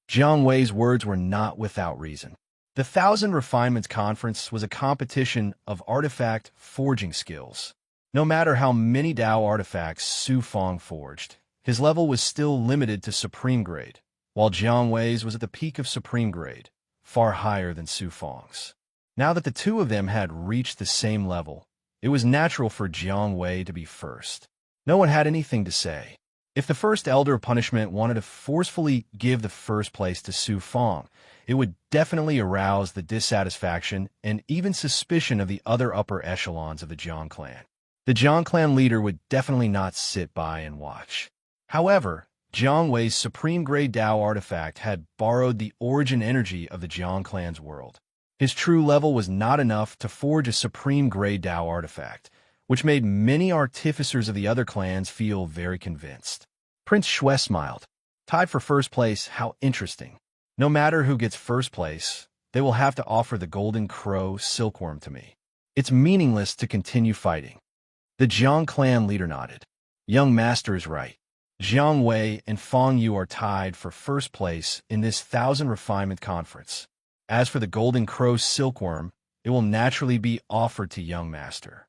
Jiang Wei's words were not without reason. The 1,000 refinements conference was a competition of artifact forging skills. No matter how many Dao artifacts Su Fong forged, his level was still limited to supreme grade, while Jiang Wei's was at the peak of supreme grade, far higher than Su Fong's. Now that the 2 of them had reached the same level, it was natural for Jiang Wei to be first. No one had anything to say. If the first elder of punishment wanted to forcefully give the first place to Su Fong, it would definitely arouse the dissatisfaction and even suspicion of the other upper echelons of the Jiang clan. The Jiang clan leader would definitely not sit by and watch. However, Jiang Wei's supreme grade Dao artifact had borrowed the origin energy of the Jiang clan's world. His true level was not enough to forge a supreme grade Dao artifact, which made many artificers of the other clans feel very convinced. Prince Shui smiled. Tied for first place, how interesting. No matter who gets first place, they will have to offer the Golden Crow Silkworm to me. It's meaningless to continue fighting. The Jiang clan leader nodded. Young master is right. Jiang Wei and Fang Yu are tied for first place in this 1,000 Refinement Conference. As for the Golden Crow Silkworm, it will naturally be offered to young master.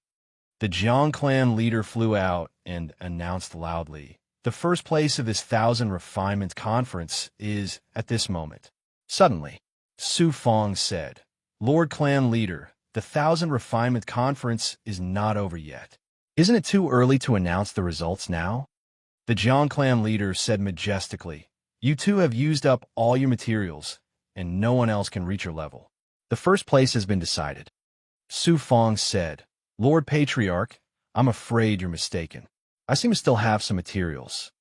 The Jiang clan leader flew out and announced loudly, the first place of this 1,000 Refinement Conference is at this moment. Suddenly, Su Fang said, Lord Clan Leader, the 1,000 Refinement Conference is not over yet. Isn't it too early to announce the results now? The Jiang clan leader said majestically, You two have used up all your materials, and no one else can reach your level. The first place has been decided. Su Fang said, Lord Patriarch, I'm afraid you're mistaken. I seem to still have some materials.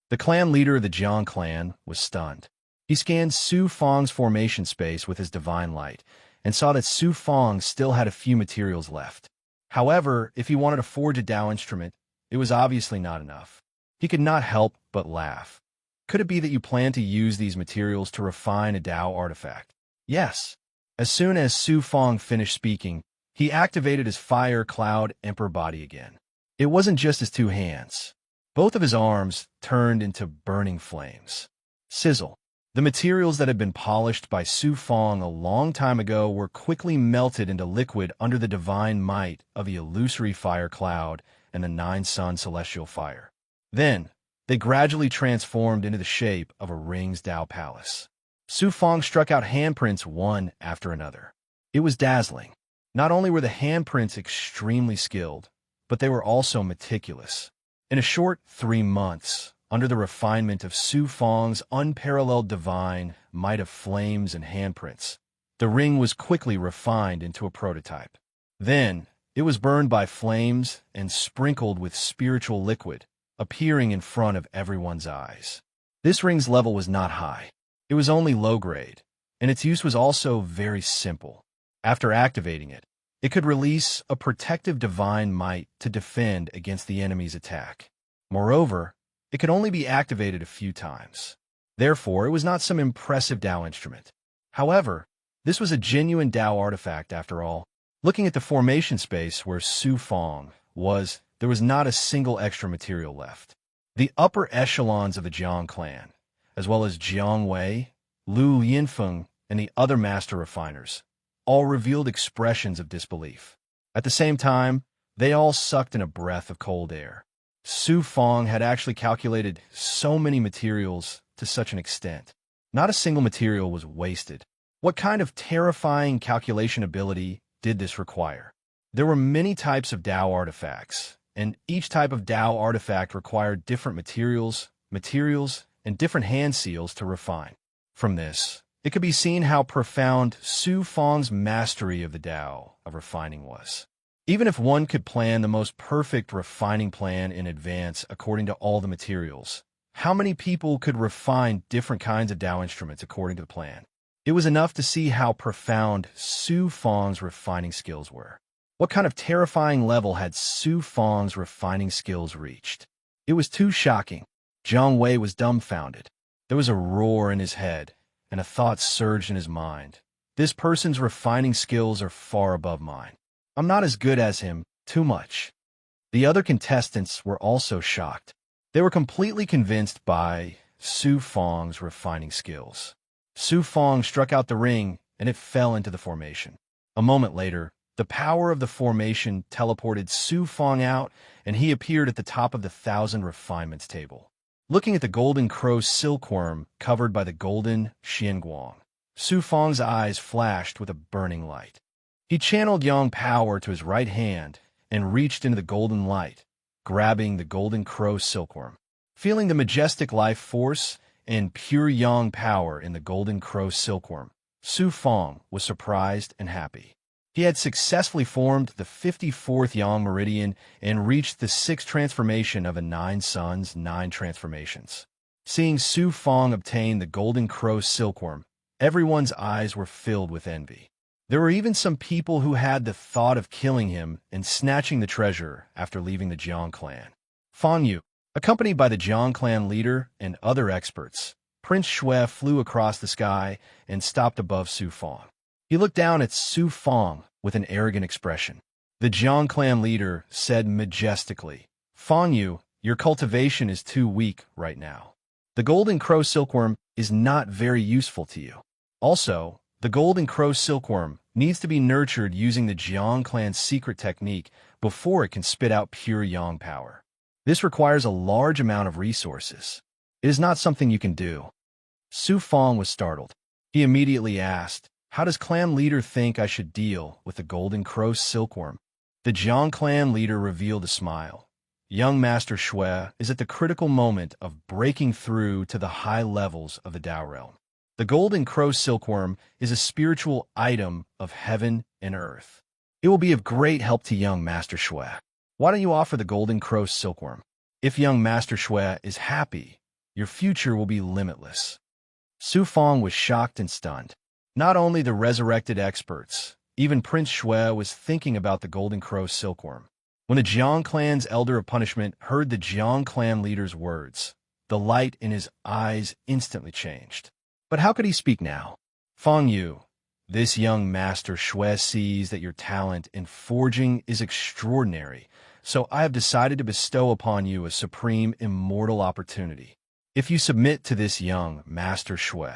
The clan leader of the Jiang clan was stunned. He scanned Su Fang's formation space with his divine light, and saw that Su Fang still had a few materials left. However, if he wanted to forge a Dao instrument, it was obviously not enough. He could not help but laugh. Could it be that you plan to use these materials to refine a Dao artifact? Yes. As soon as Su Fang finished speaking, he activated his Fire Cloud Emperor body again. It wasn't just his two hands. Both of his arms turned into burning flames. Sizzle. The materials that had been polished by Su Fang a long time ago were quickly melted into liquid under the divine might of the illusory fire cloud and the nine-sun celestial fire. Then, they gradually transformed into the shape of a Rings Dao palace. Su Fang struck out handprints one after another. It was dazzling. Not only were the handprints extremely skilled, but they were also meticulous. In a short 3 months, under the refinement of Su Fang's unparalleled divine might of flames and handprints, the ring was quickly refined into a prototype. Then, it was burned by flames and sprinkled with spiritual liquid, appearing in front of everyone's eyes. This ring's level was not high. It was only low grade, and its use was also very simple. After activating it, it could release a protective divine might to defend against the enemy's attack. Moreover, it could only be activated a few times. Therefore, it was not some impressive Dao instrument. However, this was a genuine Dao artifact after all. Looking at the formation space where Su Fang was, there was not a single extra material left. The upper echelons of the Jiang clan, as well as Jiang Wei, Lu Yinfeng, and the other master refiners, all revealed expressions of disbelief. At the same time, they all sucked in a breath of cold air. Su Fang had actually calculated so many materials to such an extent. Not a single material was wasted. What kind of terrifying calculation ability did this require? There were many types of Dao artifacts, and each type of Dao artifact required different materials, and different hand seals to refine. From this, it could be seen how profound Su Fang's mastery of the Dao of refining was. Even if one could plan the most perfect refining plan in advance according to all the materials, how many people could refine different kinds of Dao instruments according to the plan? It was enough to see how profound Su Fang's refining skills were. What kind of terrifying level had Su Fang's refining skills reached? It was too shocking. Jiang Wei was dumbfounded. There was a roar in his head, and a thought surged in his mind. This person's refining skills are far above mine. I'm not as good as him, too much. The other contestants were also shocked. They were completely convinced by Su Fang's refining skills. Su Fang struck out the ring, and it fell into the formation. A moment later, the power of the formation teleported Su Fang out, and he appeared at the top of the 1,000 refinements table. Looking at the Golden Crow Silkworm covered by the golden Xianguang, Su Fang's eyes flashed with a burning light. He channeled Yang power to his right hand and reached into the golden light, grabbing the Golden Crow Silkworm. Feeling the majestic life force and pure Yang power in the Golden Crow Silkworm, Su Fang was surprised and happy. He had successfully formed the 54th Yang Meridian and reached the 6th transformation of a 9 Suns 9 transformations. Seeing Su Fang obtain the Golden Crow Silkworm, everyone's eyes were filled with envy. There were even some people who had the thought of killing him and snatching the treasure after leaving the Jiang clan. Fan Yu, accompanied by the Jiang clan leader and other experts, Prince Shui flew across the sky and stopped above Su Fang. He looked down at Su Fang with an arrogant expression. The Jiang clan leader said majestically, "Fan Yu, your cultivation is too weak right now. The golden crow silkworm is not very useful to you. Also, the golden crow silkworm needs to be nurtured using the Jiang clan's secret technique before it can spit out pure yang power. This requires a large amount of resources. It is not something you can do." Su Fang was startled. He immediately asked, "How does clan leader think I should deal with the golden crow silkworm?" The Jiang clan leader revealed a smile. Young Master Shui is at the critical moment of breaking through to the high levels of the Tao realm. The golden crow silkworm is a spiritual item of heaven and earth. It will be of great help to young Master Shui. Why don't you offer the golden crow silkworm? If young Master Shui is happy, your future will be limitless. Su Fang was shocked and stunned. Not only the resurrected experts, even Prince Shui was thinking about the golden crow silkworm. When the Jiang clan's elder of punishment heard the Jiang clan leader's words, the light in his eyes instantly changed. But how could he speak now? "Fan Yu, this young Master Shui sees that your talent in forging is extraordinary, so I have decided to bestow upon you a supreme immortal opportunity. If you submit to this young Master Shui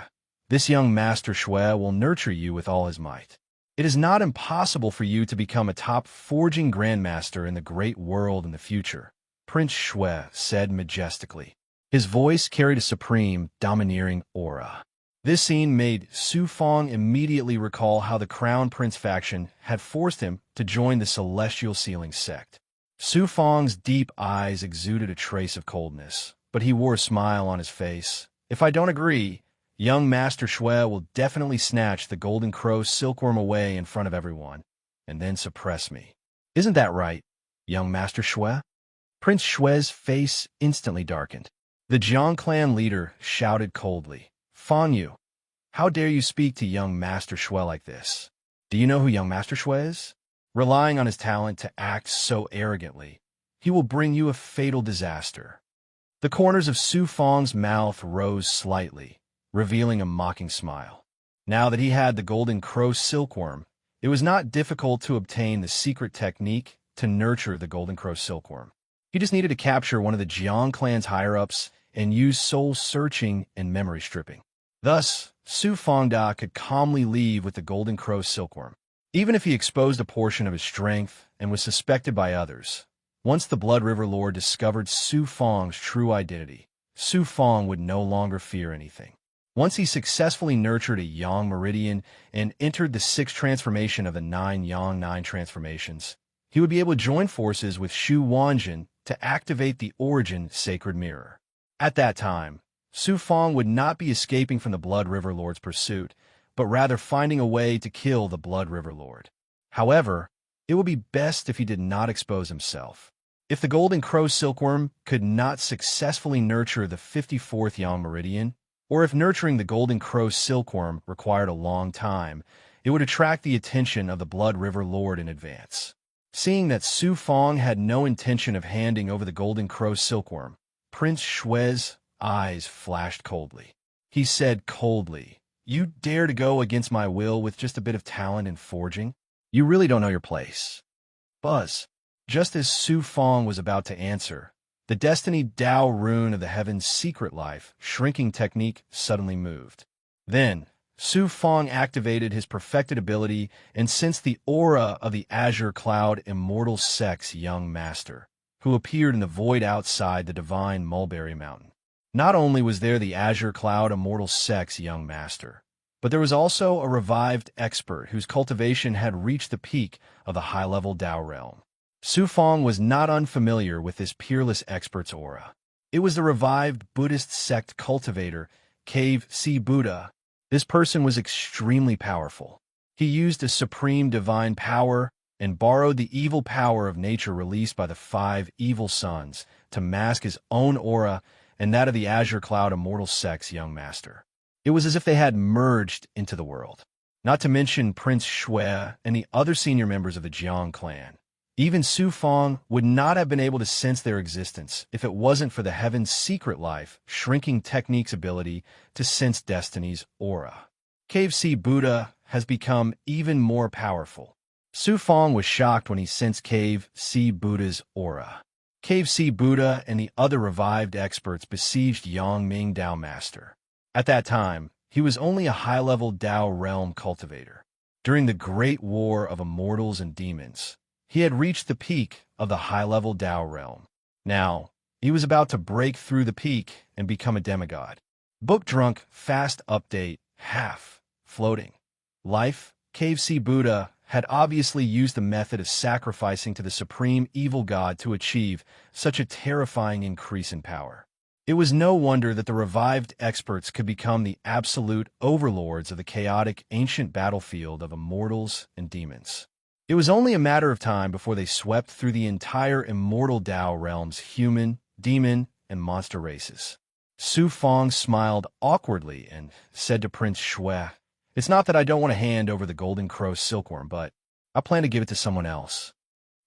will nurture you with all his might. It is not impossible for you to become a top forging grandmaster in the great world in the future," Prince Shui said majestically. His voice carried a supreme, domineering aura. This scene made Su Fang immediately recall how the Crown Prince faction had forced him to join the Celestial Sealing sect. Su Fang's deep eyes exuded a trace of coldness, but he wore a smile on his face. "If I don't agree, young Master Shui will definitely snatch the golden crow silkworm away in front of everyone, and then suppress me. Isn't that right, young Master Shui?" Prince Shui's face instantly darkened. The Jiang clan leader shouted coldly, "Fan Yu, how dare you speak to young Master Shui like this? Do you know who young Master Shui is? Relying on his talent to act so arrogantly, he will bring you a fatal disaster." The corners of Su Fang's mouth rose slightly, revealing a mocking smile. Now that he had the golden crow silkworm, it was not difficult to obtain the secret technique to nurture the golden crow silkworm. He just needed to capture one of the Jiang clan's higher-ups and use soul-searching and memory stripping. Thus, Su Fangda could calmly leave with the golden crow silkworm. Even if he exposed a portion of his strength and was suspected by others, once the Blood River Lord discovered Su Fang's true identity, Su Fang would no longer fear anything. Once he successfully nurtured a Yang Meridian and entered the sixth transformation of the 9 Yang 9 transformations, he would be able to join forces with Shu Wanjin to activate the Origin Sacred Mirror. At that time, Su Fang would not be escaping from the Blood River Lord's pursuit, but rather finding a way to kill the Blood River Lord. However, it would be best if he did not expose himself. If the Golden Crow Silkworm could not successfully nurture the 54th Yang Meridian, or if nurturing the Golden Crow Silkworm required a long time, it would attract the attention of the Blood River Lord in advance. Seeing that Su Fang had no intention of handing over the Golden Crow Silkworm, Prince Shui's eyes flashed coldly. He said coldly, "You dare to go against my will with just a bit of talent in forging? You really don't know your place." Buzz. Just as Su Fang was about to answer, the Destiny Dao rune of the Heaven's secret life, shrinking technique, suddenly moved. Then, Su Fang activated his perfected ability and sensed the aura of the Azure Cloud Immortal Sex Young Master, who appeared in the void outside the divine Mulberry Mountain. Not only was there the Azure Cloud Immortal Sex Young Master, but there was also a revived expert whose cultivation had reached the peak of the high-level Dao realm. Su Fang was not unfamiliar with this peerless expert's aura. It was the revived Buddhist sect cultivator, Cave Si Buddha. This person was extremely powerful. He used a supreme divine power and borrowed the evil power of nature released by the 5 evil sons to mask his own aura and that of the Azure Cloud Immortal Sex Young Master. It was as if they had merged into the world. not to mention Prince Shui and the other senior members of the Jiang clan. Even Su Fong would not have been able to sense their existence if it wasn't for the Heaven's secret life, shrinking technique's ability to sense destiny's aura. Cave Sea Buddha has become even more powerful. Su Fong was shocked when he sensed Cave Sea Buddha's aura. Cave Sea Buddha and the other revived experts besieged Yang Ming Dao Master. At that time, he was only a high-level Dao realm cultivator. During the Great War of Immortals and Demons, he had reached the peak of the high-level Dao realm. Now, he was about to break through the peak and become a demigod. Book Drunk Fast Update Half Floating Life. Cave Sea Buddha had obviously used the method of sacrificing to the supreme evil god to achieve such a terrifying increase in power. It was no wonder that the revived experts could become the absolute overlords of the chaotic ancient battlefield of immortals and demons. It was only a matter of time before they swept through the entire immortal Dao realm's human, demon, and monster races. Su Fong smiled awkwardly and said to Prince Shui, "It's not that I don't want to hand over the Golden Crow silkworm, but I plan to give it to someone else."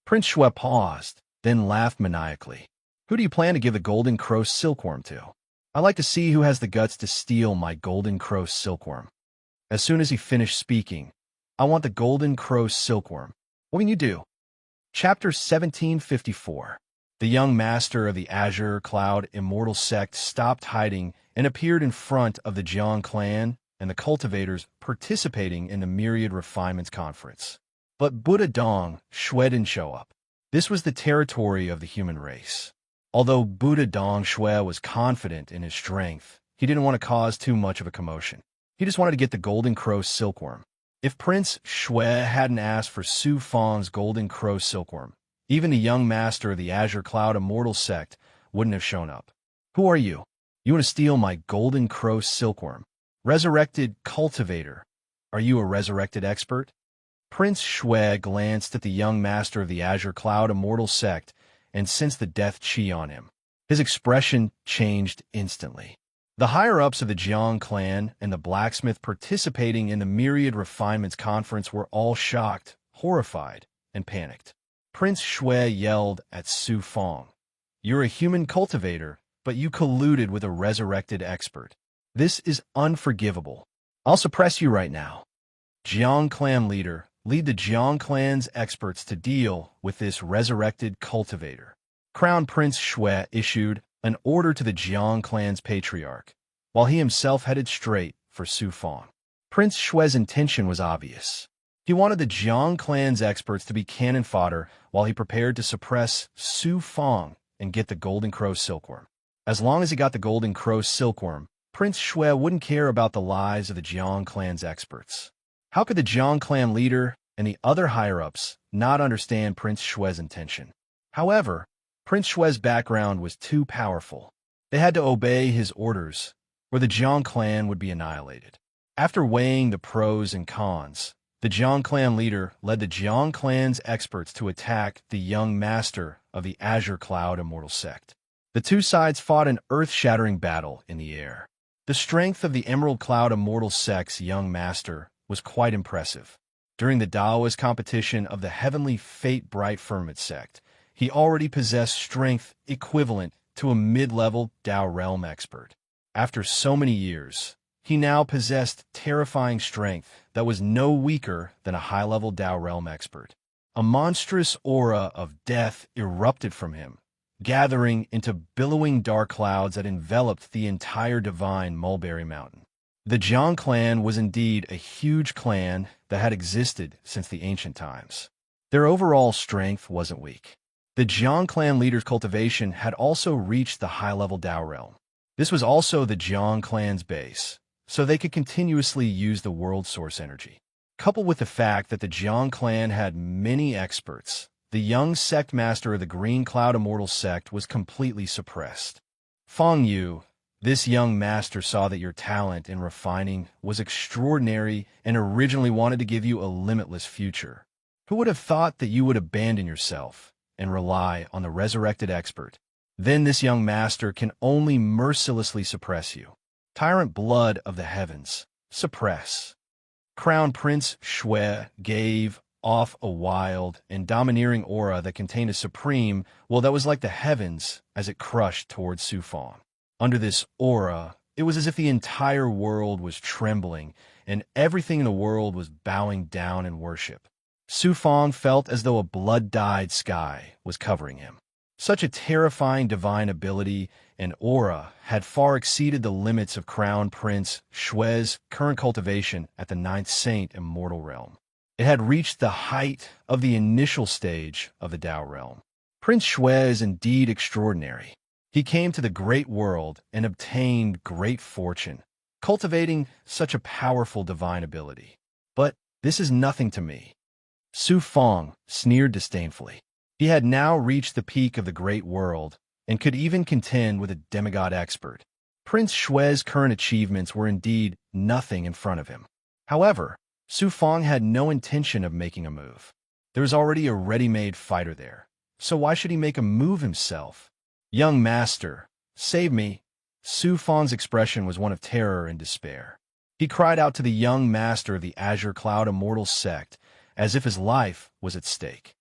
Prince Shui paused, then laughed maniacally. "Who do you plan to give the Golden Crow silkworm to? I'd like to see who has the guts to steal my Golden Crow silkworm." As soon as he finished speaking, "I want the Golden Crow silkworm. What can you do?" Chapter 1754. The young master of the Azure Cloud Immortal Sect stopped hiding and appeared in front of the Jiang clan and the cultivators participating in the Myriad Refinements Conference. But Buddha Dong Shui didn't show up. This was the territory of the human race. Although Buddha Dong Shui was confident in his strength, he didn't want to cause too much of a commotion. He just wanted to get the Golden Crow silkworm. If Prince Shui hadn't asked for Su Fong's Golden Crow silkworm, even the young master of the Azure Cloud Immortal Sect wouldn't have shown up. "Who are you? You want to steal my Golden Crow silkworm? Resurrected cultivator. Are you a resurrected expert?" Prince Shui glanced at the young master of the Azure Cloud Immortal Sect and sensed the death chi on him. His expression changed instantly. The higher-ups of the Jiang clan and the blacksmith participating in the Myriad Refinements Conference were all shocked, horrified, and panicked. Prince Shui yelled at Su Fong, "You're a human cultivator, but you colluded with a resurrected expert. This is unforgivable. I'll suppress you right now. Jiang clan leader, lead the Jiang clan's experts to deal with this resurrected cultivator." Crown Prince Shui issued an order to the Jiang clan's patriarch, while he himself headed straight for Su Fong. Prince Shui's intention was obvious. He wanted the Jiang clan's experts to be cannon fodder while he prepared to suppress Su Fong and get the Golden Crow silkworm. As long as he got the Golden Crow silkworm, Prince Shui wouldn't care about the lives of the Jiang clan's experts. How could the Jiang clan leader and the other higher-ups not understand Prince Shui's intention? However, Prince Shui's background was too powerful. They had to obey his orders, or the Jiang clan would be annihilated. After weighing the pros and cons, the Jiang clan leader led the Jiang clan's experts to attack the young master of the Azure Cloud Immortal Sect. The two sides fought an earth-shattering battle in the air. The strength of the Emerald Cloud Immortal Sect's young master was quite impressive. During the Daoist competition of the Heavenly Fate Bright Firmament Sect, he already possessed strength equivalent to a mid-level Dao realm expert. After so many years, he now possessed terrifying strength that was no weaker than a high-level Dao realm expert. A monstrous aura of death erupted from him, gathering into billowing dark clouds that enveloped the entire divine Mulberry Mountain. The Jiang clan was indeed a huge clan that had existed since the ancient times. Their overall strength wasn't weak. The Jiang clan leader's cultivation had also reached the high-level Dao realm. This was also the Jiang clan's base, so they could continuously use the world source energy. Coupled with the fact that the Jiang clan had many experts, the young sect master of the Green Cloud Immortal Sect was completely suppressed. Fong Yu, this young master saw that your talent in refining was extraordinary and originally wanted to give you a limitless future. Who would have thought that you would abandon yourself and rely on the resurrected expert? Then this young master can only mercilessly suppress you. Tyrant blood of the heavens, suppress. Crown Prince Shui gave off a wild and domineering aura that contained a supreme, well, that was like the heavens as it crushed towards Su Fong. Under this aura, it was as if the entire world was trembling and everything in the world was bowing down in worship. Su Fong felt as though a blood-dyed sky was covering him. Such a terrifying divine ability and aura had far exceeded the limits of Crown Prince Shui's current cultivation at the Ninth Saint Immortal Realm. It had reached the height of the initial stage of the Tao Realm. Prince Shui is indeed extraordinary. He came to the great world and obtained great fortune, cultivating such a powerful divine ability. But this is nothing to me. Su Fong sneered disdainfully. He had now reached the peak of the great world and could even contend with a demigod expert. Prince Shui's current achievements were indeed nothing in front of him. However, Su Fong had no intention of making a move. There was already a ready-made fighter there, so why should he make a move himself? Young master, save me. Su Fong's expression was one of terror and despair. He cried out to the young master of the Azure Cloud Immortal Sect as if his life was at stake.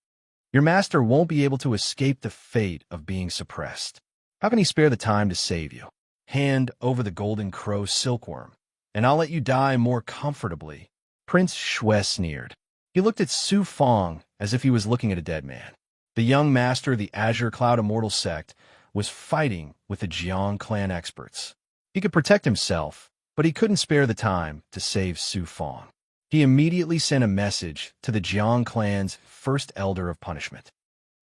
Your master won't be able to escape the fate of being suppressed. How can he spare the time to save you? Hand over the Golden Crow silkworm, and I'll let you die more comfortably. Prince Shui sneered. He looked at Su Fong as if he was looking at a dead man. The young master of the Azure Cloud Immortal Sect was fighting with the Jiang clan experts. He could protect himself, but he couldn't spare the time to save Su Fong. He immediately sent a message to the Jiang clan's first elder of punishment.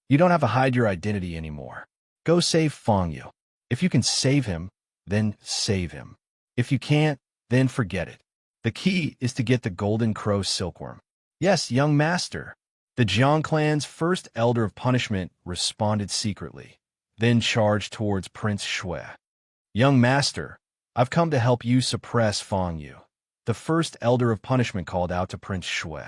You don't have to hide your identity anymore. Go save Fong Yu. If you can save him, then save him. If you can't, then forget it. The key is to get the Golden Crow silkworm. Yes, young master. The Jiang clan's first elder of punishment responded secretly, then charged towards Prince Shui. Young master, I've come to help you suppress Fong Yu. The first elder of punishment called out to Prince Shui.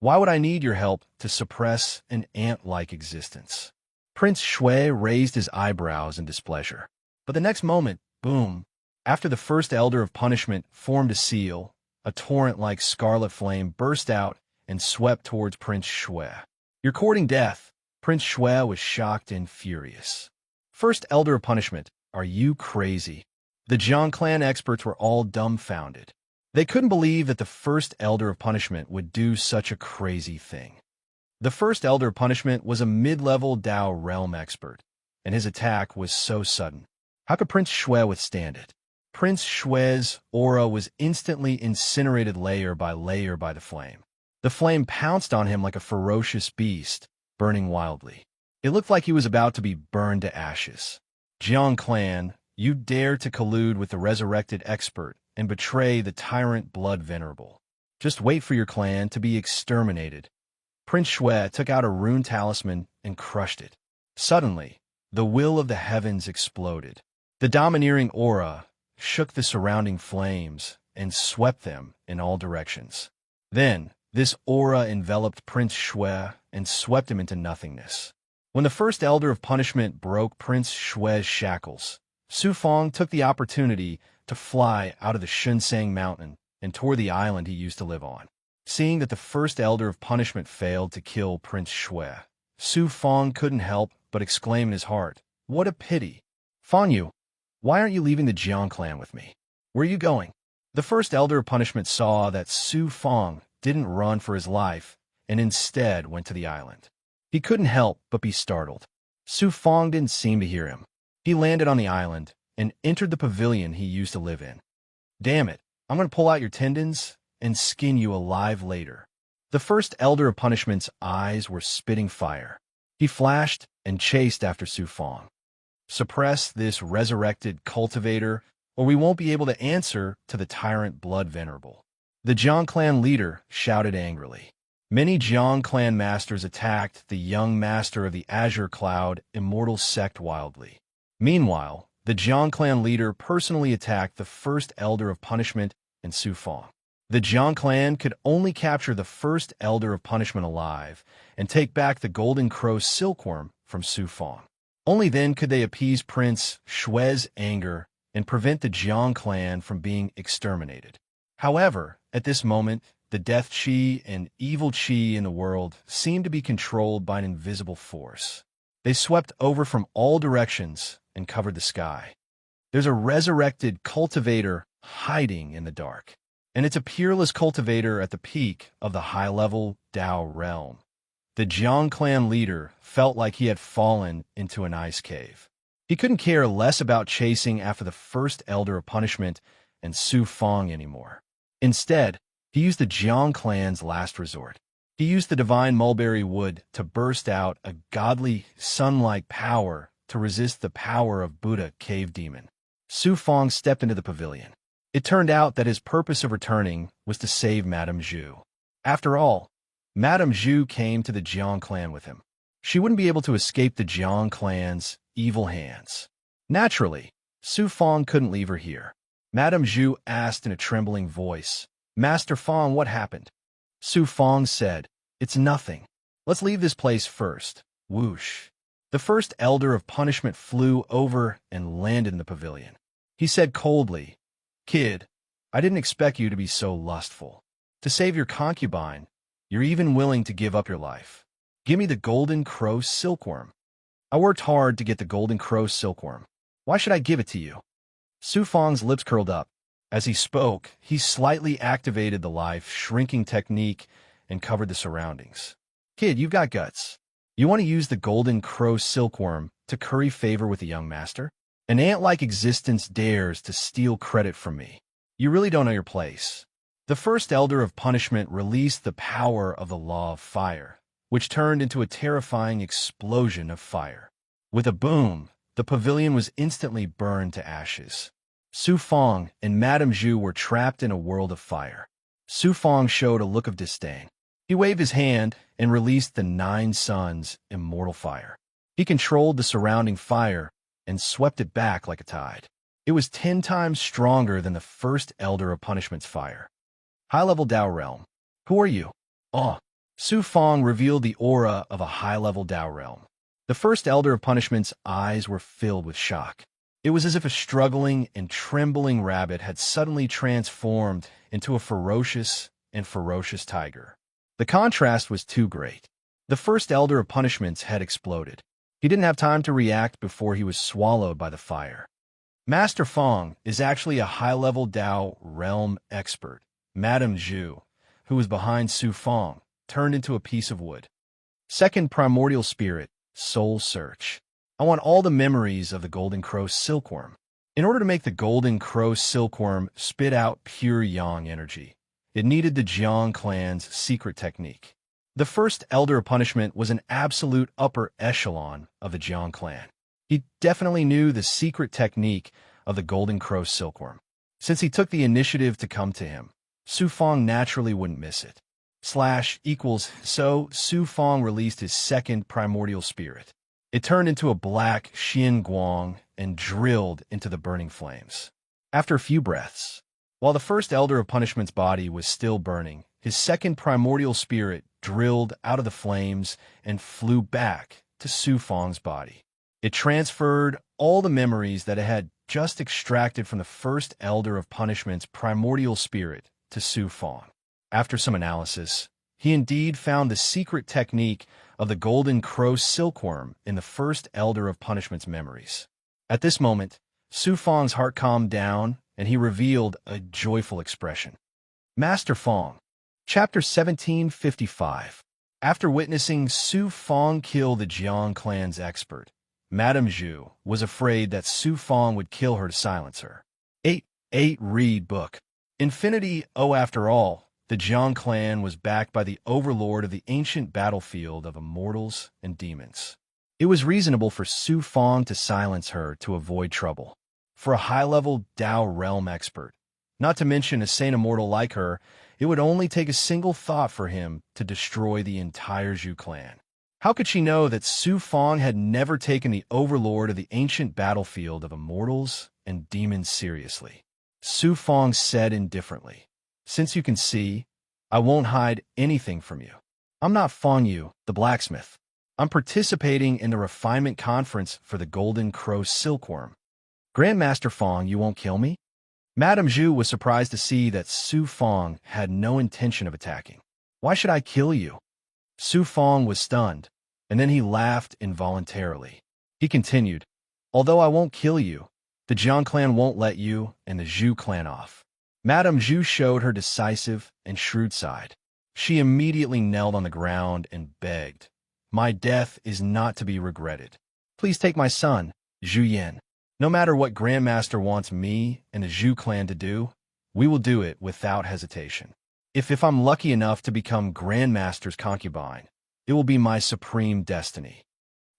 Why would I need your help to suppress an ant-like existence? Prince Shui raised his eyebrows in displeasure. But the next moment, boom, after the first elder of punishment formed a seal, a torrent like scarlet flame burst out and swept towards Prince Shui. You're courting death. Prince Shui was shocked and furious. First elder of punishment, are you crazy? The Jiang clan experts were all dumbfounded. They couldn't believe that the first elder of punishment would do such a crazy thing. The first elder of punishment was a mid-level Tao realm expert, and his attack was so sudden. How could Prince Shui withstand it? Prince Shui's aura was instantly incinerated layer by the flame. The flame pounced on him like a ferocious beast, burning wildly. It looked like he was about to be burned to ashes. Jiang clan, you dare to collude with the resurrected expert and betray the tyrant blood venerable. Just wait for your clan to be exterminated. Prince Shui took out a rune talisman and crushed it. Suddenly, the will of the heavens exploded. The domineering aura shook the surrounding flames and swept them in all directions. Then, this aura enveloped Prince Shui and swept him into nothingness. When the first elder of punishment broke Prince Shui's shackles, Su Fong took the opportunity to fly out of the Shunsang mountain and toward the island he used to live on. Seeing that the first elder of punishment failed to kill Prince Shui, Su Fong couldn't help but exclaim in his heart, what a pity. Fong Yu, why aren't you leaving the Jiang clan with me? Where are you going? The first elder of punishment saw that Su Fong didn't run for his life and instead went to the island. He couldn't help but be startled. Su Fong didn't seem to hear him. He landed on the island and entered the pavilion he used to live in. Damn it, I'm going to pull out your tendons and skin you alive later. The first elder of punishment's eyes were spitting fire. He flashed and chased after Su Fong. Suppress this resurrected cultivator, or we won't be able to answer to the tyrant blood venerable. The Jiang clan leader shouted angrily. Many Jiang clan masters attacked the young master of the Azure Cloud Immortal Sect wildly. Meanwhile, the Jiang clan leader personally attacked the first elder of punishment and Su Fong. The Jiang clan could only capture the first elder of punishment alive and take back the Golden Crow silkworm from Su Fong. Only then could they appease Prince Shui's anger and prevent the Jiang clan from being exterminated. However, at this moment, the death chi and evil chi in the world seemed to be controlled by an invisible force. They swept over from all directions and covered the sky. There's a resurrected cultivator hiding in the dark, and it's a peerless cultivator at the peak of the high-level Tao realm. The Jiang clan leader felt like he had fallen into an ice cave. He couldn't care less about chasing after the first elder of punishment and Su Fong anymore. Instead, he used the Jiang clan's last resort. He used the divine mulberry wood to burst out a godly, sun-like power to resist the power of Buddha cave demon. Su Fong stepped into the pavilion. It turned out that his purpose of returning was to save Madame Zhu. After all, Madame Zhu came to the Jiang clan with him. She wouldn't be able to escape the Jiang clan's evil hands. Naturally, Su Fong couldn't leave her here. Madame Zhu asked in a trembling voice, "Master Fong, what happened?" Su Fong said, "It's nothing. Let's leave this place first." Whoosh. The first elder of punishment flew over and landed in the pavilion. He said coldly, "Kid, I didn't expect you to be so lustful. To save your concubine, you're even willing to give up your life. Give me the golden crow silkworm." "I worked hard to get the golden crow silkworm. Why should I give it to you?" Su Fong's lips curled up. As he spoke, he slightly activated the life shrinking technique and covered the surroundings. "Kid, you've got guts. You want to use the golden crow silkworm to curry favor with the young master? An ant-like existence dares to steal credit from me. You really don't know your place." The first elder of punishment released the power of the law of fire, which turned into a terrifying explosion of fire. With a boom, the pavilion was instantly burned to ashes. Su Fong and Madame Zhu were trapped in a world of fire. Su Fong showed a look of disdain. He waved his hand and released the 9 suns' immortal fire. He controlled the surrounding fire and swept it back like a tide. It was 10 times stronger than the first elder of punishment's fire. High-level Tao realm. "Who are you?" "Oh." Su Fong revealed the aura of a high-level Tao realm. The first elder of punishment's eyes were filled with shock. It was as if a struggling and trembling rabbit had suddenly transformed into a ferocious tiger. The contrast was too great. The first elder of punishments had exploded. He didn't have time to react before he was swallowed by the fire. Master Fong is actually a high-level Tao realm expert. Madame Zhu, who was behind Su Fong, turned into a piece of wood. Second primordial spirit, soul search. I want all the memories of the golden crow silkworm. In order to make the golden crow silkworm spit out pure yang energy, it needed the Jiang clan's secret technique. The first elder of punishment was an absolute upper echelon of the Jiang clan. He definitely knew the secret technique of the golden crow silkworm. Since he took the initiative to come to him, Su Fong naturally wouldn't miss it. So Su Fong released his second primordial spirit. It turned into a black Xian Guang and drilled into the burning flames. After a few breaths, while the first elder of punishment's body was still burning, his second primordial spirit drilled out of the flames and flew back to Su Fong's body. It transferred all the memories that it had just extracted from the first elder of punishment's primordial spirit to Su Fong. After some analysis, he indeed found the secret technique of the golden crow silkworm in the first elder of punishment's memories. At this moment, Su Fong's heart calmed down and he revealed a joyful expression. Master Fong. Chapter 1755. After witnessing Su Fong kill the Jiang clan's expert, Madame Zhu was afraid that Su Fong would kill her to silence her. 8. Read book. Infinity. After all, the Jiang clan was backed by the overlord of the ancient battlefield of immortals and demons. It was reasonable for Su Fong to silence her to avoid trouble. For a high-level Tao realm expert, not to mention a saint immortal like her, it would only take a single thought for him to destroy the entire Zhu clan. How could she know that Su Fong had never taken the overlord of the ancient battlefield of immortals and demons seriously? Su Fong said indifferently, "Since you can see, I won't hide anything from you. I'm not Fong Yu, the blacksmith. I'm participating in the refinement conference for the golden crow silkworm. Grandmaster Fong, you won't kill me?" Madame Zhu was surprised to see that Su Fong had no intention of attacking. Why should I kill you? Su Fong was stunned, and then he laughed involuntarily. He continued, although I won't kill you, the Jiang clan won't let you and the Zhu clan off. Madame Zhu showed her decisive and shrewd side. She immediately knelt on the ground and begged, my death is not to be regretted. Please take my son, Zhu Yin. No matter what Grandmaster wants me and the Zhu clan to do, we will do it without hesitation. If I'm lucky enough to become Grandmaster's concubine, it will be my supreme destiny.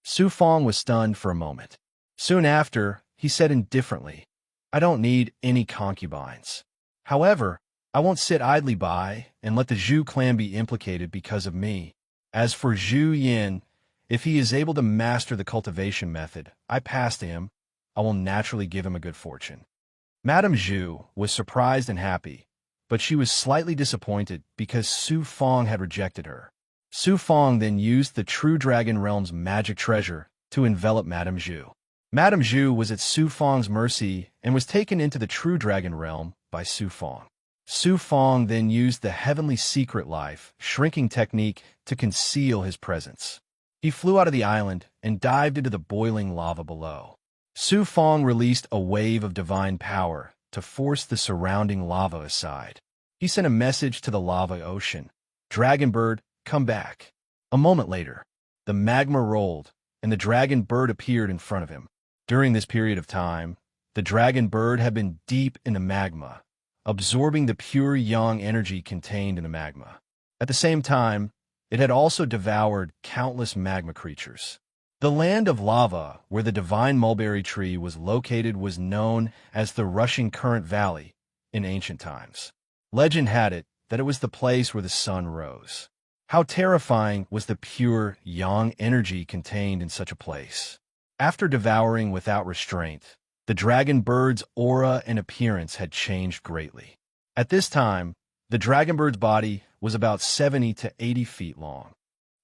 Su Fong was stunned for a moment. Soon after, he said indifferently, I don't need any concubines. However, I won't sit idly by and let the Zhu clan be implicated because of me. As for Zhu Yin, if he is able to master the cultivation method I passed to him, I will naturally give him a good fortune. Madame Zhu was surprised and happy, but she was slightly disappointed because Su Fong had rejected her. Su Fong then used the True Dragon Realm's magic treasure to envelop Madame Zhu. Madame Zhu was at Su Fong's mercy and was taken into the True Dragon Realm by Su Fong. Su Fong then used the Heavenly Secret Life shrinking technique to conceal his presence. He flew out of the island and dived into the boiling lava below. Su Fong released a wave of divine power to force the surrounding lava aside. He sent a message to the lava ocean, Dragon Bird, come back. A moment later, the magma rolled, and the dragon bird appeared in front of him. During this period of time, the dragon bird had been deep in the magma, absorbing the pure yang energy contained in the magma. At the same time, it had also devoured countless magma creatures. The land of lava where the divine mulberry tree was located was known as the Rushing Current Valley in ancient times. Legend had it that it was the place where the sun rose. How terrifying was the pure yang energy contained in such a place. After devouring without restraint, the dragon bird's aura and appearance had changed greatly. At this time, the dragon bird's body was about 70 to 80 feet long.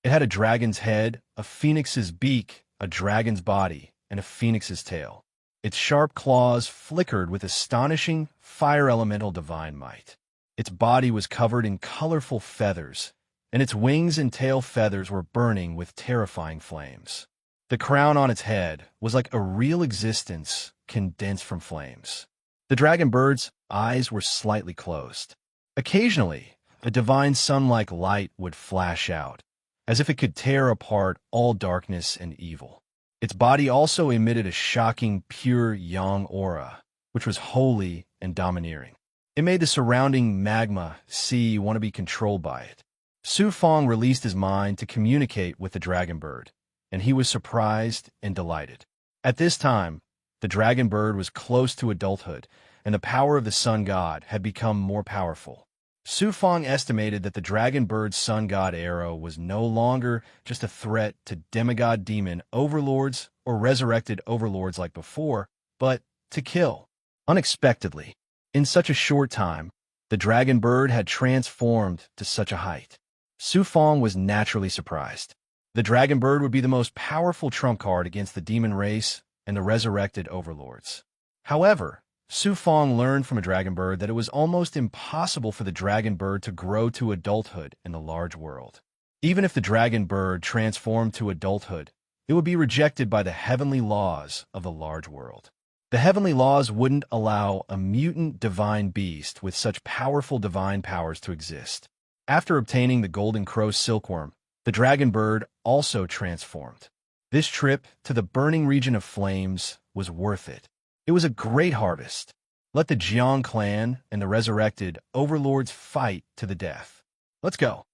It had a dragon's head, a phoenix's beak, a dragon's body, and a phoenix's tail. Its sharp claws flickered with astonishing fire elemental divine might. Its body was covered in colorful feathers, and its wings and tail feathers were burning with terrifying flames. The crown on its head was like a real existence condensed from flames. The dragon bird's eyes were slightly closed. Occasionally, a divine sun-like light would flash out, as if it could tear apart all darkness and evil. Its body also emitted a shocking, pure yang aura, which was holy and domineering. It made the surrounding magma sea want to be controlled by it. Su Fong released his mind to communicate with the dragon bird, and he was surprised and delighted. At this time, the dragon bird was close to adulthood, and the power of the sun god had become more powerful. Su Fong estimated that the dragon bird's sun god arrow was no longer just a threat to demigod demon overlords or resurrected overlords like before, but to kill. Unexpectedly, in such a short time, the dragon bird had transformed to such a height. Su Fong was naturally surprised. The dragon bird would be the most powerful trump card against the demon race and the resurrected overlords. However, Su Fong learned from a dragon bird that it was almost impossible for the dragon bird to grow to adulthood in the large world. Even if the dragon bird transformed to adulthood, it would be rejected by the heavenly laws of the large world. The heavenly laws wouldn't allow a mutant divine beast with such powerful divine powers to exist. After obtaining the golden crow silkworm, the dragon bird also transformed. This trip to the burning region of flames was worth it. It was a great harvest. Let the Jiang clan and the resurrected overlords fight to the death. Let's go.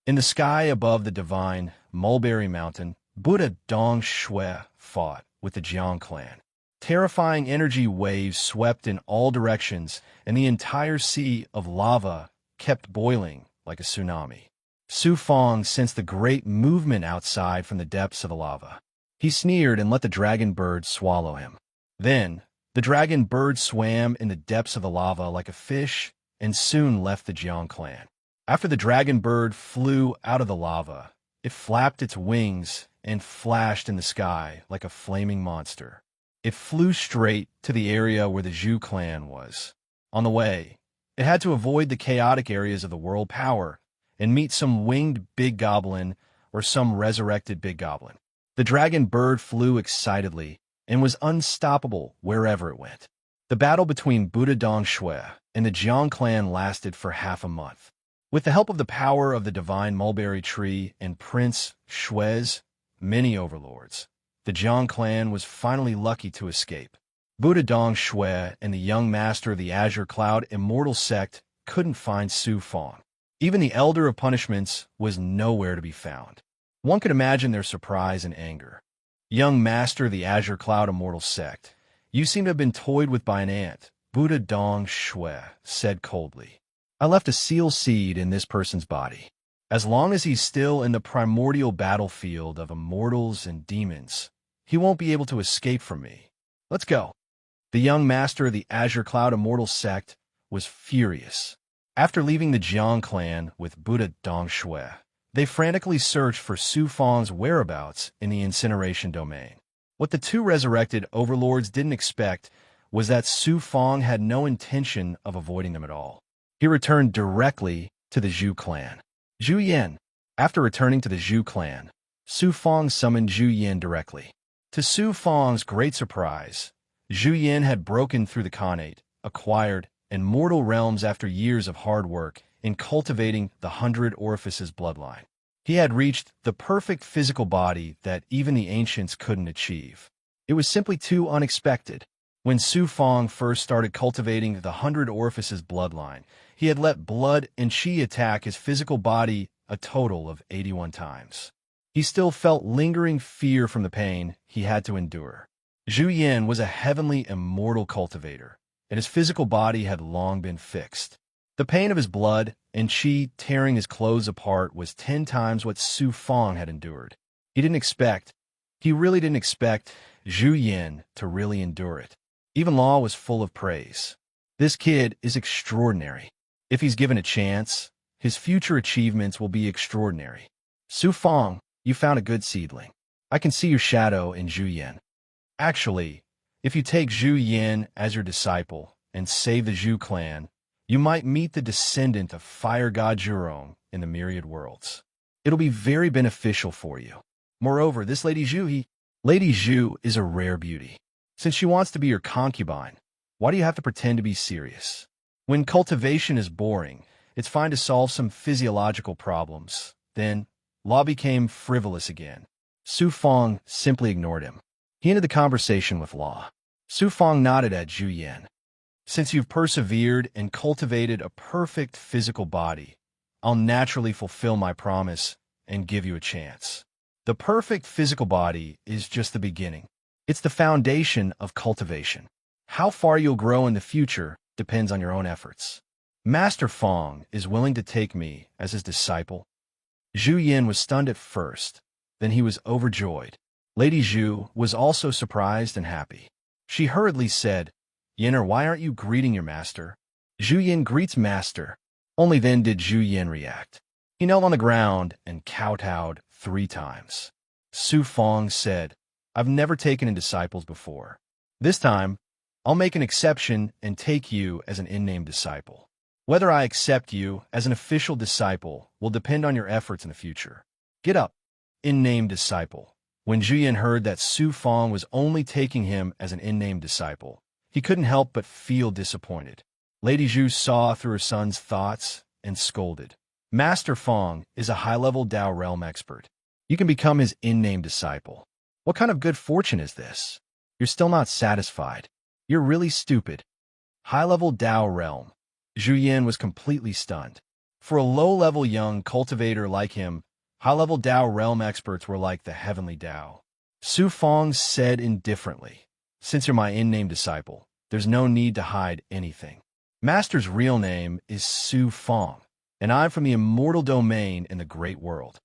In the sky above the divine Mulberry Mountain, Buddha Dong Shui fought with the Jiang clan. Terrifying energy waves swept in all directions, and the entire sea of lava kept boiling like a tsunami. Su Fong sensed the great movement outside from the depths of the lava. He sneered and let the dragon bird swallow him. Then, the dragon bird swam in the depths of the lava like a fish and soon left the Jiang clan. After the dragon bird flew out of the lava, it flapped its wings and flashed in the sky like a flaming monster. It flew straight to the area where the Zhu clan was. On the way, it had to avoid the chaotic areas of the world power and meet some winged big goblin or some resurrected big goblin. The dragon bird flew excitedly and was unstoppable wherever it went. The battle between Buddha Dong Shui and the Jiang clan lasted for half a month. With the help of the power of the divine mulberry tree and Prince Shui's many overlords, the Jiang clan was finally lucky to escape. Buddha Dong Shui and the young master of the Azure Cloud immortal sect couldn't find Su Fong. Even the Elder of Punishments was nowhere to be found. One could imagine their surprise and anger. Young master of the Azure Cloud immortal sect, you seem to have been toyed with by an ant, Buddha Dong Shui said coldly. I left a seal seed in this person's body. As long as he's still in the primordial battlefield of immortals and demons, he won't be able to escape from me. Let's go. The young master of the Azure Cloud immortal sect was furious. After leaving the Jiang clan with Buddha Dong Shui, they frantically searched for Su Fong's whereabouts in the incineration domain. What the two resurrected overlords didn't expect was that Su Fong had no intention of avoiding them at all. He returned directly to the Zhu clan. Zhu Yan. After returning to the Zhu clan, Su Fong summoned Zhu Yan directly. To Su Fong's great surprise, Zhu Yan had broken through the Khanate, acquired, and mortal realms after years of hard work in cultivating the 100 Orifices bloodline. He had reached the perfect physical body that even the ancients couldn't achieve. It was simply too unexpected. When Su Fong first started cultivating the 100 Orifices bloodline, he had let blood and qi attack his physical body a total of 81 times. He still felt lingering fear from the pain he had to endure. Zhu Yan was a heavenly immortal cultivator, and his physical body had long been fixed. The pain of his blood and qi tearing his clothes apart was 10 times what Su Fong had endured. He really didn't expect Zhu Yan to really endure it. Even Law was full of praise. This kid is extraordinary. If he's given a chance, his future achievements will be extraordinary. Su Fong, you found a good seedling. I can see your shadow in Zhu Yan. Actually, if you take Zhu Yan as your disciple and save the Zhu clan, you might meet the descendant of Fire God Zhurong in the myriad worlds. It'll be very beneficial for you. Moreover, this Lady Zhu is a rare beauty. Since she wants to be your concubine, why do you have to pretend to be serious? When cultivation is boring, it's fine to solve some physiological problems. Then, Law became frivolous again. Su Fong simply ignored him. He ended the conversation with Law. Su Fong nodded at Zhu Yan. Since you've persevered and cultivated a perfect physical body, I'll naturally fulfill my promise and give you a chance. The perfect physical body is just the beginning. It's the foundation of cultivation. How far you'll grow in the future depends on your own efforts. Master Fong is willing to take me as his disciple. Zhu Yan was stunned at first, then he was overjoyed. Lady Zhu was also surprised and happy. She hurriedly said, Yenner, why aren't you greeting your master? Zhu Yan greets master. Only then did Zhu Yan react. He knelt on the ground and kowtowed 3 times. Su Fong said, I've never taken in disciples before. This time, I'll make an exception and take you as an in-name disciple. Whether I accept you as an official disciple will depend on your efforts in the future. Get up, in-name disciple. When Zhu Yan heard that Su Fong was only taking him as an in-name disciple, he couldn't help but feel disappointed. Lady Zhu saw through her son's thoughts and scolded. Master Fong is a high-level Dao realm expert. You can become his in-name disciple. What kind of good fortune is this? You're still not satisfied. You're really stupid. High-level Dao realm. Zhu Yan was completely stunned. For a low-level young cultivator like him, high-level Dao realm experts were like the heavenly Dao. Su Fong said indifferently, Since you're my in-name disciple, there's no need to hide anything. Master's real name is Su Fong, and I'm from the immortal domain in the great world.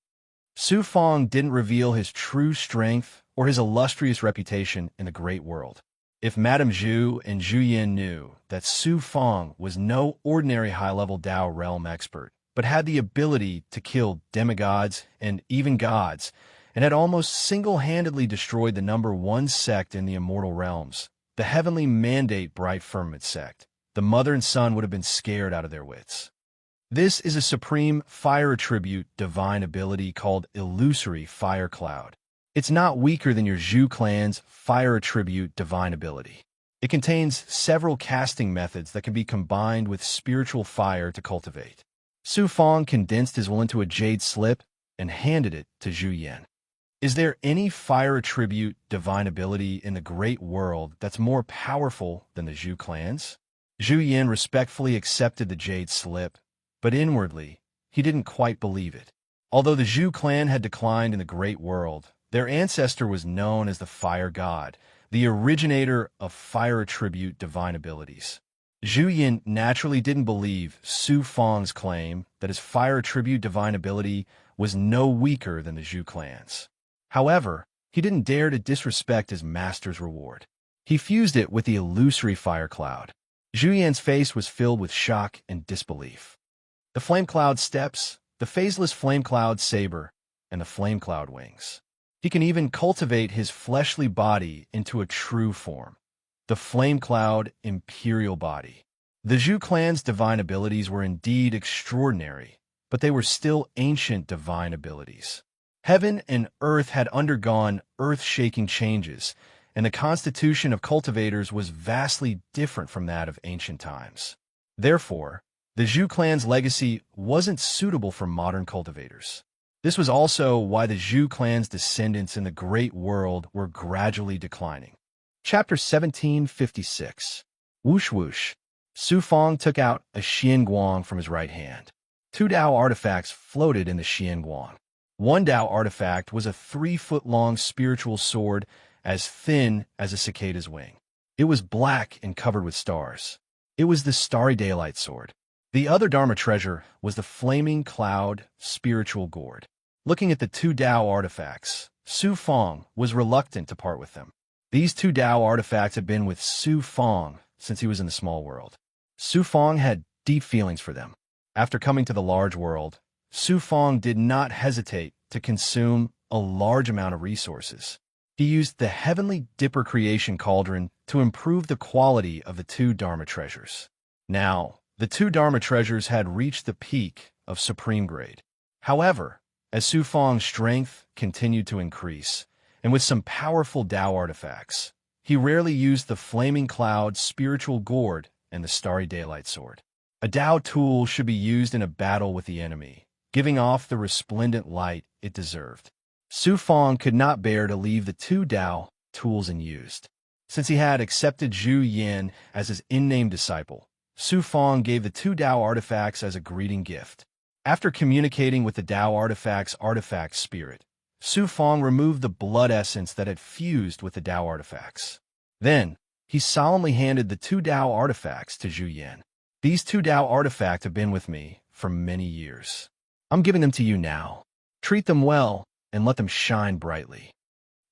Su Fong didn't reveal his true strength or his illustrious reputation in the great world. If Madame Zhu and Zhu Yan knew that Su Fong was no ordinary high-level Dao realm expert, but had the ability to kill demigods and even gods, and had almost single-handedly destroyed the #1 sect in the immortal realms, the heavenly mandate Bright Firmament sect, the mother and son would have been scared out of their wits. This is a supreme fire attribute divine ability called illusory fire cloud. It's not weaker than your Zhu clan's fire attribute divine ability. It contains several casting methods that can be combined with spiritual fire to cultivate. Su Fong condensed his will into a jade slip and handed it to Zhu Yan. Is there any fire attribute divine ability in the great world that's more powerful than the Zhu clan's? Zhu Yan respectfully accepted the jade slip, but inwardly, he didn't quite believe it. Although the Zhu clan had declined in the great world, their ancestor was known as the Fire God, the originator of fire attribute divine abilities. Zhu Yan naturally didn't believe Su Fong's claim that his fire attribute divine ability was no weaker than the Zhu clan's. However, he didn't dare to disrespect his master's reward. He fused it with the illusory fire cloud. Zhu Yan's face was filled with shock and disbelief. The flame cloud steps, the phaseless flame cloud saber, and the flame cloud wings. He can even cultivate his fleshly body into a true form, the flame cloud imperial body. The Zhu clan's divine abilities were indeed extraordinary, but they were still ancient divine abilities. Heaven and earth had undergone earth-shaking changes, and the constitution of cultivators was vastly different from that of ancient times. Therefore, the Zhu clan's legacy wasn't suitable for modern cultivators. This was also why the Zhu clan's descendants in the great world were gradually declining. Chapter 1756. Whoosh whoosh. Su Fong took out a xianguang from his right hand. 2 Dao artifacts floated in the xianguang. One Dao artifact was a 3-foot-long spiritual sword as thin as a cicada's wing. It was black and covered with stars. It was the Starry Daylight Sword. The other Dharma treasure was the Flaming Cloud Spiritual Gourd. Looking at the 2 Dao artifacts, Su Fong was reluctant to part with them. These 2 Dao artifacts had been with Su Fong since he was in the small world. Su Fong had deep feelings for them. After coming to the large world, Su Fong did not hesitate to consume a large amount of resources. He used the Heavenly Dipper Creation Cauldron to improve the quality of the 2 Dharma treasures. Now, the 2 Dharma treasures had reached the peak of supreme grade. However, as Su Fong's strength continued to increase, and with some powerful Dao artifacts, he rarely used the Flaming Cloud Spiritual Gourd and the Starry Daylight Sword. A Dao tool should be used in a battle with the enemy, giving off the resplendent light it deserved. Su Fong could not bear to leave the 2 Dao tools unused. Since he had accepted Zhu Yan as his in-name disciple, Su Fong gave the 2 Dao artifacts as a greeting gift. After communicating with the Dao artifact's artifact spirit, Su Fong removed the blood essence that had fused with the Dao artifacts. Then, he solemnly handed the 2 Dao artifacts to Zhu Yan. These 2 Dao artifacts have been with me for many years. I'm giving them to you now. Treat them well and let them shine brightly.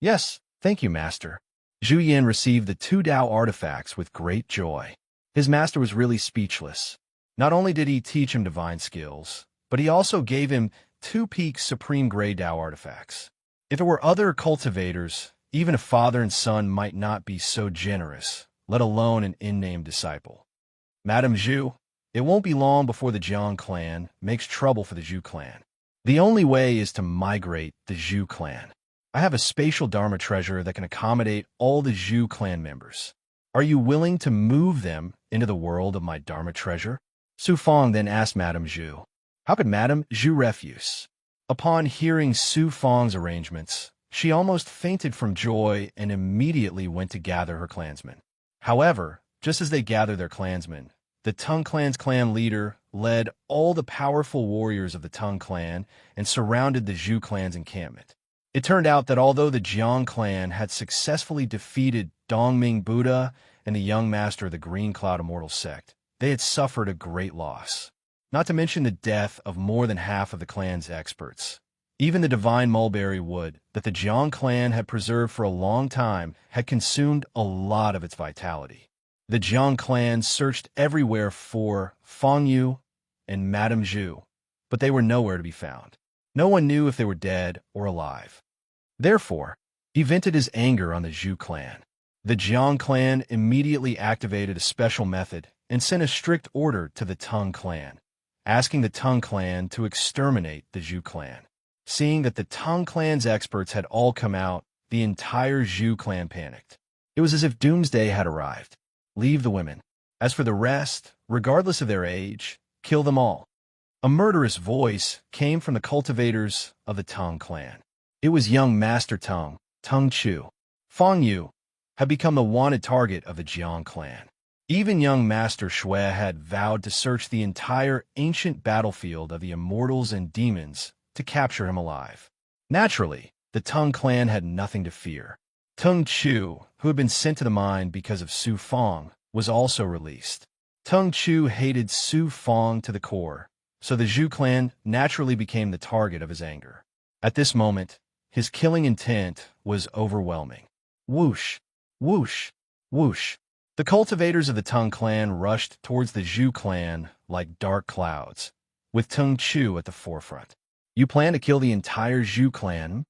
Yes, thank you, Master. Zhu Yan received the 2 Dao artifacts with great joy. His master was really speechless. Not only did he teach him divine skills, but he also gave him 2 peak supreme grade Dao artifacts. If it were other cultivators, even a father and son might not be so generous, let alone an in-name disciple. Madame Zhu, it won't be long before the Jiang clan makes trouble for the Zhu clan. The only way is to migrate the Zhu clan. I have a spatial Dharma treasure that can accommodate all the Zhu clan members. Are you willing to move them into the world of my Dharma treasure? Su Fong then asked Madame Zhu. How could Madame Zhu refuse? Upon hearing Su Fong's arrangements, she almost fainted from joy and immediately went to gather her clansmen. However, just as they gathered their clansmen, the Tang clan's clan leader led all the powerful warriors of the Tang clan and surrounded the Zhu clan's encampment. It turned out that although the Jiang clan had successfully defeated Dongming Buddha and the young master of the Green Cloud Immortal sect, they had suffered a great loss, not to mention the death of more than half of the clan's experts. Even the divine mulberry wood that the Jiang clan had preserved for a long time had consumed a lot of its vitality. The Jiang clan searched everywhere for Fong Yu and Madame Zhu, but they were nowhere to be found. No one knew if they were dead or alive. Therefore, he vented his anger on the Zhu clan. The Jiang clan immediately activated a special method and sent a strict order to the Tang clan, asking the Tang clan to exterminate the Zhu clan. Seeing that the Tang clan's experts had all come out, the entire Zhu clan panicked. It was as if doomsday had arrived. Leave the women. As for the rest, regardless of their age, kill them all. A murderous voice came from the cultivators of the Tang clan. It was young Master Tang, Tang Chu. Fang Yu had become the wanted target of the Jiang clan. Even young Master Shui had vowed to search the entire ancient battlefield of the immortals and demons to capture him alive. Naturally, the Tang clan had nothing to fear. Tang Chu, who had been sent to the mine because of Su Fang, was also released. Tang Chu hated Su Fang to the core, so the Zhu clan naturally became the target of his anger. At this moment, his killing intent was overwhelming. Whoosh, whoosh, whoosh. The cultivators of the Tang clan rushed towards the Zhu clan like dark clouds, with Tang Chu at the forefront. You plan to kill the entire Zhu clan?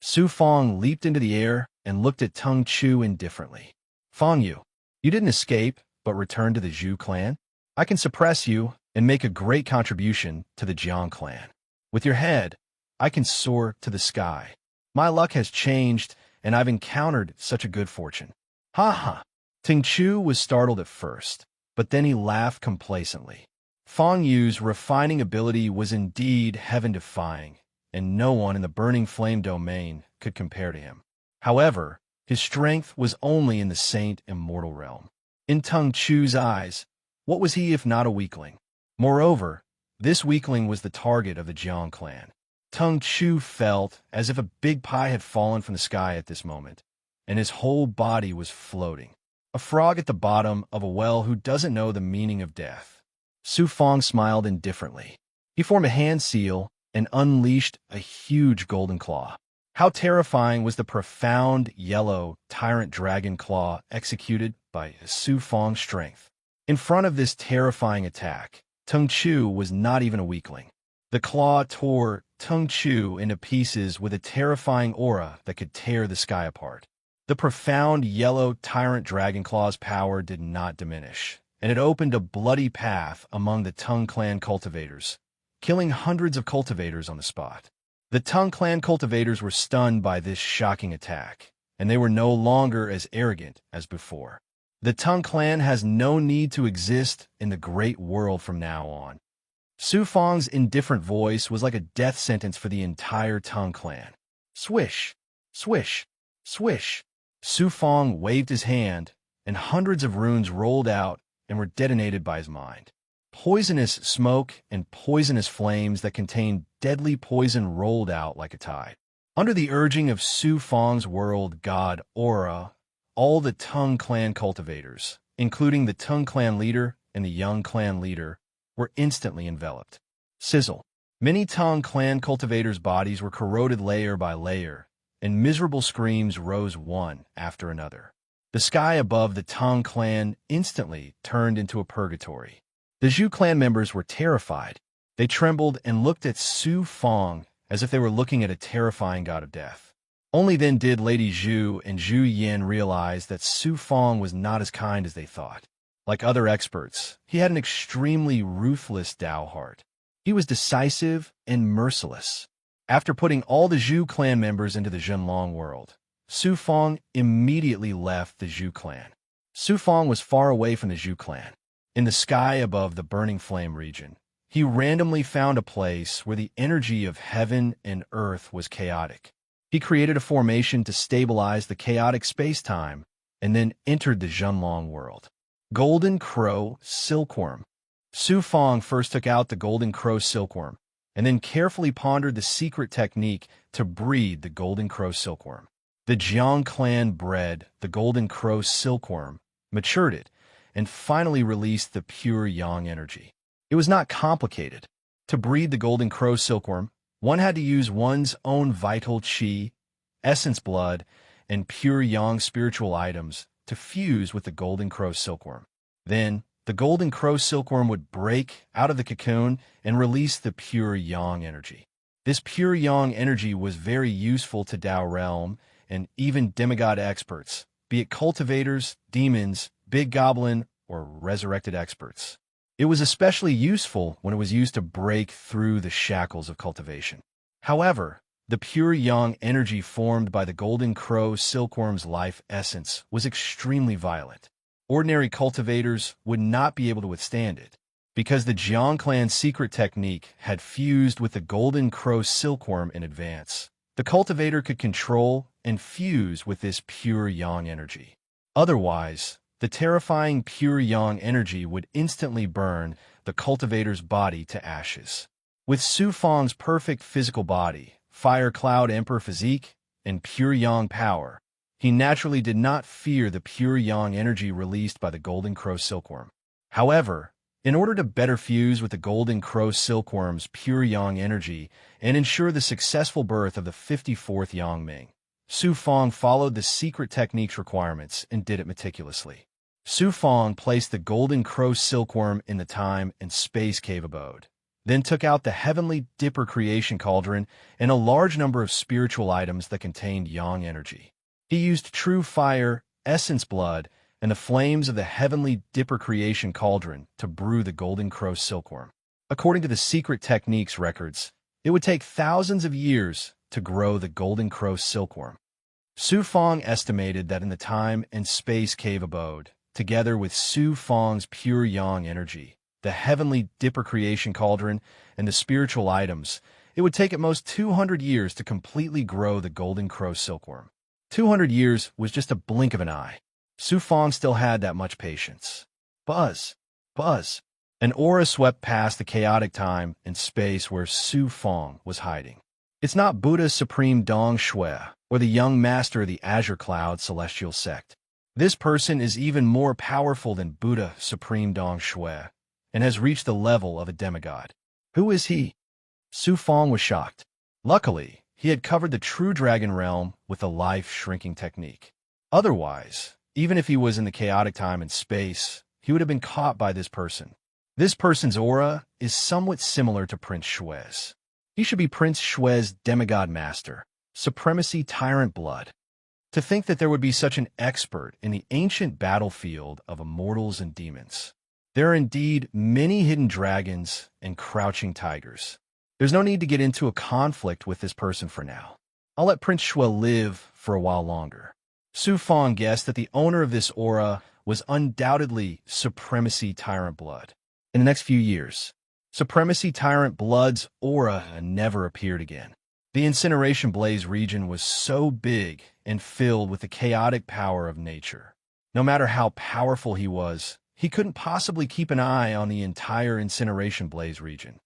Su Fang leaped into the air and looked at Tang Chu indifferently. Fang Yu, you didn't escape, but returned to the Zhu clan? I can suppress you and make a great contribution to the Jiang clan. With your head, I can soar to the sky. My luck has changed, and I've encountered such a good fortune. Ha ha! Ting Chu was startled at first, but then he laughed complacently. Fang Yu's refining ability was indeed heaven-defying, and no one in the Burning Flame domain could compare to him. However, his strength was only in the Saint Immortal realm. In Tang Chu's eyes, what was he if not a weakling? Moreover, this weakling was the target of the Jiang clan. Tang Chu felt as if a big pie had fallen from the sky at this moment, and his whole body was floating. A frog at the bottom of a well who doesn't know the meaning of death. Su Fang smiled indifferently. He formed a hand seal and unleashed a huge golden claw. How terrifying was the profound yellow tyrant dragon claw executed by Su Fang's strength. In front of this terrifying attack, Tang Chu was not even a weakling. The claw tore Tang Chu into pieces with a terrifying aura that could tear the sky apart. The profound yellow tyrant dragon claw's power did not diminish, and it opened a bloody path among the Tang clan cultivators, killing hundreds of cultivators on the spot. The Tang clan cultivators were stunned by this shocking attack, and they were no longer as arrogant as before. The Tang clan has no need to exist in the great world from now on. Su Fang's indifferent voice was like a death sentence for the entire Tang clan. Swish, swish, swish. Su Fang waved his hand, and hundreds of runes rolled out and were detonated by his mind. Poisonous smoke and poisonous flames that contained deadly poison rolled out like a tide. Under the urging of Su Fang's world god aura, all the Tang clan cultivators, including the Tang clan leader and the young clan leader, were instantly enveloped. Sizzle. Many Tang clan cultivators' bodies were corroded layer by layer, and miserable screams rose one after another. The sky above the Tang clan instantly turned into a purgatory. The Zhu clan members were terrified. They trembled and looked at Su Fang as if they were looking at a terrifying god of death. Only then did Lady Zhu and Zhu Yin realize that Su Fang was not as kind as they thought. Like other experts, he had an extremely ruthless Dao heart. He was decisive and merciless. After putting all the Zhu clan members into the Zhenlong world, Su Fang immediately left the Zhu clan. Su Fang was far away from the Zhu clan. In the sky above the Burning Flame region, he randomly found a place where the energy of heaven and earth was chaotic. He created a formation to stabilize the chaotic space-time and then entered the Zhenlong world. Golden Crow Silkworm. Su Fang first took out the Golden Crow Silkworm and then carefully pondered the secret technique to breed the Golden Crow Silkworm. The Jiang clan bred the Golden Crow Silkworm, matured it, and finally released the pure yang energy. It was not complicated. To breed the Golden Crow Silkworm, one had to use one's own vital qi, essence blood, and pure yang spiritual items to fuse with the Golden Crow Silkworm. Then, the Golden Crow Silkworm would break out of the cocoon and release the pure yang energy. This pure yang energy was very useful to Dao realm and even demigod experts, be it cultivators, demons, big goblin, or resurrected experts. It was especially useful when it was used to break through the shackles of cultivation. However, the pure yang energy formed by the golden crow silkworm's life essence was extremely violent. Ordinary cultivators would not be able to withstand it. Because the Jiang clan's secret technique had fused with the golden crow silkworm in advance, the cultivator could control and fuse with this pure yang energy. Otherwise, the terrifying pure yang energy would instantly burn the cultivator's body to ashes. With Su Fang's perfect physical body, fire cloud emperor physique, and pure yang power, he naturally did not fear the pure yang energy released by the golden crow silkworm. However, in order to better fuse with the golden crow silkworm's pure yang energy and ensure the successful birth of the 54th Yang Ming, Su Fang followed the secret technique's requirements and did it meticulously. Su Fang placed the golden crow silkworm in the time and space cave abode, then took out the heavenly dipper creation cauldron and a large number of spiritual items that contained yang energy. He used true fire, essence blood, and the flames of the heavenly dipper creation cauldron to brew the golden crow silkworm. According to the secret technique's records, it would take thousands of years to grow the golden crow silkworm. Su Fang estimated that in the time and space cave abode, together with Su Fang's pure yang energy, the heavenly dipper creation cauldron, and the spiritual items, it would take at most 200 years to completely grow the golden crow silkworm. 200 years was just a blink of an eye. Su Fang still had that much patience. Buzz, buzz. An aura swept past the chaotic time and space where Su Fang was hiding. It's not Buddha Supreme Dong Shui, or the young master of the Azure Cloud celestial sect. This person is even more powerful than Buddha Supreme Dong Shui, and has reached the level of a demigod. Who is he? Su Fang was shocked. Luckily, he had covered the true dragon realm with the life-shrinking technique. Otherwise, even if he was in the chaotic time and space, he would have been caught by this person. This person's aura is somewhat similar to Prince Shui's. He should be Prince Shui's demigod master, supremacy tyrant blood. To think that there would be such an expert in the ancient battlefield of immortals and demons. There are indeed many hidden dragons and crouching tigers. There's no need to get into a conflict with this person for now. I'll let Prince Shui live for a while longer. Su Fang guessed that the owner of this aura was undoubtedly Supremacy Tyrant Blood. In the next few years, Supremacy Tyrant Blood's aura never appeared again. The Incineration Blaze region was so big and filled with the chaotic power of nature. No matter how powerful he was, he couldn't possibly keep an eye on the entire Incineration Blaze region.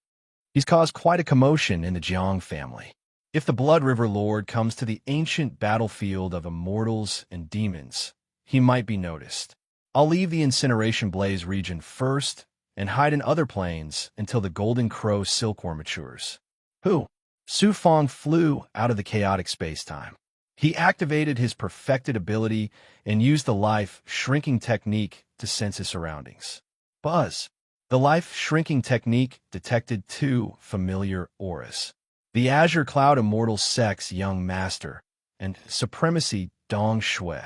He's caused quite a commotion in the Jiang family. If the Blood River Lord comes to the ancient battlefield of immortals and demons, he might be noticed. I'll leave the Incineration Blaze region first and hide in other planes until the Golden Crow Silkworm matures. Who? Su Fang flew out of the chaotic space-time. He activated his perfected ability and used the life-shrinking technique to sense his surroundings. Buzz. The life-shrinking technique detected two familiar auras. The Azure Cloud Immortal Sect's Young Master, and Supremacy Dong Shui.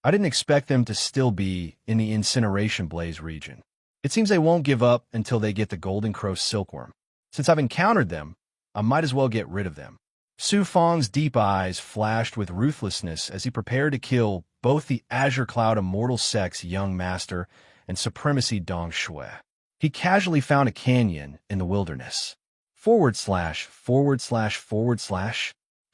I didn't expect them to still be in the Incineration Blaze region. It seems they won't give up until they get the Golden Crow Silkworm. Since I've encountered them, I might as well get rid of them. Su Fang's deep eyes flashed with ruthlessness as he prepared to kill both the Azure Cloud Immortal Sect's Young Master and Supremacy Dong Shui. He casually found a canyon in the wilderness. /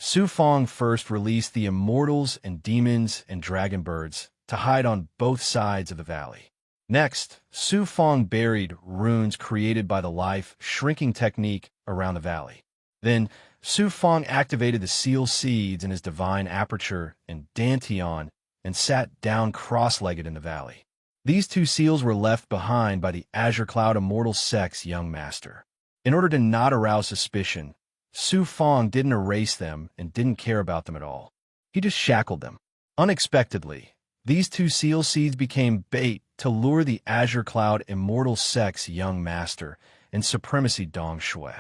Su Fang first released the immortals and demons and dragon birds to hide on both sides of the valley. Next, Su Fang buried runes created by the life-shrinking technique around the valley. Then, Su Fang activated the seal seeds in his divine aperture and dantian and sat down cross-legged in the valley. These two seals were left behind by the Azure Cloud Immortal Sect's Young Master. In order to not arouse suspicion, Su Fang didn't erase them and didn't care about them at all. He just shackled them. Unexpectedly, these two seal seeds became bait to lure the Azure Cloud Immortal Sect's Young Master and Supremacy Dong Shui.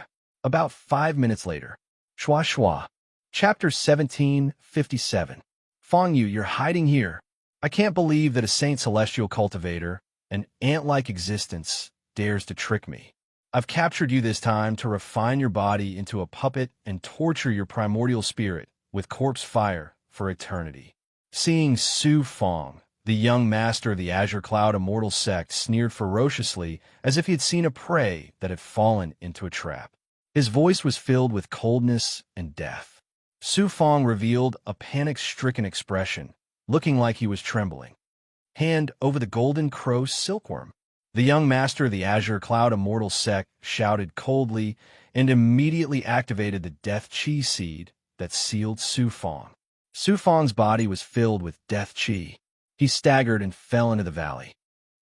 About 5 minutes later. Shua Shua. Chapter 1757. Fang Yu, you're hiding here. I can't believe that a Saint Celestial cultivator, An ant-like existence dares to trick me. I've captured you this time to refine your body into a puppet and torture your primordial spirit with corpse fire for eternity. Seeing Su Fong, the young master of the Azure Cloud immortal sect, sneered ferociously as if he had seen a prey that had fallen into a trap. His voice was filled with coldness and death. Su Fong revealed a panic-stricken expression, looking like he was trembling. Hand over the golden crow silkworm. The young master of the Azure Cloud immortal sect shouted coldly and immediately activated the death chi seed that sealed Su Fong. Su Fong's body was filled with death chi. He staggered and fell into the valley.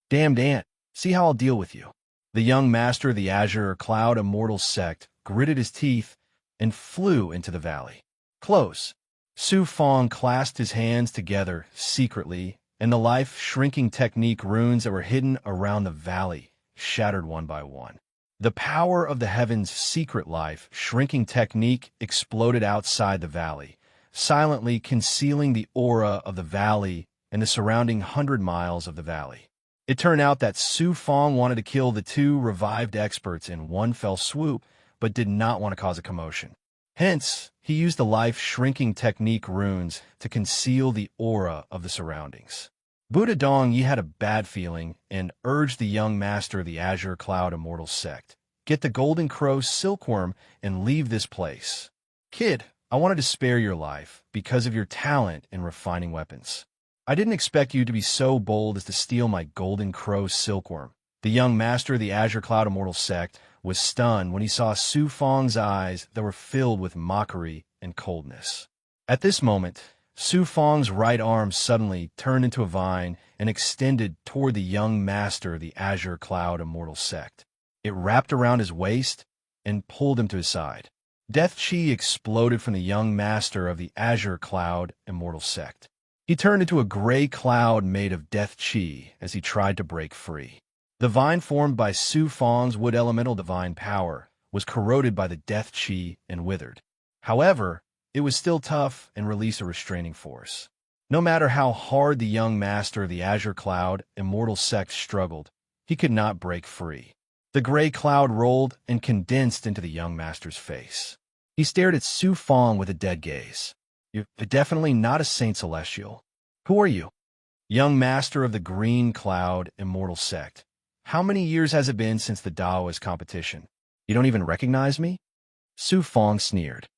Damned ant, see how I'll deal with you. The young master of the Azure Cloud immortal sect gritted his teeth and flew into the valley. Close. Su Fong clasped his hands together secretly, and the life-shrinking technique runes that were hidden around the valley shattered one by one. The power of the heavens' secret life-shrinking technique exploded outside the valley, silently concealing the aura of the valley and the surrounding 100 miles of the valley. It turned out that Su Fong wanted to kill the two revived experts in one fell swoop, but did not want to cause a commotion. Hence, he used the life-shrinking technique runes to conceal the aura of the surroundings. Buddha Dong Yi had a bad feeling and urged the young master of the Azure Cloud immortal sect, "Get the golden crow silkworm and leave this place." "Kid, I wanted to spare your life because of your talent in refining weapons. I didn't expect you to be so bold as to steal my golden crow silkworm." The young master of the Azure Cloud immortal sect was stunned when he saw Su Fong's eyes that were filled with mockery and coldness. At this moment, Su Fong's right arm suddenly turned into a vine and extended toward the young master of the Azure Cloud immortal sect. It wrapped around his waist and pulled him to his side. Death chi exploded from the young master of the Azure Cloud immortal sect. He turned into a gray cloud made of death chi as he tried to break free. The vine formed by Su Fong's wood elemental divine power was corroded by the death chi and withered. However, it was still tough and released a restraining force. No matter how hard the young master of the Azure Cloud immortal sect struggled, he could not break free. The gray cloud rolled and condensed into the young master's face. He stared at Su Fong with a dead gaze. "You're definitely not a Saint Celestial. Who are you?" "Young master of the Green Cloud immortal sect. How many years has it been since the Daoist competition? You don't even recognize me?" Su Fong sneered.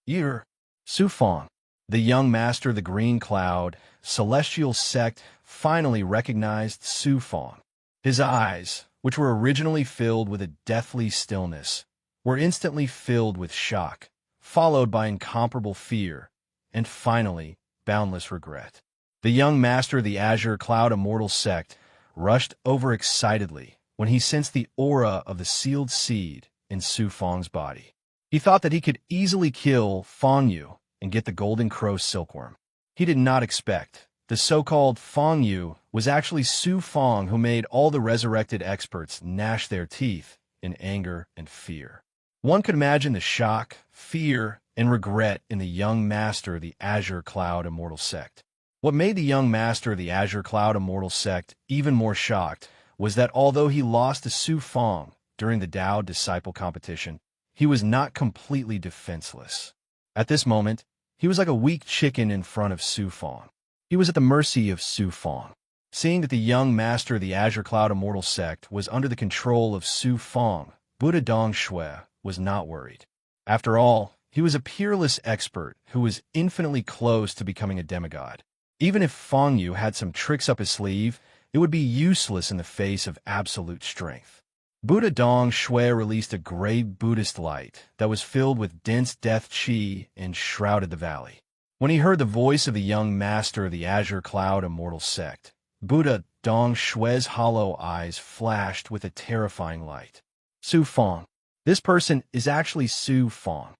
"You're Su Fong." The young master of the Green Cloud celestial sect finally recognized Su Fong. His eyes, which were originally filled with a deathly stillness, were instantly filled with shock, followed by incomparable fear, and finally, boundless regret. The young master of the Azure Cloud immortal sect rushed over excitedly when he sensed the aura of the sealed seed in Su Fong's body. He thought that he could easily kill Fong Yu and get the golden crow silkworm. He did not expect the so-called Fong Yu was actually Su Fong, who made all the resurrected experts gnash their teeth in anger and fear. One could imagine the shock, fear, and regret in the young master of the Azure Cloud immortal sect. What made the young master of the Azure Cloud immortal sect even more shocked was that although he lost to Su Fong during the Dao disciple competition, he was not completely defenseless. At this moment, he was like a weak chicken in front of Su Fong. He was at the mercy of Su Fong. Seeing that the young master of the Azure Cloud immortal sect was under the control of Su Fong, Buddha Dong Shui was not worried. After all, he was a peerless expert who was infinitely close to becoming a demigod. Even if Fong Yu had some tricks up his sleeve, it would be useless in the face of absolute strength. Buddha Dong Shui released a gray Buddhist light that was filled with dense death chi and shrouded the valley. When he heard the voice of the young master of the Azure Cloud immortal sect, Buddha Dong Shui's hollow eyes flashed with a terrifying light. "Su Fong. This person is actually Su Fong."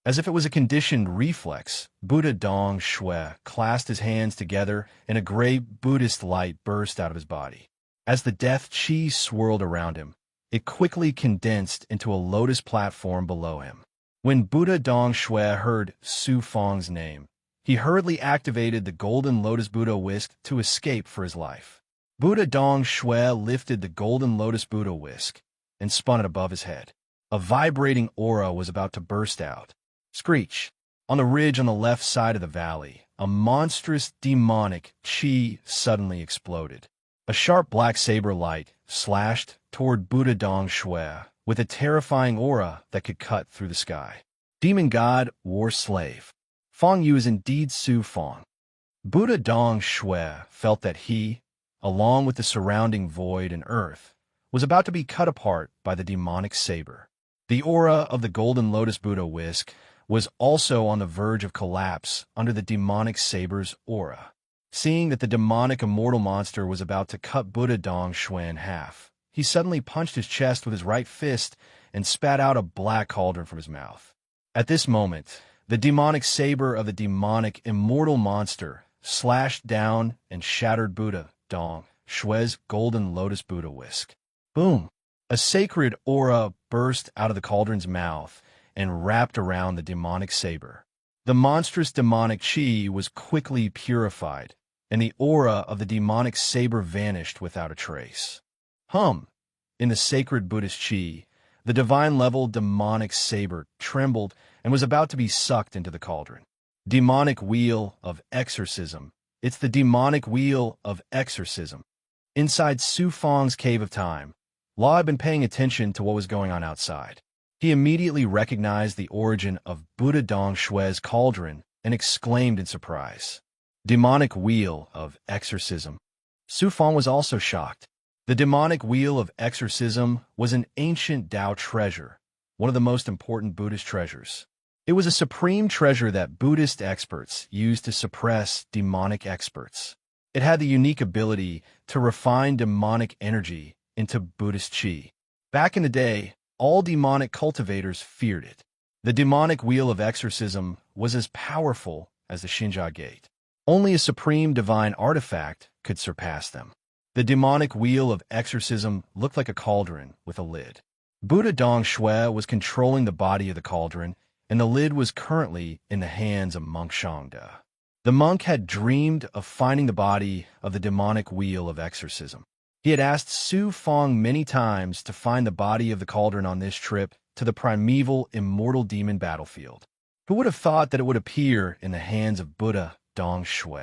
As if it was a conditioned reflex, Buddha Dong Shui clasped his hands together and a gray Buddhist light burst out of his body. As the death chi swirled around him, it quickly condensed into a lotus platform below him. When Buddha Dong Shui heard Su Fong's name, he hurriedly activated the golden lotus Buddha whisk to escape for his life. Buddha Dong Shui lifted the golden lotus Buddha whisk and spun it above his head. A vibrating aura was about to burst out. Screech! On the ridge on the left side of the valley, a monstrous demonic chi suddenly exploded. A sharp black saber light slashed toward Buddha Dong Shui with a terrifying aura that could cut through the sky. Demon God, War Slave. Fong Yu is indeed Su Fong. Buddha Dong Shui felt that he, along with the surrounding void and earth, was about to be cut apart by the demonic saber. The aura of the golden lotus Buddha whisk was also on the verge of collapse under the demonic saber's aura. Seeing that the demonic immortal monster was about to cut Buddha Dong Shui in half, he suddenly punched his chest with his right fist and spat out a black cauldron from his mouth. At this moment, the demonic saber of the demonic immortal monster slashed down and shattered Buddha Dong Shui's golden lotus Buddha whisk. Boom! A sacred aura burst out of the cauldron's mouth and wrapped around the demonic saber. The monstrous demonic chi was quickly purified, and the aura of the demonic saber vanished without a trace. In the sacred Buddhist chi, the divine-level demonic saber trembled and was about to be sucked into the cauldron. Demonic wheel of exorcism. It's the demonic wheel of exorcism. Inside Su Fong's cave of time, Law had been paying attention to what was going on outside. He immediately recognized the origin of Buddha Dong Shui's cauldron and exclaimed in surprise. Demonic wheel of exorcism. Su Fong was also shocked. The demonic wheel of exorcism was an ancient Tao treasure, one of the most important Buddhist treasures. It was a supreme treasure that Buddhist experts used to suppress demonic experts. It had the unique ability to refine demonic energy into Buddhist chi. Back in the day, all demonic cultivators feared it. The demonic wheel of exorcism was as powerful as the Shinja Gate. Only a supreme divine artifact could surpass them. The demonic wheel of exorcism looked like a cauldron with a lid. Buddha Dong Shui was controlling the body of the cauldron, and the lid was currently in the hands of monk Shangde. The monk had dreamed of finding the body of the demonic wheel of exorcism. He had asked Su Fong many times to find the body of the cauldron on this trip to the primeval immortal demon battlefield. Who would have thought that it would appear in the hands of Buddha Dong Shui?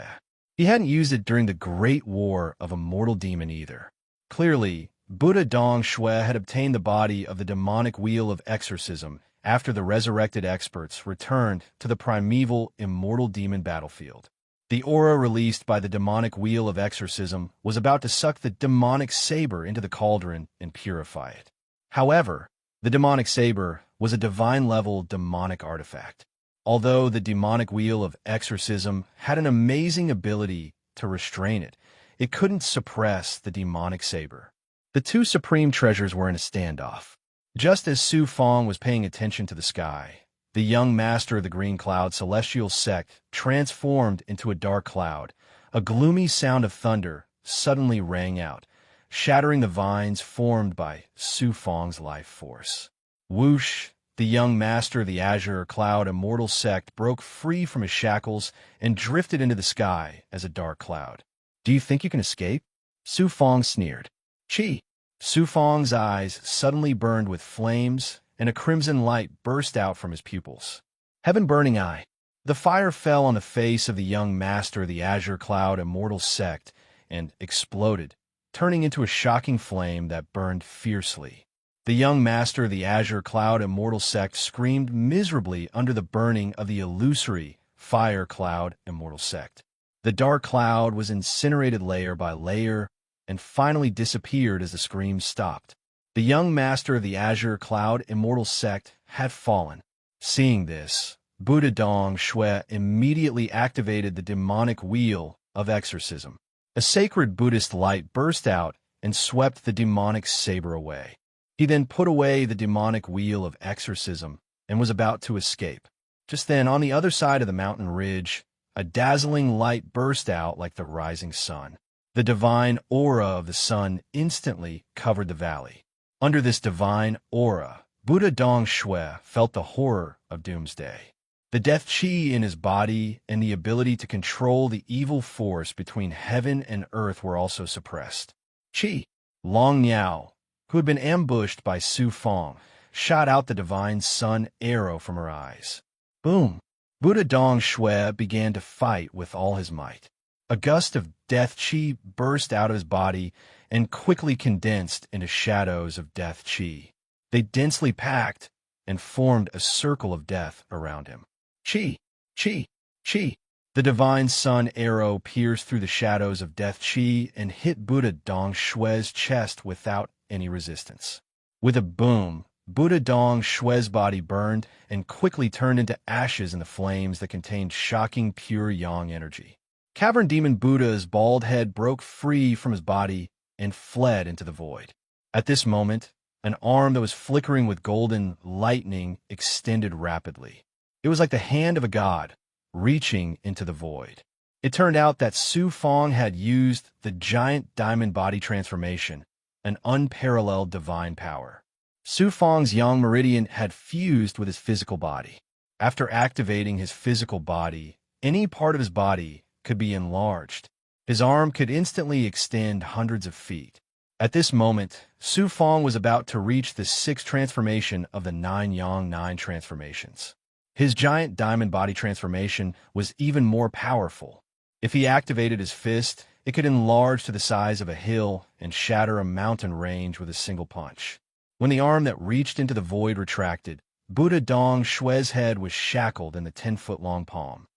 He hadn't used it during the Great War of Immortal Demon either. Clearly, Buddha Dong Shui had obtained the body of the demonic wheel of exorcism after the resurrected experts returned to the primeval immortal demon battlefield. The aura released by the demonic wheel of exorcism was about to suck the demonic saber into the cauldron and purify it. However, the demonic saber was a divine-level demonic artifact. Although the demonic wheel of exorcism had an amazing ability to restrain it, it couldn't suppress the demonic saber. The two supreme treasures were in a standoff. Just as Su Fong was paying attention to the sky, the young master of the green cloud celestial sect transformed into a dark cloud. A gloomy sound of thunder suddenly rang out, shattering the vines formed by Su Fong's life force. Whoosh! The young master of the azure cloud immortal sect broke free from his shackles and drifted into the sky as a dark cloud. Do you think you can escape? Su Fong sneered. Chi! Su Fong's eyes suddenly burned with flames, and a crimson light burst out from his pupils. Heaven-burning eye. The fire fell on the face of the young master of the azure cloud immortal sect and exploded, turning into a shocking flame that burned fiercely. The young master of the azure cloud immortal sect screamed miserably under the burning of the illusory fire cloud immortal sect. The dark cloud was incinerated layer by layer and finally disappeared as the screams stopped. The young master of the azure cloud immortal sect had fallen. Seeing this, Buddha Dong Shui immediately activated the demonic wheel of exorcism. A sacred Buddhist light burst out and swept the demonic saber away. He then put away the demonic wheel of exorcism and was about to escape. Just then, on the other side of the mountain ridge, a dazzling light burst out like the rising sun. The divine aura of the sun instantly covered the valley. Under this divine aura, Buddha Dong Shui felt the horror of doomsday. The death chi in his body and the ability to control the evil force between heaven and earth were also suppressed. Qi, Long Niao, who had been ambushed by Su Fong, shot out the divine sun arrow from her eyes. Boom! Buddha Dong Shui began to fight with all his might. A gust of death chi burst out of his body and quickly condensed into shadows of death chi. They densely packed and formed a circle of death around him. Chi, chi, chi. The divine sun arrow pierced through the shadows of death chi and hit Buddha Dong Shui's chest without any resistance. With a boom, Buddha Dong Shui's body burned and quickly turned into ashes in the flames that contained shocking pure yang energy. Cavern Demon Buddha's bald head broke free from his body and fled into the void. At this moment, an arm that was flickering with golden lightning extended rapidly. It was like the hand of a god, reaching into the void. It turned out that Su Fong had used the giant diamond body transformation, an unparalleled divine power. Su Fong's yang meridian had fused with his physical body. After activating his physical body, any part of his body could be enlarged. His arm could instantly extend hundreds of feet. At this moment, Su Fong was about to reach the sixth transformation of the 9 Yang 9 transformations. His giant diamond body transformation was even more powerful. If he activated his fist, it could enlarge to the size of a hill and shatter a mountain range with a single punch. When the arm that reached into the void retracted, Buddha Dong Shui's head was shackled in the 10-foot-long palm.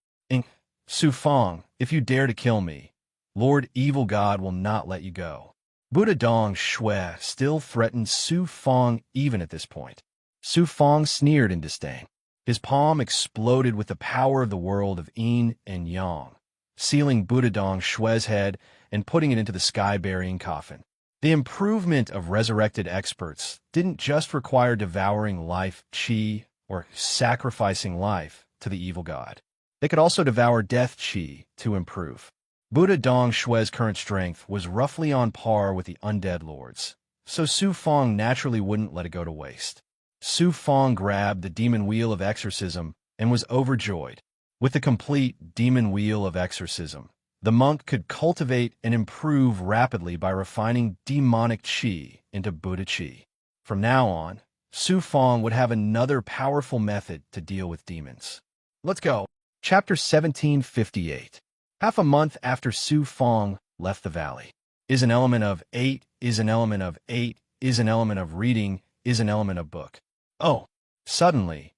Su Fong, if you dare to kill me, Lord Evil God will not let you go. Buddha Dong Shui still threatened Su Fong even at this point. Su Fong sneered in disdain. His palm exploded with the power of the world of yin and yang, sealing Buddha Dong Shui's head and putting it into the sky-burying coffin. The improvement of resurrected experts didn't just require devouring life chi or sacrificing life to the evil god. They could also devour death chi to improve. Buddha Dong Shui's current strength was roughly on par with the undead lords, so Su Fong naturally wouldn't let it go to waste. Su Fong grabbed the demon wheel of exorcism and was overjoyed. With the complete demon wheel of exorcism, the monk could cultivate and improve rapidly by refining demonic chi into Buddha chi. From now on, Su Fong would have another powerful method to deal with demons. Let's go. Chapter 1758. Half a month after Su Fong left the valley. Is an element of 8, is an element of 8, is an element of reading, is an element of book. Oh, suddenly,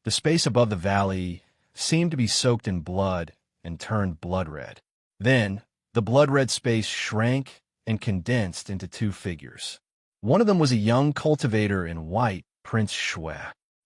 the space above the valley seemed to be soaked in blood and turned blood red. Then, the blood-red space shrank and condensed into 2 figures. One of them was a young cultivator in white, Prince Shui.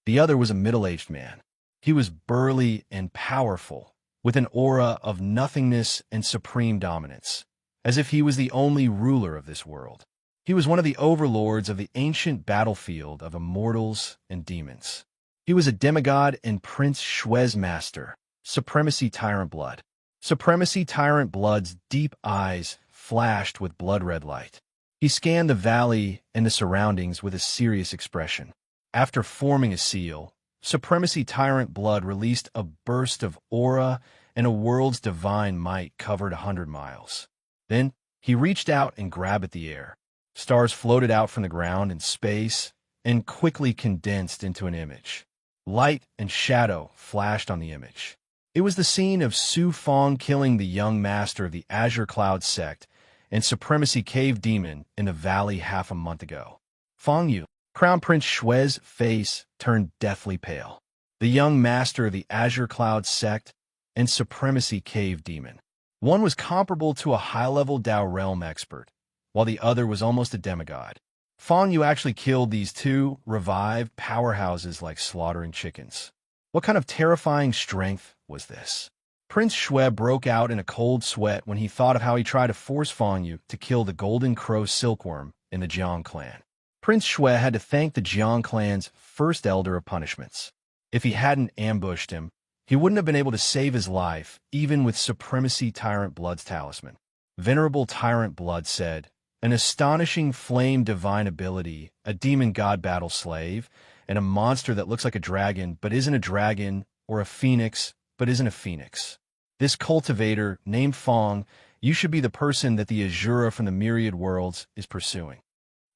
The other was a middle-aged man. He was burly and powerful, with an aura of nothingness and supreme dominance, as if he was the only ruler of this world. He was one of the overlords of the ancient battlefield of immortals and demons. He was a demigod and Prince Shui's master, Supremacy Tyrant Blood. Supremacy Tyrant Blood's deep eyes flashed with blood-red light. He scanned the valley and the surroundings with a serious expression. After forming a seal, Supremacy Tyrant Blood released a burst of aura and a world's divine might covered 100 miles. Then, he reached out and grabbed at the air. Stars floated out from the ground in space and quickly condensed into an image. Light and shadow flashed on the image. It was the scene of Su Fong killing the young master of the Azure Cloud sect and Supremacy Cave Demon in the valley half a month ago. Fong Yu, Crown Prince Shui's face turned deathly pale. The young master of the Azure Cloud sect and Supremacy Cave Demon. One was comparable to a high-level Dao Realm expert, while the other was almost a demigod. Fong Yu actually killed these 2 revived powerhouses like slaughtering chickens. What kind of terrifying strength was this? Prince Shui broke out in a cold sweat when he thought of how he tried to force Fong Yu to kill the Golden Crow Silkworm in the Jiang clan. Prince Shui had to thank the Jiang clan's first elder of punishments. If he hadn't ambushed him, he wouldn't have been able to save his life, even with Supremacy Tyrant Blood's talisman. Venerable Tyrant Blood said, "An astonishing flame divine ability, a demon god battle slave, and a monster that looks like a dragon but isn't a dragon or a phoenix, but isn't a phoenix. This cultivator, named Fong, you should be the person that the Azura from the Myriad Worlds is pursuing.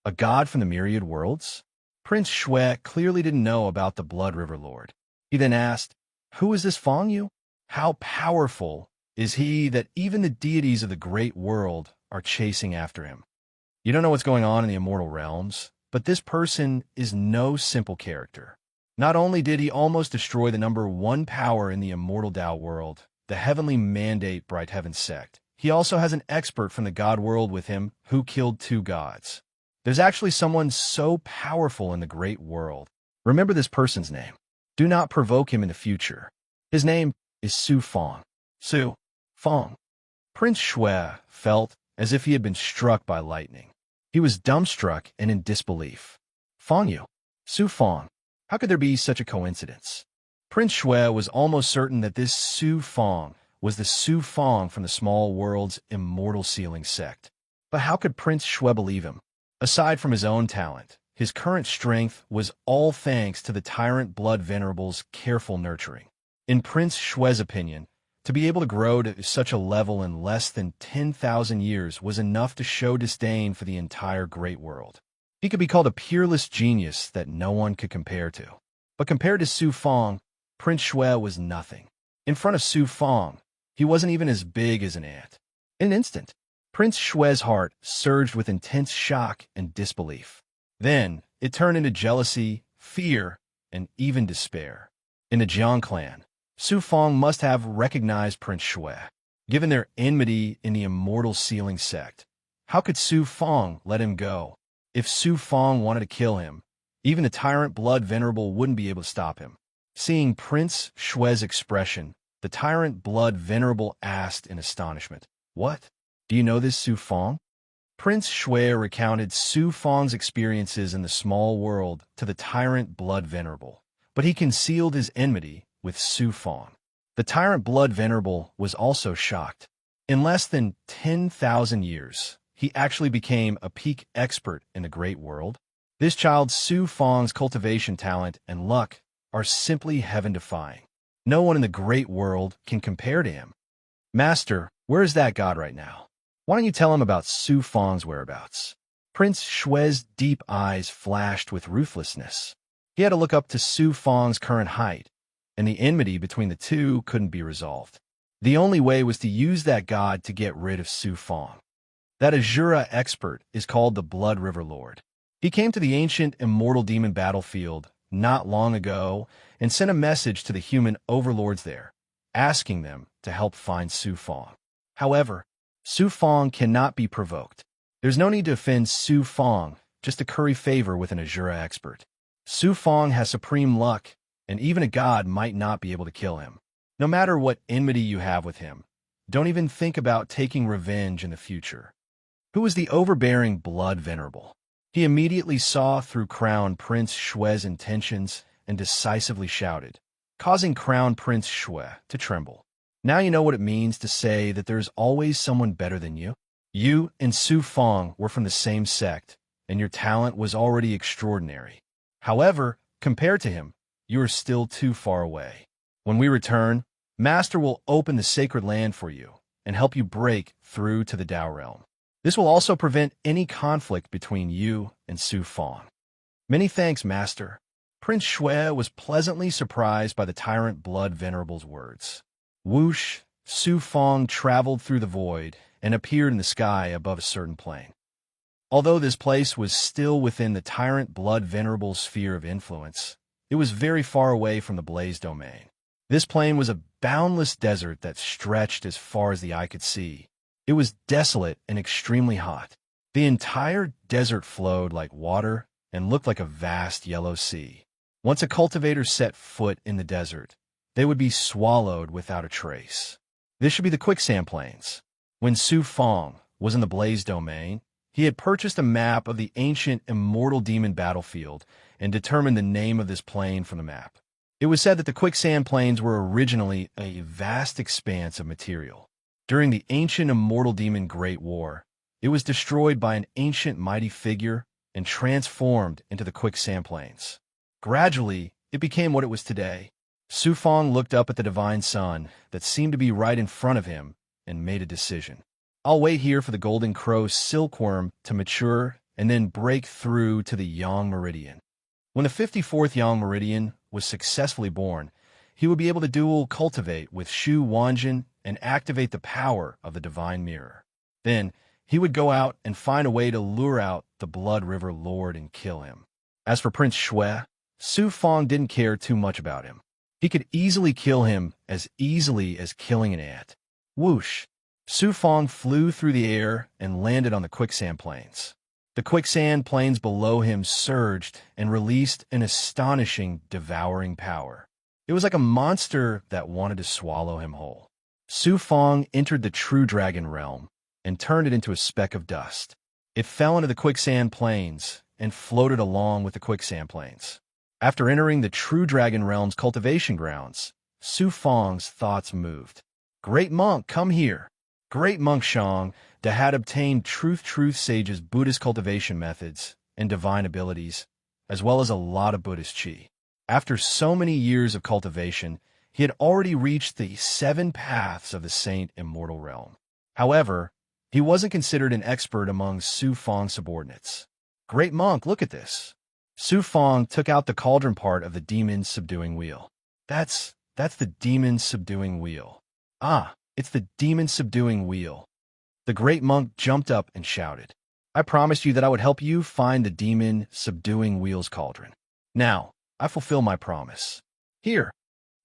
A god from the Myriad Worlds? Prince Shui clearly didn't know about the Blood River Lord. He then asked, "Who is this Fong Yu? How powerful is he that even the deities of the great world are chasing after him?" You don't know what's going on in the immortal realms, but this person is no simple character. Not only did he almost destroy the number one power in the immortal Tao world, the heavenly mandate Bright Heaven sect, he also has an expert from the god world with him who killed two gods. There's actually someone so powerful in the great world. Remember this person's name. Do not provoke him in the future. His name is Su Fong. Su Fong. Prince Shui felt as if he had been struck by lightning. He was dumbstruck and in disbelief. Fong Yu. Su Fong. How could there be such a coincidence? Prince Shui was almost certain that this Su Fong was the Su Fong from the small world's immortal sealing sect. But how could Prince Shui believe him? Aside from his own talent, his current strength was all thanks to the Tyrant Blood Venerable's careful nurturing. In Prince Shui's opinion, to be able to grow to such a level in less than 10,000 years was enough to show disdain for the entire great world. He could be called a peerless genius that no one could compare to. But compared to Su Fong, Prince Shui was nothing. In front of Su Fong, he wasn't even as big as an ant. In an instant, Prince Shui's heart surged with intense shock and disbelief. Then, it turned into jealousy, fear, and even despair. In the Jiang clan, Su Fong must have recognized Prince Shui. Given their enmity in the immortal sealing sect, how could Su Fong let him go? If Su Fong wanted to kill him, even the Tyrant Blood Venerable wouldn't be able to stop him. Seeing Prince Shui's expression, the Tyrant Blood Venerable asked in astonishment, "What? Do you know this Su Fong?" Prince Shui recounted Su Fong's experiences in the small world to the Tyrant Blood Venerable, but he concealed his enmity with Su Fong. The Tyrant Blood Venerable was also shocked. In less than 10,000 years, he actually became a peak expert in the great world. This child Su Fong's cultivation talent and luck are simply heaven-defying. No one in the great world can compare to him. "Master, where is that god right now? Why don't you tell him about Su Fong's whereabouts?" Prince Shui's deep eyes flashed with ruthlessness. He had to look up to Su Fong's current height, and the enmity between the two couldn't be resolved. The only way was to use that god to get rid of Su Fong. That Azura expert is called the Blood River Lord. He came to the ancient immortal demon battlefield not long ago and sent a message to the human overlords there, asking them to help find Su Fong. However, Su Fong cannot be provoked. There's no need to offend Su Fong, just to curry favor with an Azura expert. Su Fong has supreme luck, and even a god might not be able to kill him. No matter what enmity you have with him, don't even think about taking revenge in the future. Who was the overbearing Blood Venerable? He immediately saw through Crown Prince Shui's intentions and decisively shouted, causing Crown Prince Shui to tremble. Now you know what it means to say that there's always someone better than you. You and Su Fong were from the same sect, and your talent was already extraordinary. However, compared to him, you are still too far away. When we return, Master will open the sacred land for you and help you break through to the Tao realm. This will also prevent any conflict between you and Su Fong. Many thanks, Master. Prince Shui was pleasantly surprised by the Tyrant Blood Venerable's words. Whoosh, Su Fong traveled through the void and appeared in the sky above a certain plain. Although this place was still within the Tyrant Blood Venerable's sphere of influence, it was very far away from the Blaze domain. This plain was a boundless desert that stretched as far as the eye could see. It was desolate and extremely hot. The entire desert flowed like water and looked like a vast yellow sea. Once a cultivator set foot in the desert, they would be swallowed without a trace. This should be the quicksand plains. When Su Fong was in the Blaze domain, he had purchased a map of the ancient immortal demon battlefield and determined the name of this plain from the map. It was said that the quicksand plains were originally a vast expanse of material. During the ancient immortal demon Great War, it was destroyed by an ancient mighty figure and transformed into the quicksand plains. Gradually, it became what it was today. Su Fong looked up at the divine sun that seemed to be right in front of him and made a decision. I'll wait here for the golden crow silkworm to mature and then break through to the yang meridian. When the 54th yang meridian was successfully born, he would be able to dual cultivate with Shu Wanjin and activate the power of the divine mirror. Then, he would go out and find a way to lure out the Blood River Lord and kill him. As for Prince Shui, Su Fong didn't care too much about him. He could easily kill him as easily as killing an ant. Whoosh! Su Fong flew through the air and landed on the quicksand plains. The quicksand plains below him surged and released an astonishing, devouring power. It was like a monster that wanted to swallow him whole. Su Fong entered the true dragon realm and turned it into a speck of dust. It fell into the quicksand plains and floated along with the quicksand plains. After entering the true dragon realm's cultivation grounds, Su Fong's thoughts moved. Great monk, come here. Great monk Shang, that had obtained Truth Sage's Buddhist cultivation methods and divine abilities, as well as a lot of Buddhist qi. After so many years of cultivation, he had already reached the 7 paths of the Saint Immortal Realm. However, he wasn't considered an expert among Su Fong's subordinates. Great monk, look at this. Su Fong took out the cauldron part of the demon's subduing wheel. That's the demon's subduing wheel. Ah, it's the demon's subduing wheel. The great monk jumped up and shouted, I promised you that I would help you find the demon subduing wheel's cauldron. Now, I fulfill my promise. Here.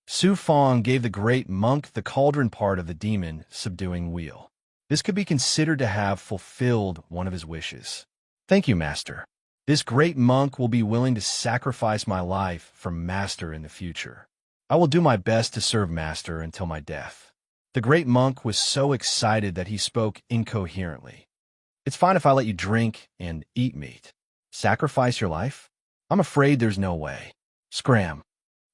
Su Fong gave the great monk the cauldron part of the demon subduing wheel. This could be considered to have fulfilled one of his wishes. Thank you, Master. This great monk will be willing to sacrifice my life for Master in the future. I will do my best to serve Master until my death. The great monk was so excited that he spoke incoherently. It's fine if I let you drink and eat meat. Sacrifice your life? I'm afraid there's no way. Scram.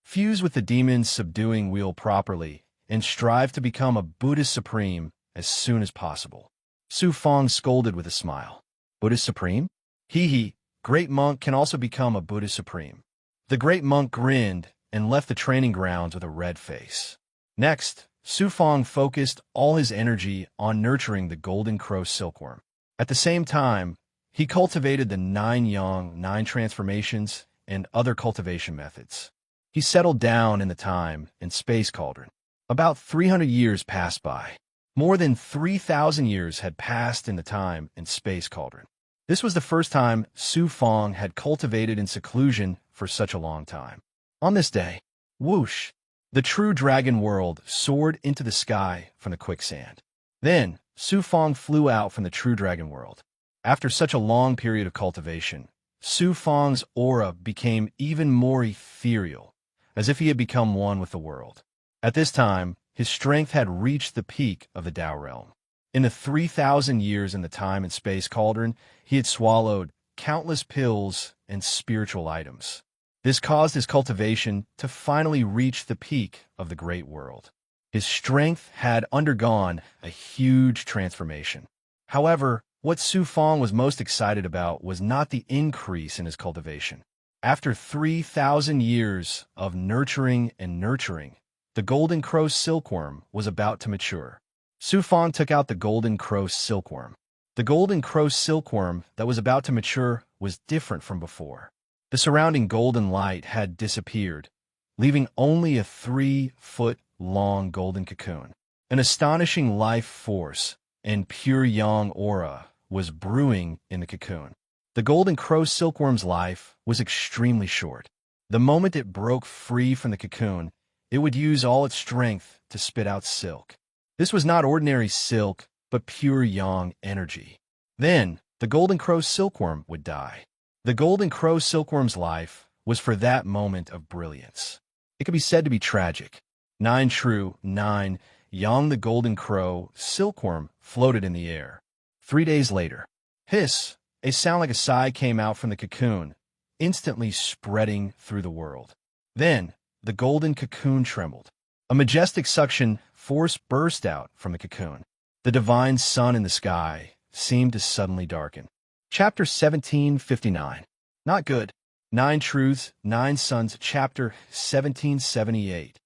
Fuse with the demon's subduing wheel properly and strive to become a Buddhist supreme as soon as possible. Su Fong scolded with a smile. Buddhist supreme? Hee, great monk can also become a Buddhist supreme. The great monk grinned and left the training grounds with a red face. Next, Su Fong focused all his energy on nurturing the golden crow silkworm. At the same time, he cultivated the 9 yang, 9 transformations, and other cultivation methods. He settled down in the time and space cauldron. About 300 years passed by. More than 3,000 years had passed in the time and space cauldron. This was the first time Su Fong had cultivated in seclusion for such a long time. On this day, whoosh, the true dragon world soared into the sky from the quicksand. Then, Su Fong flew out from the true dragon world. After such a long period of cultivation, Su Fong's aura became even more ethereal, as if he had become one with the world. At this time, his strength had reached the peak of the Tao realm. In the 3,000 years in the time and space cauldron, he had swallowed countless pills and spiritual items. This caused his cultivation to finally reach the peak of the great world. His strength had undergone a huge transformation. However, what Su Fong was most excited about was not the increase in his cultivation. After 3,000 years of nurturing and nurturing, the golden crow silkworm was about to mature. Su Fong took out the golden crow silkworm. The golden crow silkworm that was about to mature was different from before. The surrounding golden light had disappeared, leaving only a 3-foot-long golden cocoon. An astonishing life force and pure yang aura was brewing in the cocoon. The golden crow silkworm's life was extremely short. The moment it broke free from the cocoon, it would use all its strength to spit out silk. This was not ordinary silk, but pure yang energy. Then, the golden crow silkworm would die. The golden crow silkworm's life was for that moment of brilliance. It could be said to be tragic. 9 true, 9 yang the golden crow silkworm floated in the air. 3 days later, hiss, a sound like a sigh came out from the cocoon, instantly spreading through the world. Then, the golden cocoon trembled. A majestic suction force burst out from the cocoon. The divine sun in the sky seemed to suddenly darken. Chapter 1759. Not good. 9 Truths, 9 Suns, Chapter 1778.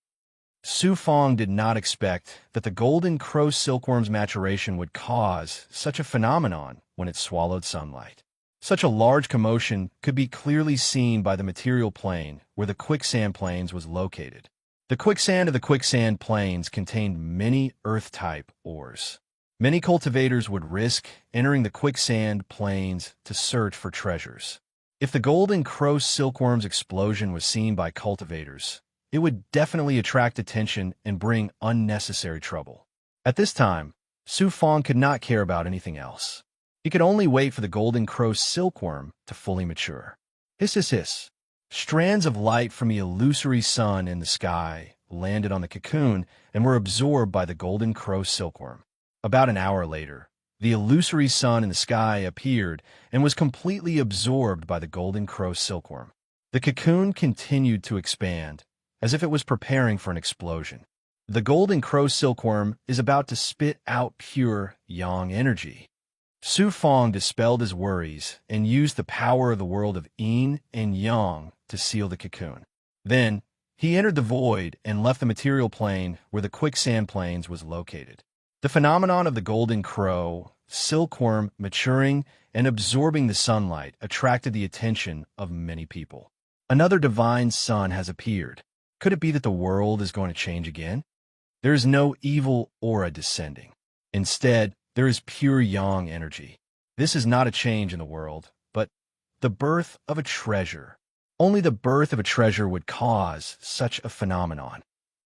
Su Fong did not expect that the golden crow silkworm's maturation would cause such a phenomenon when it swallowed sunlight. Such a large commotion could be clearly seen by the material plane where the quicksand plains was located. The quicksand of the quicksand plains contained many earth-type ores. Many cultivators would risk entering the quicksand plains to search for treasures. If the golden crow silkworm's explosion was seen by cultivators, it would definitely attract attention and bring unnecessary trouble. At this time, Su Fong could not care about anything else. He could only wait for the golden crow silkworm to fully mature. Hiss, hiss, hiss. Strands of light from the illusory sun in the sky landed on the cocoon and were absorbed by the golden crow silkworm. About an hour later, the illusory sun in the sky appeared and was completely absorbed by the golden crow silkworm. The cocoon continued to expand, as if it was preparing for an explosion. The golden crow silkworm is about to spit out pure yang energy. Su Fong dispelled his worries and used the power of the world of yin and yang to seal the cocoon. Then, he entered the void and left the material plane where the quicksand plains was located. The phenomenon of the golden crow silkworm maturing and absorbing the sunlight attracted the attention of many people. Another divine sun has appeared. Could it be that the world is going to change again? There is no evil aura descending. Instead, there is pure yang energy. This is not a change in the world, but the birth of a treasure. Only the birth of a treasure would cause such a phenomenon.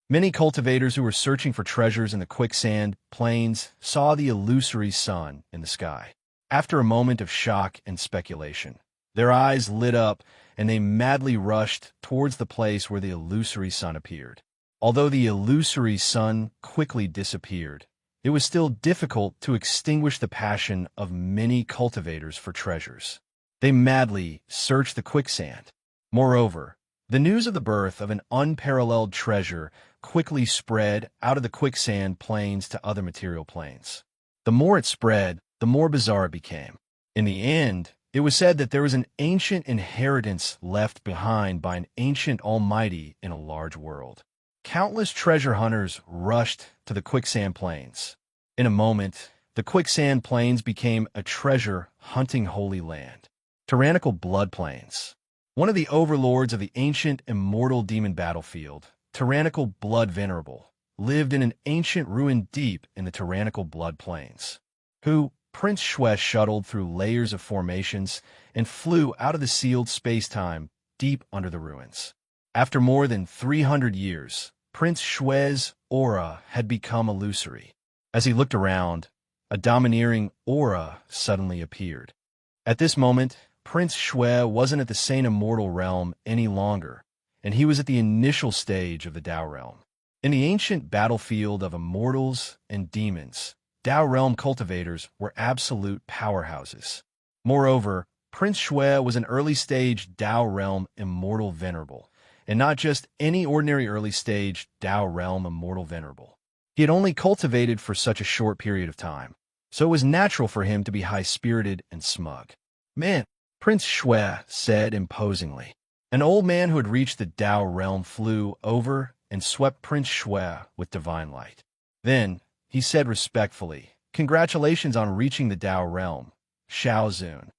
Many cultivators who were searching for treasures in the quicksand plains saw the illusory sun in the sky. After a moment of shock and speculation, their eyes lit up and they madly rushed towards the place where the illusory sun appeared. Although the illusory sun quickly disappeared, it was still difficult to extinguish the passion of many cultivators for treasures. They madly searched the quicksand. Moreover, the news of the birth of an unparalleled treasure quickly spread out of the quicksand plains to other material plains. The more it spread, the more bizarre it became. In the end, it was said that there was an ancient inheritance left behind by an ancient almighty in a large world. Countless treasure hunters rushed to the quicksand plains. In a moment, the quicksand plains became a treasure-hunting holy land. Tyrannical blood plains. One of the overlords of the ancient immortal demon battlefield, Tyrannical Blood Venerable, lived in an ancient ruin deep in the Tyrannical Blood Plains, who Prince Shui shuttled through layers of formations and flew out of the sealed space-time deep under the ruins. After more than 300 years, Prince Shui's aura had become illusory. As he looked around, a domineering aura suddenly appeared. At this moment, Prince Shui wasn't at the sane immortal realm any longer, and he was at the initial stage of the Tao realm. In the ancient battlefield of immortals and demons, Tao realm cultivators were absolute powerhouses. Moreover, Prince Shui was an early-stage Tao realm immortal venerable, and not just any ordinary early-stage Tao realm immortal venerable. He had only cultivated for such a short period of time, so it was natural for him to be high-spirited and smug. "Man," Prince Shui said imposingly. An old man who had reached the Tao realm flew over and swept Prince Shui with divine light. Then, he said respectfully, "Congratulations on reaching the Tao realm, Xiao Zun."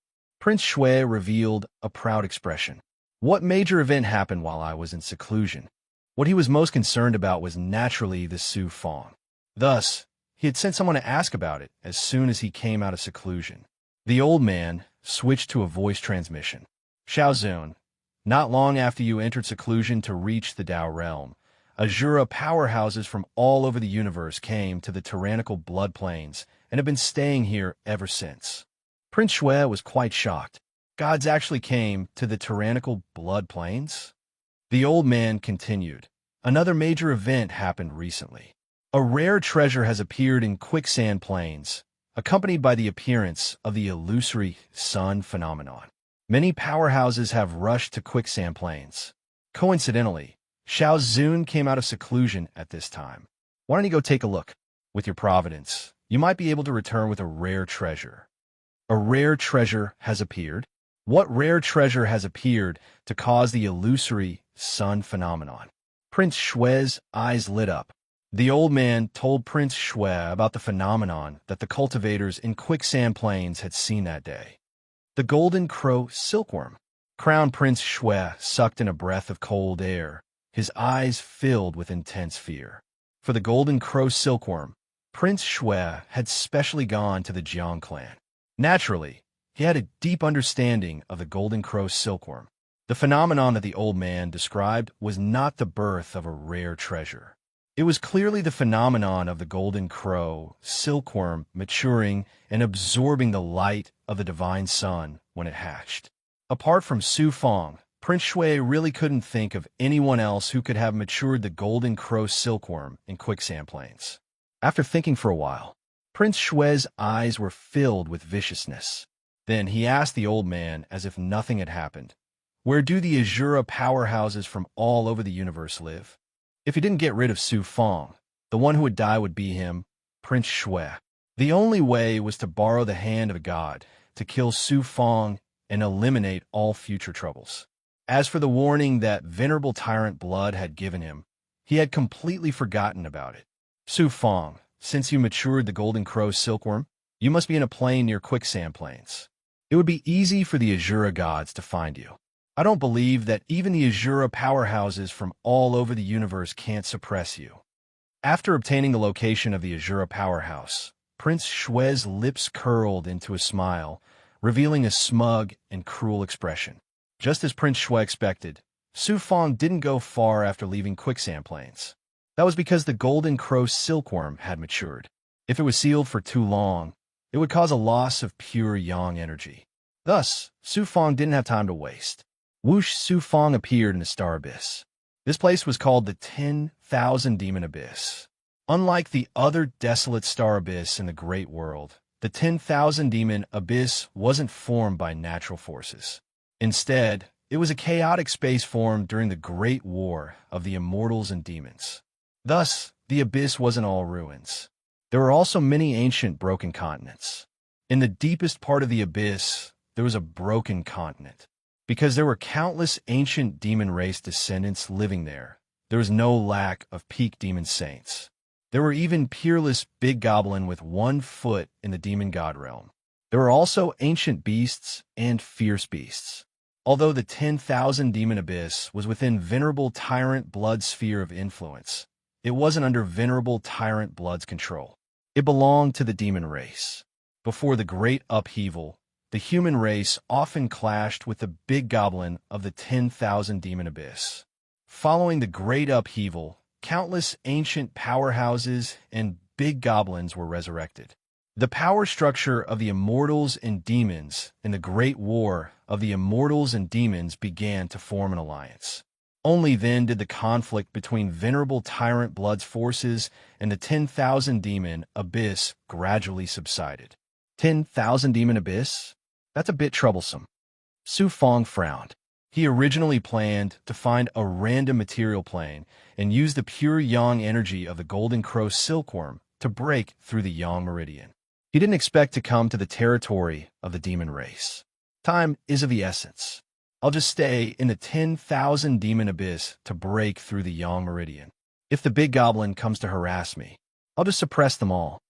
Prince Shui revealed a proud expression. What major event happened while I was in seclusion? What he was most concerned about was naturally the Su Fong. Thus, he had sent someone to ask about it as soon as he came out of seclusion. The old man switched to a voice transmission. "Xiao Zun, not long after you entered seclusion to reach the Tao realm, Azura powerhouses from all over the universe came to the tyrannical blood plains and have been staying here ever since." Prince Shui was quite shocked. Gods actually came to the tyrannical blood plains? The old man continued. Another major event happened recently. A rare treasure has appeared in quicksand plains, accompanied by the appearance of the illusory sun phenomenon. Many powerhouses have rushed to quicksand plains. Coincidentally, Xiao Zun came out of seclusion at this time. Why don't you go take a look? With your providence, you might be able to return with a rare treasure. A rare treasure has appeared? What rare treasure has appeared to cause the illusory sun phenomenon? Prince Shui's eyes lit up. The old man told Prince Shui about the phenomenon that the cultivators in Quicksand Plains had seen that day. The golden crow silkworm. Crown Prince Shui sucked in a breath of cold air, his eyes filled with intense fear. For the golden crow silkworm, Prince Shui had specially gone to the Jiang clan. Naturally, he had a deep understanding of the golden crow silkworm. The phenomenon that the old man described was not the birth of a rare treasure. It was clearly the phenomenon of the golden crow silkworm maturing and absorbing the light of the divine sun when it hatched. Apart from Su Fong, Prince Shui really couldn't think of anyone else who could have matured the golden crow silkworm in Quicksand Plains. After thinking for a while, Prince Shui's eyes were filled with viciousness. Then he asked the old man as if nothing had happened, "Where do the Azura powerhouses from all over the universe live?" If he didn't get rid of Su Fong, the one who would die would be him, Prince Shui. The only way was to borrow the hand of a god, to kill Su Fong and eliminate all future troubles. As for the warning that venerable tyrant blood had given him, he had completely forgotten about it. Su Fong, since you matured the golden crow silkworm, you must be in a plain near Quicksand Plains. It would be easy for the Azura gods to find you. I don't believe that even the Azura powerhouses from all over the universe can't suppress you. After obtaining the location of the Azura powerhouse, Prince Shui's lips curled into a smile, revealing a smug and cruel expression. Just as Prince Shui expected, Su Fong didn't go far after leaving Quicksand Plains. That was because the golden crow silkworm had matured. If it was sealed for too long, it would cause a loss of pure yang energy. Thus, Su Fong didn't have time to waste. Whoosh, Su Fong appeared in the Star Abyss. This place was called the 10,000 Demon Abyss. Unlike the other desolate Star Abyss in the Great World, the 10,000 Demon Abyss wasn't formed by natural forces. Instead, it was a chaotic space formed during the Great War of the Immortals and Demons. Thus, the Abyss wasn't all ruins. There were also many ancient broken continents. In the deepest part of the Abyss, there was a broken continent. Because there were countless ancient demon race descendants living there, there was no lack of peak demon saints. There were even peerless big goblin with 1 foot in the demon god realm. There were also ancient beasts and fierce beasts. Although the 10,000 Demon Abyss was within Venerable Tyrant Blood's sphere of influence, it wasn't under Venerable Tyrant Blood's control. It belonged to the demon race. Before the great upheaval, the human race often clashed with the big goblin of the 10,000 Demon Abyss. Following the great upheaval, countless ancient powerhouses and big goblins were resurrected. The power structure of the immortals and demons in the Great War of the Immortals and Demons began to form an alliance. Only then did the conflict between Venerable Tyrant Blood's forces and the 10,000 Demon Abyss gradually subsided. 10,000 Demon Abyss? That's a bit troublesome. Su Fong frowned. He originally planned to find a random material plane and use the pure yang energy of the golden crow silkworm to break through the yang meridian. He didn't expect to come to the territory of the demon race. Time is of the essence. I'll just stay in the 10,000 Demon Abyss to break through the yang meridian. If the big goblin comes to harass me, I'll just suppress them all.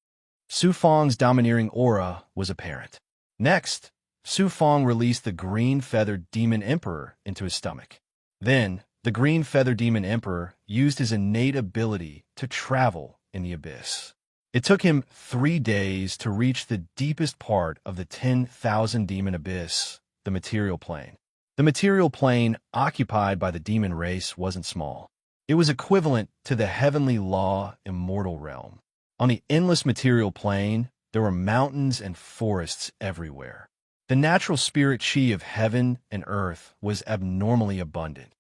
Su Fong's domineering aura was apparent. Next, Su Fong released the green-feathered demon emperor into his stomach. Then, the green-feathered demon emperor used his innate ability to travel in the abyss. It took him 3 days to reach the deepest part of the 10,000 Demon Abyss, the material plane. The material plane occupied by the demon race wasn't small. It was equivalent to the heavenly law immortal realm. On the endless material plane, there were mountains and forests everywhere. The natural spirit chi of heaven and earth was abnormally abundant.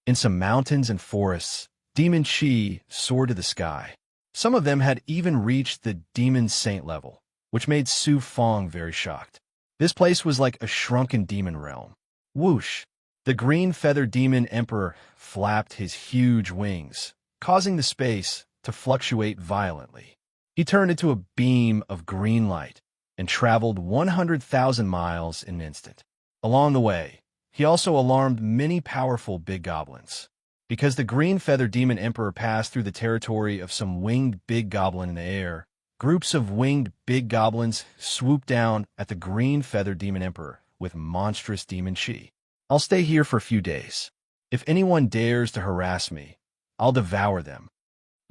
In some mountains and forests, demon chi soared to the sky. Some of them had even reached the demon saint level, which made Su Fong very shocked. This place was like a shrunken demon realm. Whoosh! The green-feathered demon emperor flapped his huge wings, causing the space to fluctuate violently. He turned into a beam of green light and traveled 100,000 miles in an instant. Along the way, he also alarmed many powerful big goblins. Because the green feather demon emperor passed through the territory of some winged big goblin in the air, groups of winged big goblins swooped down at the green feather demon emperor with monstrous demon chi. I'll stay here for a few days. If anyone dares to harass me, I'll devour them.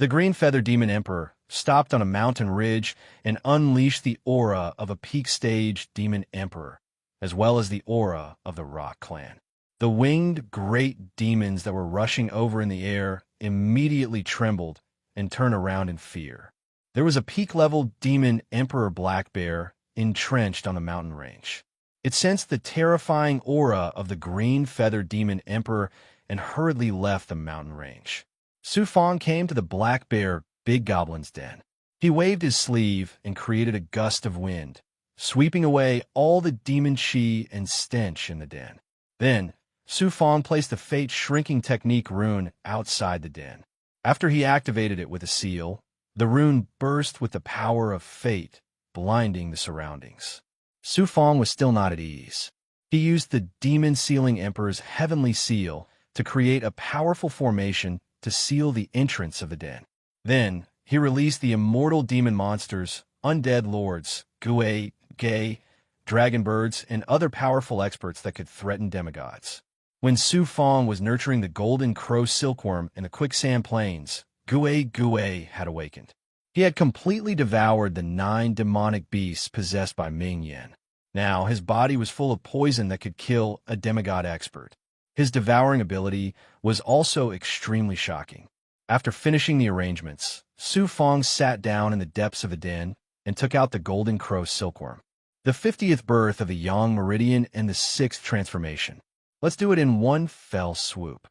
The green feather demon emperor stopped on a mountain ridge and unleashed the aura of a peak stage demon emperor, as well as the aura of the rock clan. The winged great demons that were rushing over in the air immediately trembled and turned around in fear. There was a peak-level demon emperor black bear entrenched on the mountain range. It sensed the terrifying aura of the green feather demon emperor and hurriedly left the mountain range. Su Fong came to the black bear big goblin's den. He waved his sleeve and created a gust of wind, sweeping away all the demon chi and stench in the den. Then, Su Fong placed the fate shrinking technique rune outside the den. After he activated it with a seal, the rune burst with the power of fate, blinding the surroundings. Su Fong was still not at ease. He used the Demon Sealing Emperor's heavenly seal to create a powerful formation to seal the entrance of the den. Then, he released the immortal demon monsters, undead lords, Gui, Gay, dragon birds, and other powerful experts that could threaten demigods. When Su Fong was nurturing the golden crow silkworm in the quicksand plains, Gui had awakened. He had completely devoured the 9 demonic beasts possessed by Ming Yen. Now, his body was full of poison that could kill a demigod expert. His devouring ability was also extremely shocking. After finishing the arrangements, Su Fong sat down in the depths of the den and took out the golden crow silkworm. The 50th birth of the Yang Meridian and the 6th transformation. Let's do it in one fell swoop.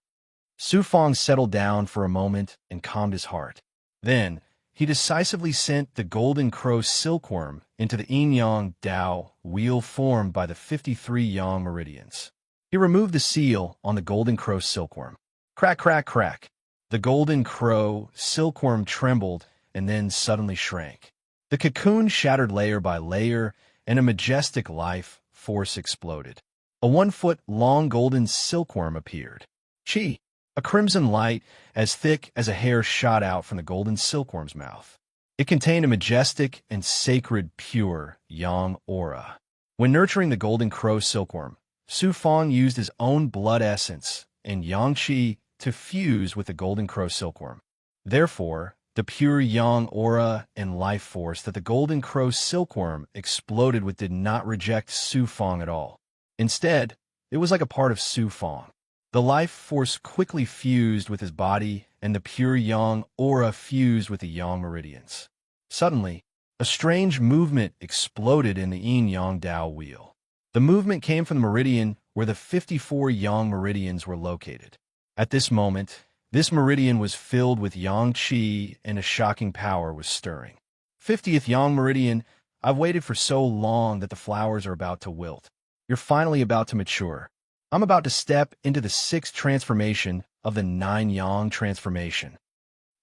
Su Fong settled down for a moment and calmed his heart. Then, he decisively sent the golden crow silkworm into the yin-yang Dao wheel formed by the 53 Yang Meridians. He removed the seal on the golden crow silkworm. Crack, crack, crack. The golden crow silkworm trembled and then suddenly shrank. The cocoon shattered layer by layer, and a majestic life force exploded. A 1-foot-long golden silkworm appeared. Chi, a crimson light as thick as a hair shot out from the golden silkworm's mouth. It contained a majestic and sacred pure yang aura. When nurturing the golden crow silkworm, Su Fong used his own blood essence and yang chi to fuse with the golden crow silkworm. Therefore, the pure yang aura and life force that the golden crow silkworm exploded with did not reject Su Fong at all. Instead, it was like a part of Su Fong. The life force quickly fused with his body, and the pure yang aura fused with the yang meridians. Suddenly, a strange movement exploded in the yin-yang Dao wheel. The movement came from the meridian where the 54 yang meridians were located. At this moment, this meridian was filled with yang qi, and a shocking power was stirring. 50th yang meridian, I've waited for so long that the flowers are about to wilt. You're finally about to mature. I'm about to step into the 6th transformation of the 9 yang transformation.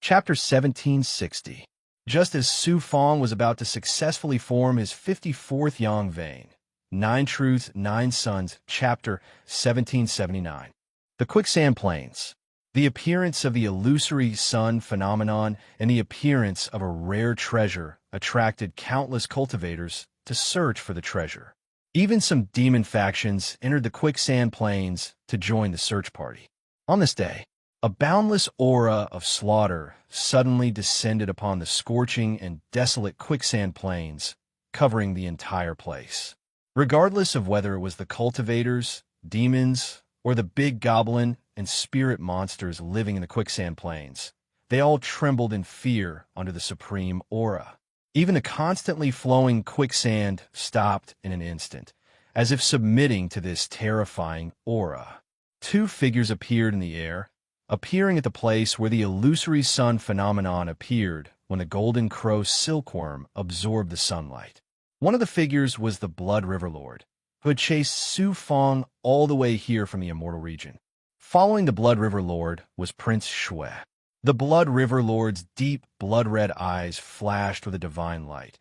Chapter 1760. Just as Su Fong was about to successfully form his 54th yang vein, 9 Truths, 9 Suns, Chapter 1779. The Quicksand Plains. The appearance of the illusory sun phenomenon and the appearance of a rare treasure attracted countless cultivators to search for the treasure. Even some demon factions entered the Quicksand Plains to join the search party. On this day, a boundless aura of slaughter suddenly descended upon the scorching and desolate Quicksand Plains, covering the entire place. Regardless of whether it was the cultivators, demons, or the big goblin and spirit monsters living in the Quicksand Plains, they all trembled in fear under the supreme aura. Even the constantly flowing quicksand stopped in an instant, as if submitting to this terrifying aura. 2 figures appeared in the air, appearing at the place where the illusory sun phenomenon appeared when the golden crow silkworm absorbed the sunlight. One of the figures was the Blood River Lord, who had chased Su Fong all the way here from the Immortal Region. Following the Blood River Lord was Prince Shui. The Blood River Lord's deep blood-red eyes flashed with a divine light,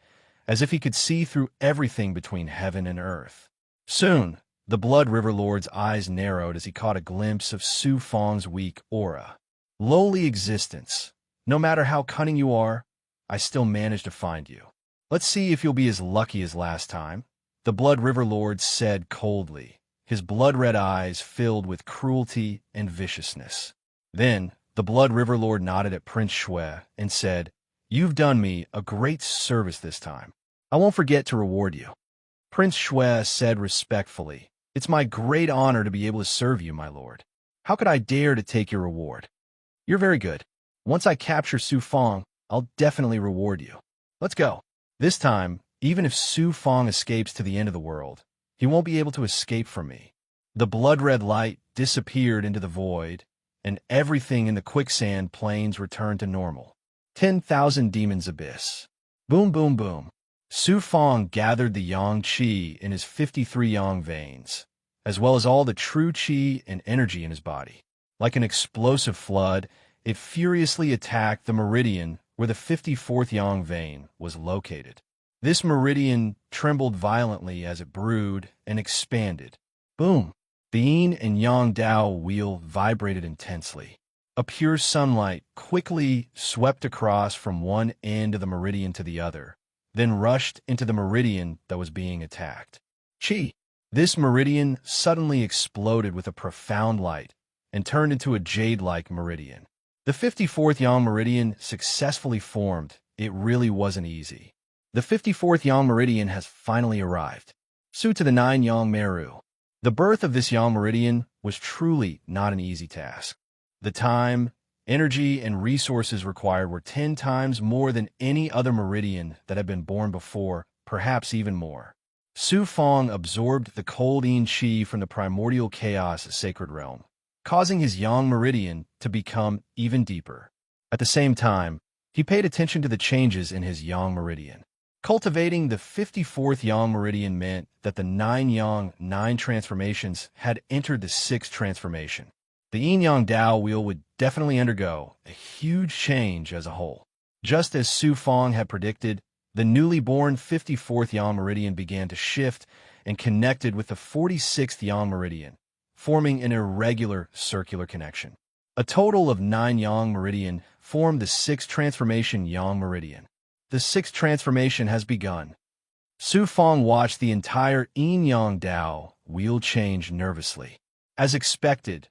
as if he could see through everything between heaven and earth. Soon, The Blood River Lord's eyes narrowed as he caught a glimpse of Su Fong's weak aura. Lowly existence. No matter how cunning you are, I still managed to find you. Let's see if you'll be as lucky as last time, the Blood River Lord said coldly, his blood-red eyes filled with cruelty and viciousness. Then, the Blood River Lord nodded at Prince Shui and said, "You've done me a great service this time. I won't forget to reward you." Prince Shui said respectfully, "It's my great honor to be able to serve you, my lord. How could I dare to take your reward? You're very good. Once I capture Su Fong, I'll definitely reward you. Let's go." This time, even if Su Fong escapes to the end of the world, he won't be able to escape from me. The blood-red light disappeared into the void, and everything in the quicksand plains returned to normal. 10,000 demons abyss. Boom, boom, boom. Su Fong gathered the yang qi in his 53 yang veins, as well as all the true qi and energy in his body. Like an explosive flood, it furiously attacked the meridian where the 54th yang vein was located. This meridian trembled violently as it brewed and expanded. Boom! The yin and yang Dao wheel vibrated intensely. A pure sunlight quickly swept across from one end of the meridian to the other, then rushed into the meridian that was being attacked. Qi! This meridian suddenly exploded with a profound light and turned into a jade-like meridian. The 54th yang meridian successfully formed. It really wasn't easy. The 54th yang meridian has finally arrived. Su to the 9 yang meru. The birth of this yang meridian was truly not an easy task. The time, energy, and resources required were 10 times more than any other meridian that had been born before, perhaps even more. Su Fong absorbed the cold yin qi from the primordial chaos sacred realm, causing his yang meridian to become even deeper. At the same time, he paid attention to the changes in his yang meridian. Cultivating the 54th yang meridian meant that the 9 yang 9 transformations had entered the 6th transformation. The yin-yang Dao wheel would definitely undergo a huge change as a whole. Just as Su Fong had predicted, the newly born 54th yang meridian began to shift and connected with the 46th yang meridian, forming an irregular circular connection. A total of 9 yang meridian formed the 6th transformation yang meridian. The 6th transformation has begun. Su Fong watched the entire yin-yang Dao wheel change nervously. As expected,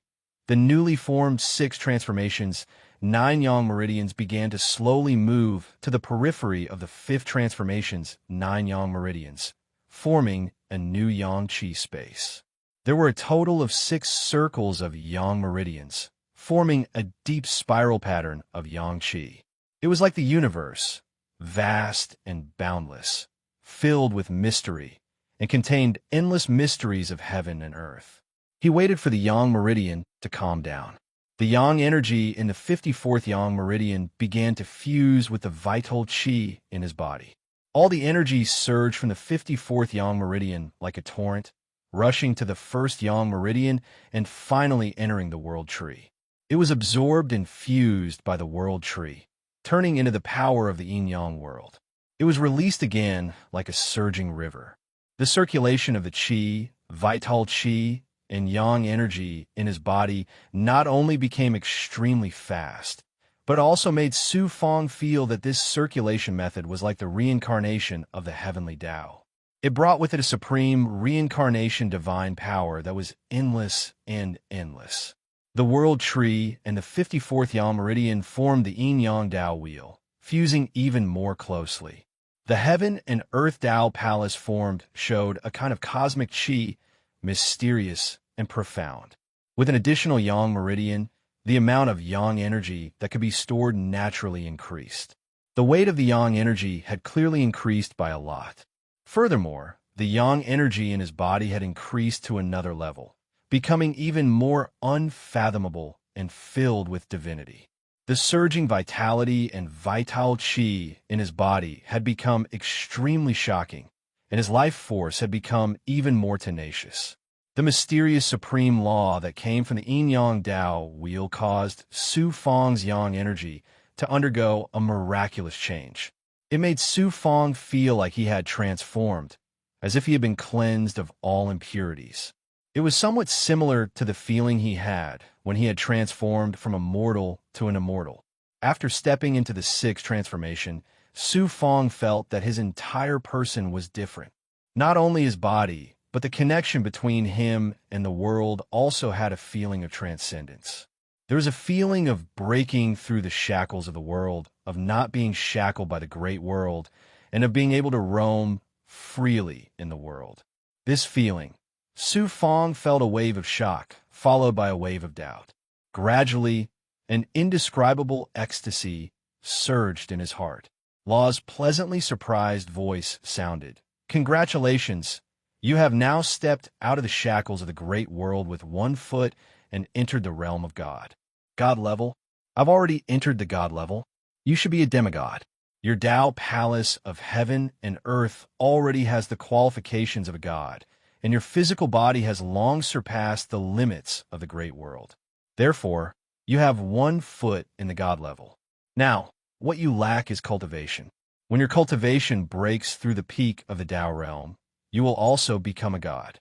the newly formed 6 transformations, 9 yang meridians began to slowly move to the periphery of the 5th transformation's 9 yang meridians, forming a new yang qi space. There were a total of 6 circles of yang meridians, forming a deep spiral pattern of yang qi. It was like the universe, vast and boundless, filled with mystery, and contained endless mysteries of heaven and earth. He waited for the yang meridian to calm down. The yang energy in the 54th yang meridian began to fuse with the vital qi in his body. All the energy surged from the 54th yang meridian like a torrent, rushing to the 1st yang meridian and finally entering the world tree. It was absorbed and fused by the world tree, turning into the power of the yin-yang world. It was released again like a surging river. The circulation of the qi, vital qi, and yang energy in his body not only became extremely fast, but also made Su Fong feel that this circulation method was like the reincarnation of the heavenly Tao. It brought with it a supreme reincarnation divine power that was endless and endless. The world tree and the 54th yang meridian formed the yin-yang Dao wheel, fusing even more closely. The heaven and earth Tao palace formed showed a kind of cosmic qi, mysterious and profound. With an additional yang meridian, the amount of yang energy that could be stored naturally increased. The weight of the yang energy had clearly increased by a lot. Furthermore, the yang energy in his body had increased to another level, becoming even more unfathomable and filled with divinity. The surging vitality and vital qi in his body had become extremely shocking, and his life force had become even more tenacious. The mysterious supreme law that came from the yin-yang Dao wheel caused Su Fong's yang energy to undergo a miraculous change. It made Su Fong feel like he had transformed, as if he had been cleansed of all impurities. It was somewhat similar to the feeling he had when he had transformed from a mortal to an immortal. After stepping into the sixth transformation, Su Fong felt that his entire person was different. Not only his body, but the connection between him and the world also had a feeling of transcendence. There was a feeling of breaking through the shackles of the world, of not being shackled by the great world, and of being able to roam freely in the world. This feeling, Su Fong felt a wave of shock, followed by a wave of doubt. Gradually, an indescribable ecstasy surged in his heart. Law's pleasantly surprised voice sounded. "Congratulations! You have now stepped out of the shackles of the great world with one foot and entered the realm of God." God level? I've already entered the God level. You should be a demigod. Your Tao palace of heaven and earth already has the qualifications of a god, and your physical body has long surpassed the limits of the great world. Therefore, you have 1 foot in the God level. Now, what you lack is cultivation. When your cultivation breaks through the peak of the Tao realm, you will also become a god.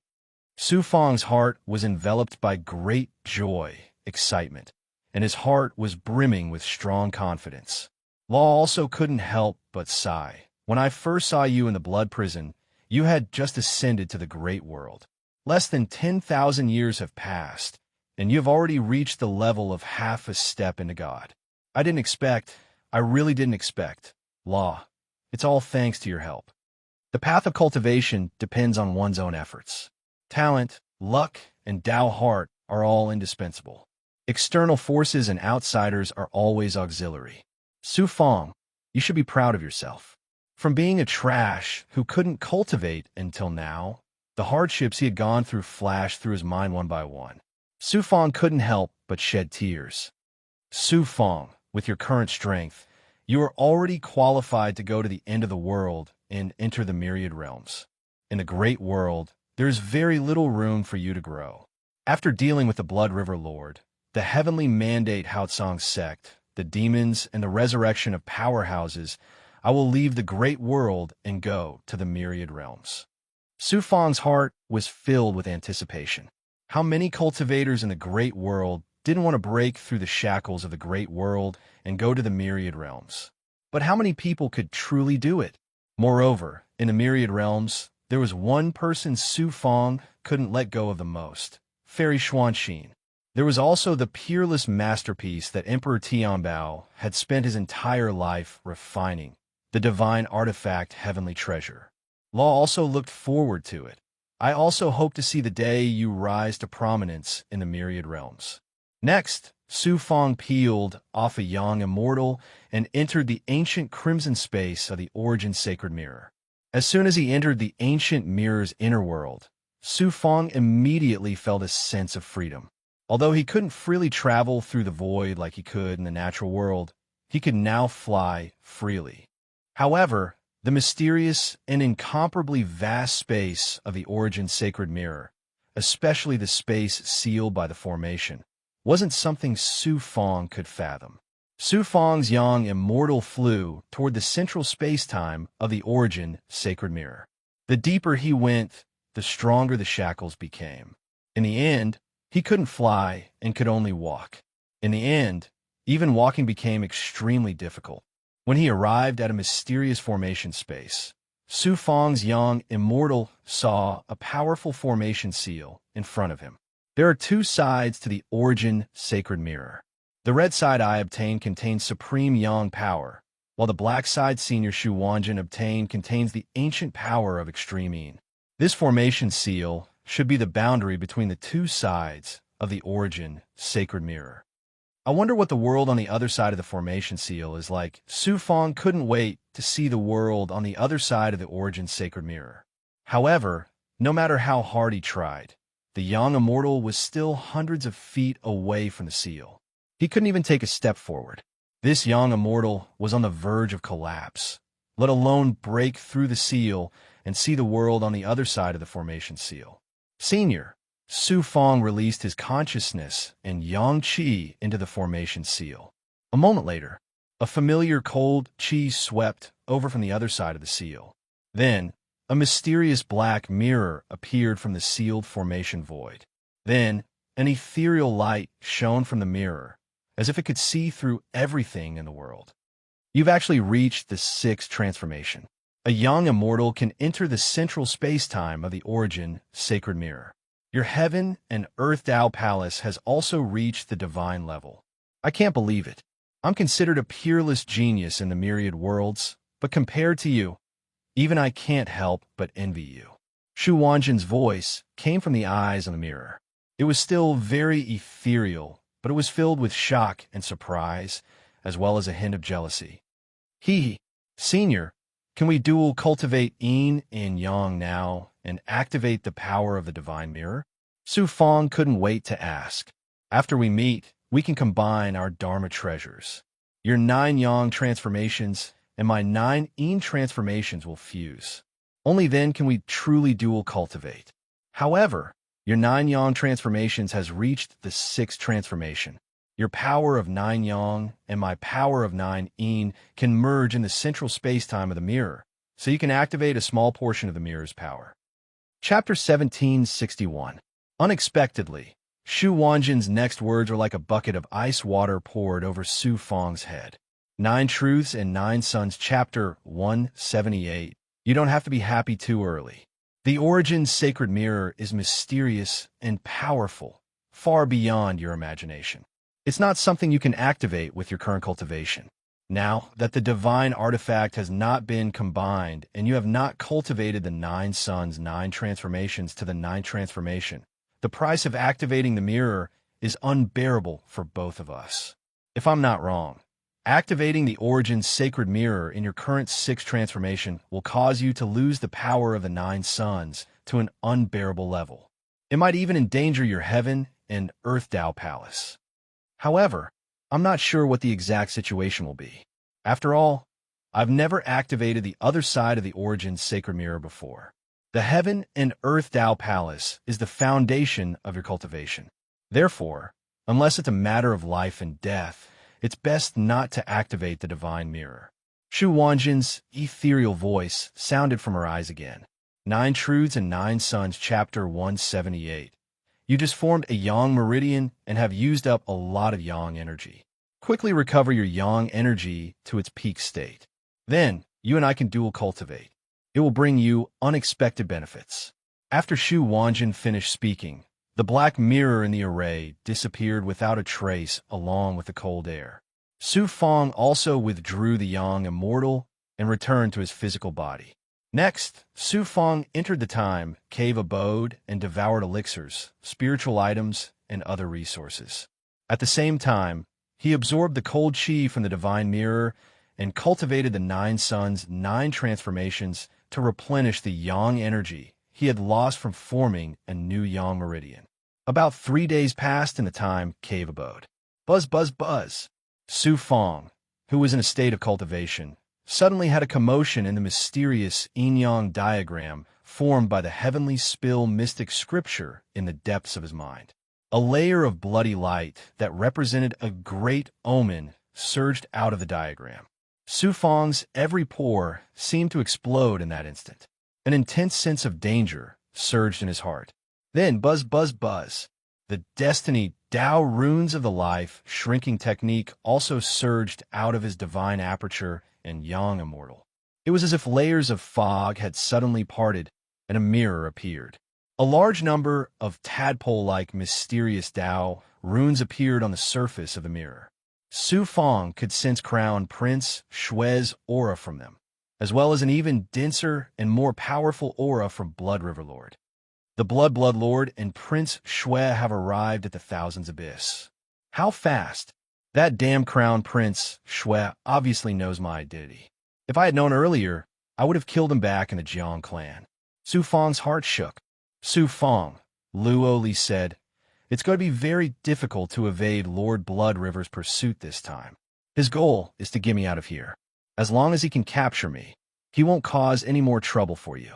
Su Fong's heart was enveloped by great joy, excitement, and his heart was brimming with strong confidence. Law also couldn't help but sigh. When I first saw you in the blood prison, you had just ascended to the great world. Less than 10,000 years have passed, and you have already reached the level of half a step into God. I really didn't expect. Law, it's all thanks to your help. The path of cultivation depends on one's own efforts. Talent, luck, and Tao heart are all indispensable. External forces and outsiders are always auxiliary. Su Fong, you should be proud of yourself. From being a trash who couldn't cultivate until now, the hardships he had gone through flashed through his mind one by one. Su Fong couldn't help but shed tears. Su Fong, with your current strength, you are already qualified to go to the end of the world and enter the myriad realms. In the great world, there is very little room for you to grow. After dealing with the Blood River Lord, the heavenly mandate Haotsong sect, the demons, and the resurrection of powerhouses, I will leave the great world and go to the myriad realms. Su Fong's heart was filled with anticipation. How many cultivators in the great world didn't want to break through the shackles of the great world and go to the myriad realms? But how many people could truly do it? Moreover, in the myriad realms, there was one person Su Fong couldn't let go of the most, Fairy Xuanxin. There was also the peerless masterpiece that Emperor Tianbao had spent his entire life refining, the divine artifact Heavenly Treasure. Law also looked forward to it. I also hope to see the day you rise to prominence in the myriad realms. Next, Su Fong peeled off a young immortal and entered the ancient crimson space of the Origin Sacred Mirror. As soon as he entered the ancient mirror's inner world, Su Fong immediately felt a sense of freedom. Although he couldn't freely travel through the void like he could in the natural world, he could now fly freely. However, the mysterious and incomparably vast space of the Origin Sacred Mirror, especially the space sealed by the formation, wasn't something Su Fong could fathom. Su Fong's young immortal flew toward the central space-time of the Origin Sacred Mirror. The deeper he went, the stronger the shackles became. In the end, he couldn't fly and could only walk. In the end, even walking became extremely difficult. When he arrived at a mysterious formation space, Su Fong's young immortal saw a powerful formation seal in front of him. There are 2 sides to the Origin Sacred Mirror. The red side I obtained contains supreme yang power, while the black side Senior Shu Wanjin obtained contains the ancient power of extreme yin. This formation seal should be the boundary between the 2 sides of the Origin Sacred Mirror. I wonder what the world on the other side of the formation seal is like. Su Fong couldn't wait to see the world on the other side of the Origin Sacred Mirror. However, no matter how hard he tried, the young immortal was still hundreds of feet away from the seal. He couldn't even take a step forward. This young immortal was on the verge of collapse, let alone break through the seal and see the world on the other side of the formation seal. Senior, Su Fong released his consciousness and yang qi into the formation seal. A moment later, a familiar cold qi swept over from the other side of the seal. Then, A mysterious black mirror appeared from the sealed formation void. Then, an ethereal light shone from the mirror, as if it could see through everything in the world. You've actually reached the sixth transformation. A young immortal can enter the central space-time of the origin sacred mirror. Your heaven and earth Tao palace has also reached the divine level. I can't believe it. I'm considered a peerless genius in the myriad worlds, but compared to you, even I can't help but envy you. Shu Wanjin's voice came from the eyes in the mirror. It was still very ethereal, but it was filled with shock and surprise, as well as a hint of jealousy. Senior, can we dual cultivate yin and yang now and activate the power of the divine mirror? Su Fong couldn't wait to ask. After we meet, we can combine our Dharma treasures. Your 9 yang transformations and my 9 yin transformations will fuse. Only then can we truly dual cultivate. However, your 9 yang transformations has reached the 6th transformation. Your power of 9 yang and my power of 9 yin can merge in the central space-time of the mirror, so you can activate a small portion of the mirror's power. Chapter 1761. Unexpectedly, Shu Wanjin's next words are like a bucket of ice water poured over Su Fong's head. 9 Truths and 9 Sons, Chapter 178. You don't have to be happy too early. The Origin's sacred mirror is mysterious and powerful, far beyond your imagination. It's not something you can activate with your current cultivation. Now that the divine artifact has not been combined and you have not cultivated the 9 Sons, 9 transformations to the 9th transformation, the price of activating the mirror is unbearable for both of us. If I'm not wrong, activating the Origin's sacred mirror in your current 6th transformation will cause you to lose the power of the 9 Sons to an unbearable level. It might even endanger your heaven and earth Tao palace. However, I'm not sure what the exact situation will be. After all, I've never activated the other side of the Origin's sacred mirror before. The heaven and earth Tao palace is the foundation of your cultivation. Therefore, unless it's a matter of life and death, it's best not to activate the divine mirror. Shu Wanjin's ethereal voice sounded from her eyes again. 9 Truths and 9 Sons, Chapter 178. You just formed a yang meridian and have used up a lot of yang energy. Quickly recover your yang energy to its peak state. Then, you and I can dual cultivate. It will bring you unexpected benefits. After Shu Wanjin finished speaking, the black mirror in the array disappeared without a trace along with the cold air. Su Fong also withdrew the yang immortal and returned to his physical body. Next, Su Fong entered the time cave abode and devoured elixirs, spiritual items, and other resources. At the same time, he absorbed the cold chi from the divine mirror and cultivated the 9 Sons, 9 transformations to replenish the yang energy he had lost from forming a new yang meridian. About 3 days passed in the time cave abode. Buzz, buzz, buzz. Su Fong, who was in a state of cultivation, suddenly had a commotion in the mysterious yin-yang diagram formed by the heavenly spill mystic scripture in the depths of his mind. A layer of bloody light that represented a great omen surged out of the diagram. Su Fong's every pore seemed to explode in that instant. An intense sense of danger surged in his heart. Then, buzz, buzz, buzz. The destiny Tao runes of the life shrinking technique also surged out of his divine aperture and yang immortal. It was as if layers of fog had suddenly parted and a mirror appeared. A large number of tadpole-like mysterious Tao runes appeared on the surface of the mirror. Su Fong could sense Crown Prince Xue's aura from them, as well as an even denser and more powerful aura from Blood River Lord. The Blood Lord and Prince Xue have arrived at the Thousand's Abyss. How fast? That damn Crown Prince Xue obviously knows my identity. If I had known earlier, I would have killed him back in the Jiang clan. Su Fong's heart shook. Su Fong, Luo Li said, it's going to be very difficult to evade Lord Blood River's pursuit this time. His goal is to get me out of here. As long as he can capture me, he won't cause any more trouble for you.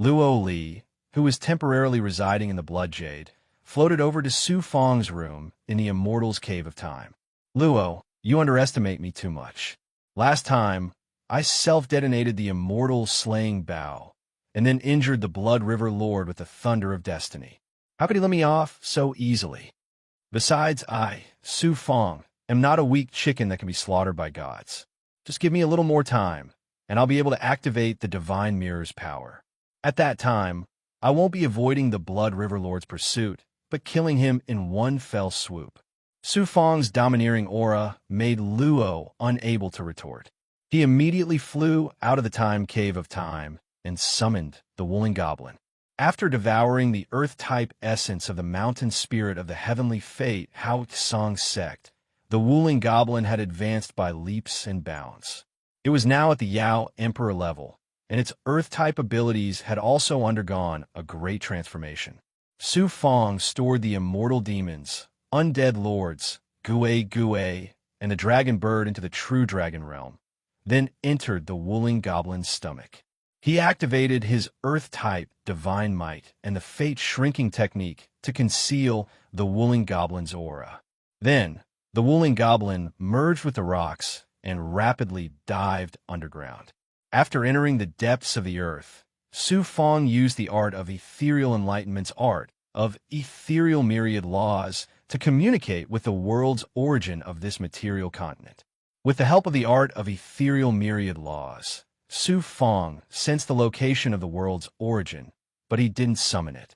Luo Li, who was temporarily residing in the Blood Jade, floated over to Su Fong's room in the Immortal's Cave of Time. Luo, you underestimate me too much. Last time, I self-detonated the Immortal Slaying Bow, and then injured the Blood River Lord with the thunder of destiny. How could he let me off so easily? Besides, I, Su Fong, am not a weak chicken that can be slaughtered by gods. Just give me a little more time, and I'll be able to activate the Divine Mirror's power. At that time, I won't be avoiding the Blood River Lord's pursuit, but killing him in one fell swoop. Su Fong's domineering aura made Luo unable to retort. He immediately flew out of the time cave of time and summoned the Wooling Goblin. After devouring the earth-type essence of the mountain spirit of the heavenly fate Hao Song sect, the Wooling Goblin had advanced by leaps and bounds. It was now at the Yao Emperor level, and its earth-type abilities had also undergone a great transformation. Su Fong stored the immortal demons, undead lords, Gui, and the dragon bird into the true dragon realm, then entered the Wooling Goblin's stomach. He activated his earth-type divine might and the fate shrinking technique to conceal the Wooling Goblin's aura. Then, the Wooling Goblin merged with the rocks and rapidly dived underground. After entering the depths of the earth, Su Fong used the art of ethereal enlightenment's art of ethereal myriad laws to communicate with the world's origin of this material continent. With the help of the art of ethereal myriad laws, Su Fong sensed the location of the world's origin, but he didn't summon it.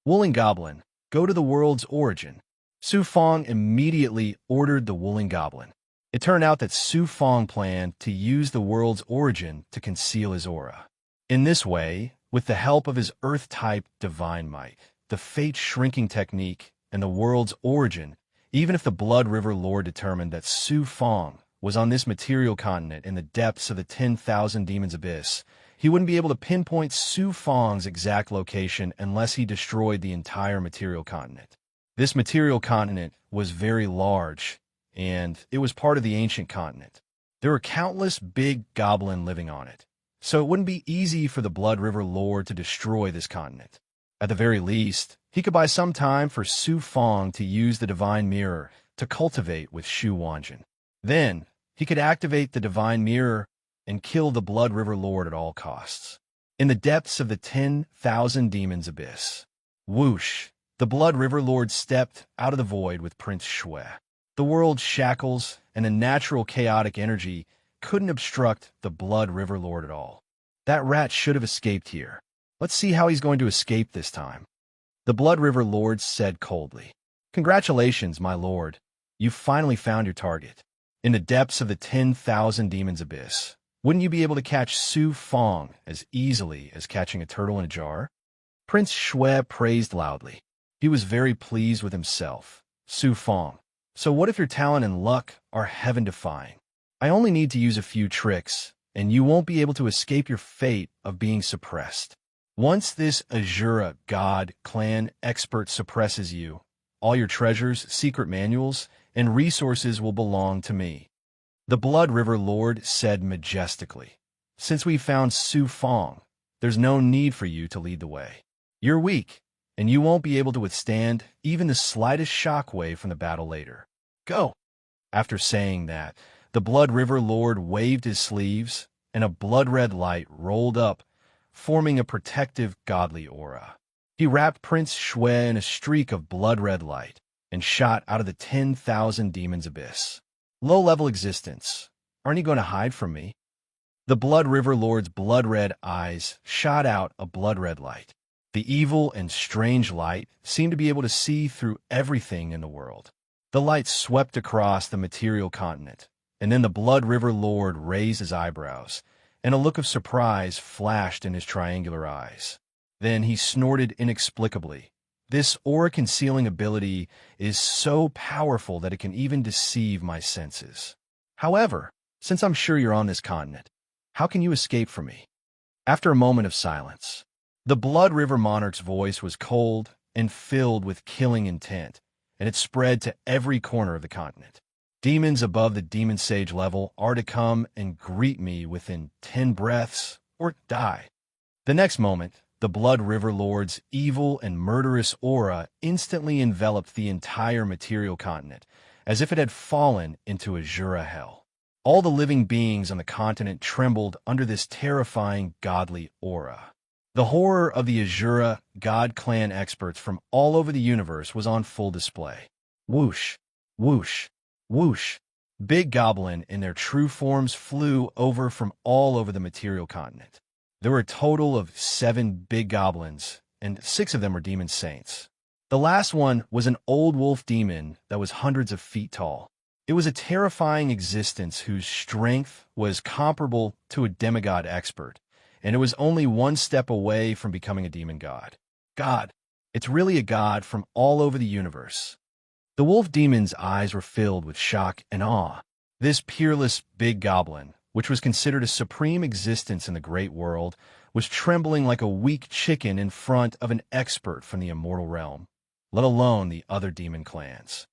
Wooling Goblin, go to the world's origin. Su Fong immediately ordered the Wooling Goblin. It turned out that Su Fong planned to use the world's origin to conceal his aura. In this way, with the help of his earth-type divine might, the fate shrinking technique, and the world's origin, even if the Blood River Lord determined that Su Fong was on this material continent in the depths of the 10,000 Demons Abyss, he wouldn't be able to pinpoint Su Fong's exact location unless he destroyed the entire material continent. This material continent was very large, and it was part of the ancient continent. There were countless big goblins living on it, so it wouldn't be easy for the Blood River Lord to destroy this continent. At the very least, he could buy some time for Su Fong to use the Divine Mirror to cultivate with Shu Wanjin. Then, he could activate the Divine Mirror and kill the Blood River Lord at all costs. In the depths of the 10,000 Demons Abyss, whoosh, the Blood River Lord stepped out of the void with Prince Shui. The world's shackles and the natural chaotic energy couldn't obstruct the Blood River Lord at all. That rat should have escaped here. Let's see how he's going to escape this time. The Blood River Lord said coldly, "Congratulations, my lord. You've finally found your target. In the depths of the 10,000 Demons Abyss, wouldn't you be able to catch Su Fong as easily as catching a turtle in a jar?" Prince Shui praised loudly. He was very pleased with himself. Su Fong, so what if your talent and luck are heaven-defying? I only need to use a few tricks, and you won't be able to escape your fate of being suppressed. Once this Azura God clan expert suppresses you, all your treasures, secret manuals, and resources will belong to me. The Blood River Lord said majestically, "Since we found Su Fong, there's no need for you to lead the way. You're weak, and you won't be able to withstand even the slightest shockwave from the battle later. Go." After saying that, the Blood River Lord waved his sleeves, and a blood-red light rolled up, forming a protective godly aura. He wrapped Prince Shui in a streak of blood-red light and shot out of the 10,000 Demons Abyss. Low-level existence, aren't you going to hide from me? The Blood River Lord's blood-red eyes shot out a blood-red light. The evil and strange light seemed to be able to see through everything in the world. The light swept across the material continent, and then the Blood River Lord raised his eyebrows, and a look of surprise flashed in his triangular eyes. Then he snorted inexplicably. This aura-concealing ability is so powerful that it can even deceive my senses. However, since I'm sure you're on this continent, how can you escape from me? After a moment of silence, the Blood River Monarch's voice was cold and filled with killing intent, and it spread to every corner of the continent. Demons above the Demon Sage level are to come and greet me within 10 breaths or die. The next moment, the Blood River Lord's evil and murderous aura instantly enveloped the entire material continent, as if it had fallen into Azura hell. All the living beings on the continent trembled under this terrifying godly aura. The horror of the Azura God clan experts from all over the universe was on full display. Whoosh, whoosh, whoosh. Big Goblin in their true forms flew over from all over the material continent. There were a total of 7 big goblins, and 6 of them were demon saints. The last one was an old wolf demon that was hundreds of feet tall. It was a terrifying existence whose strength was comparable to a demigod expert, and it was only one step away from becoming a demon god. God. It's really a god from all over the universe. The wolf demon's eyes were filled with shock and awe. This peerless big goblin, which was considered a supreme existence in the great world, was trembling like a weak chicken in front of an expert from the immortal realm, let alone the other demon clans.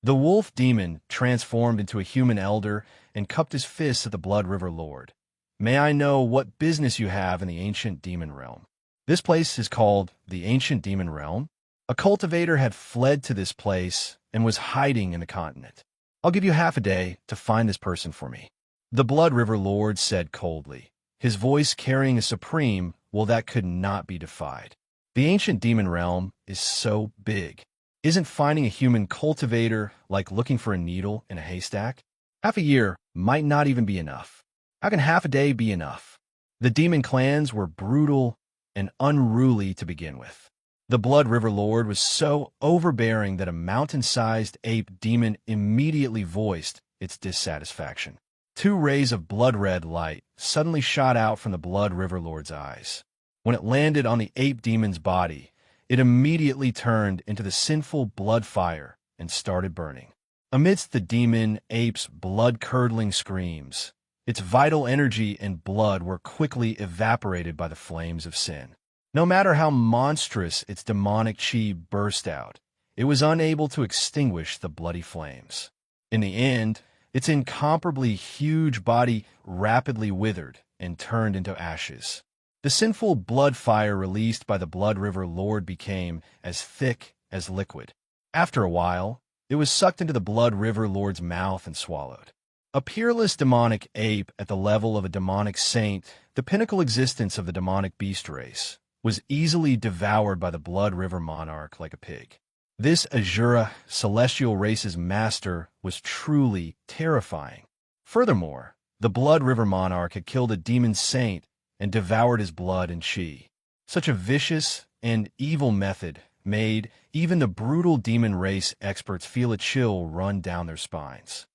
The wolf demon transformed into a human elder and cupped his fists at the Blood River Lord. May I know what business you have in the ancient demon realm? This place is called the ancient demon realm. A cultivator had fled to this place and was hiding in the continent. I'll give you half a day to find this person for me. The Blood River Lord said coldly, his voice carrying a supreme will that could not be defied. The ancient demon realm is so big. Isn't finding a human cultivator like looking for a needle in a haystack? Half a year might not even be enough. How can half a day be enough? The demon clans were brutal and unruly to begin with. The Blood River Lord was so overbearing that a mountain-sized ape demon immediately voiced its dissatisfaction. 2 rays of blood-red light suddenly shot out from the Blood River Lord's eyes. When it landed on the ape demon's body, it immediately turned into the sinful blood fire and started burning. Amidst the demon ape's blood-curdling screams, its vital energy and blood were quickly evaporated by the flames of sin. No matter how monstrous its demonic chi burst out, it was unable to extinguish the bloody flames. In the end, its incomparably huge body rapidly withered and turned into ashes. The sinful blood fire released by the Blood River Lord became as thick as liquid. After a while, it was sucked into the Blood River Lord's mouth and swallowed. A peerless demonic ape at the level of a demonic saint, the pinnacle existence of the demonic beast race, was easily devoured by the Blood River monarch like a pig. This Azura celestial race's master was truly terrifying. Furthermore, the Blood River monarch had killed a demon saint and devoured his blood and chi. Such a vicious and evil method made even the brutal demon race experts feel a chill run down their spines.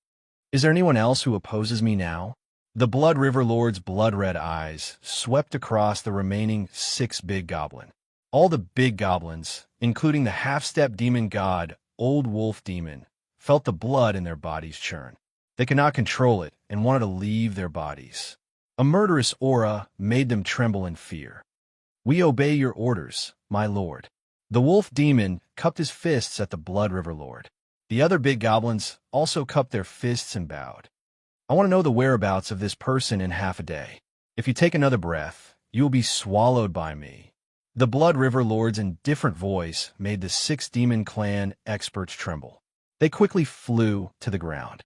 Is there anyone else who opposes me now? The Blood River Lord's blood-red eyes swept across the remaining 6 big goblin. All the big goblins, including the half-step demon god, Old Wolf Demon, felt the blood in their bodies churn. They could not control it and wanted to leave their bodies. A murderous aura made them tremble in fear. We obey your orders, my lord. The wolf demon cupped his fists at the Blood River Lord. The other big goblins also cupped their fists and bowed. I want to know the whereabouts of this person in half a day. If you take another breath, you will be swallowed by me. The Blood River Lord's indifferent voice made the 6 demon clan experts tremble. They quickly flew to the ground.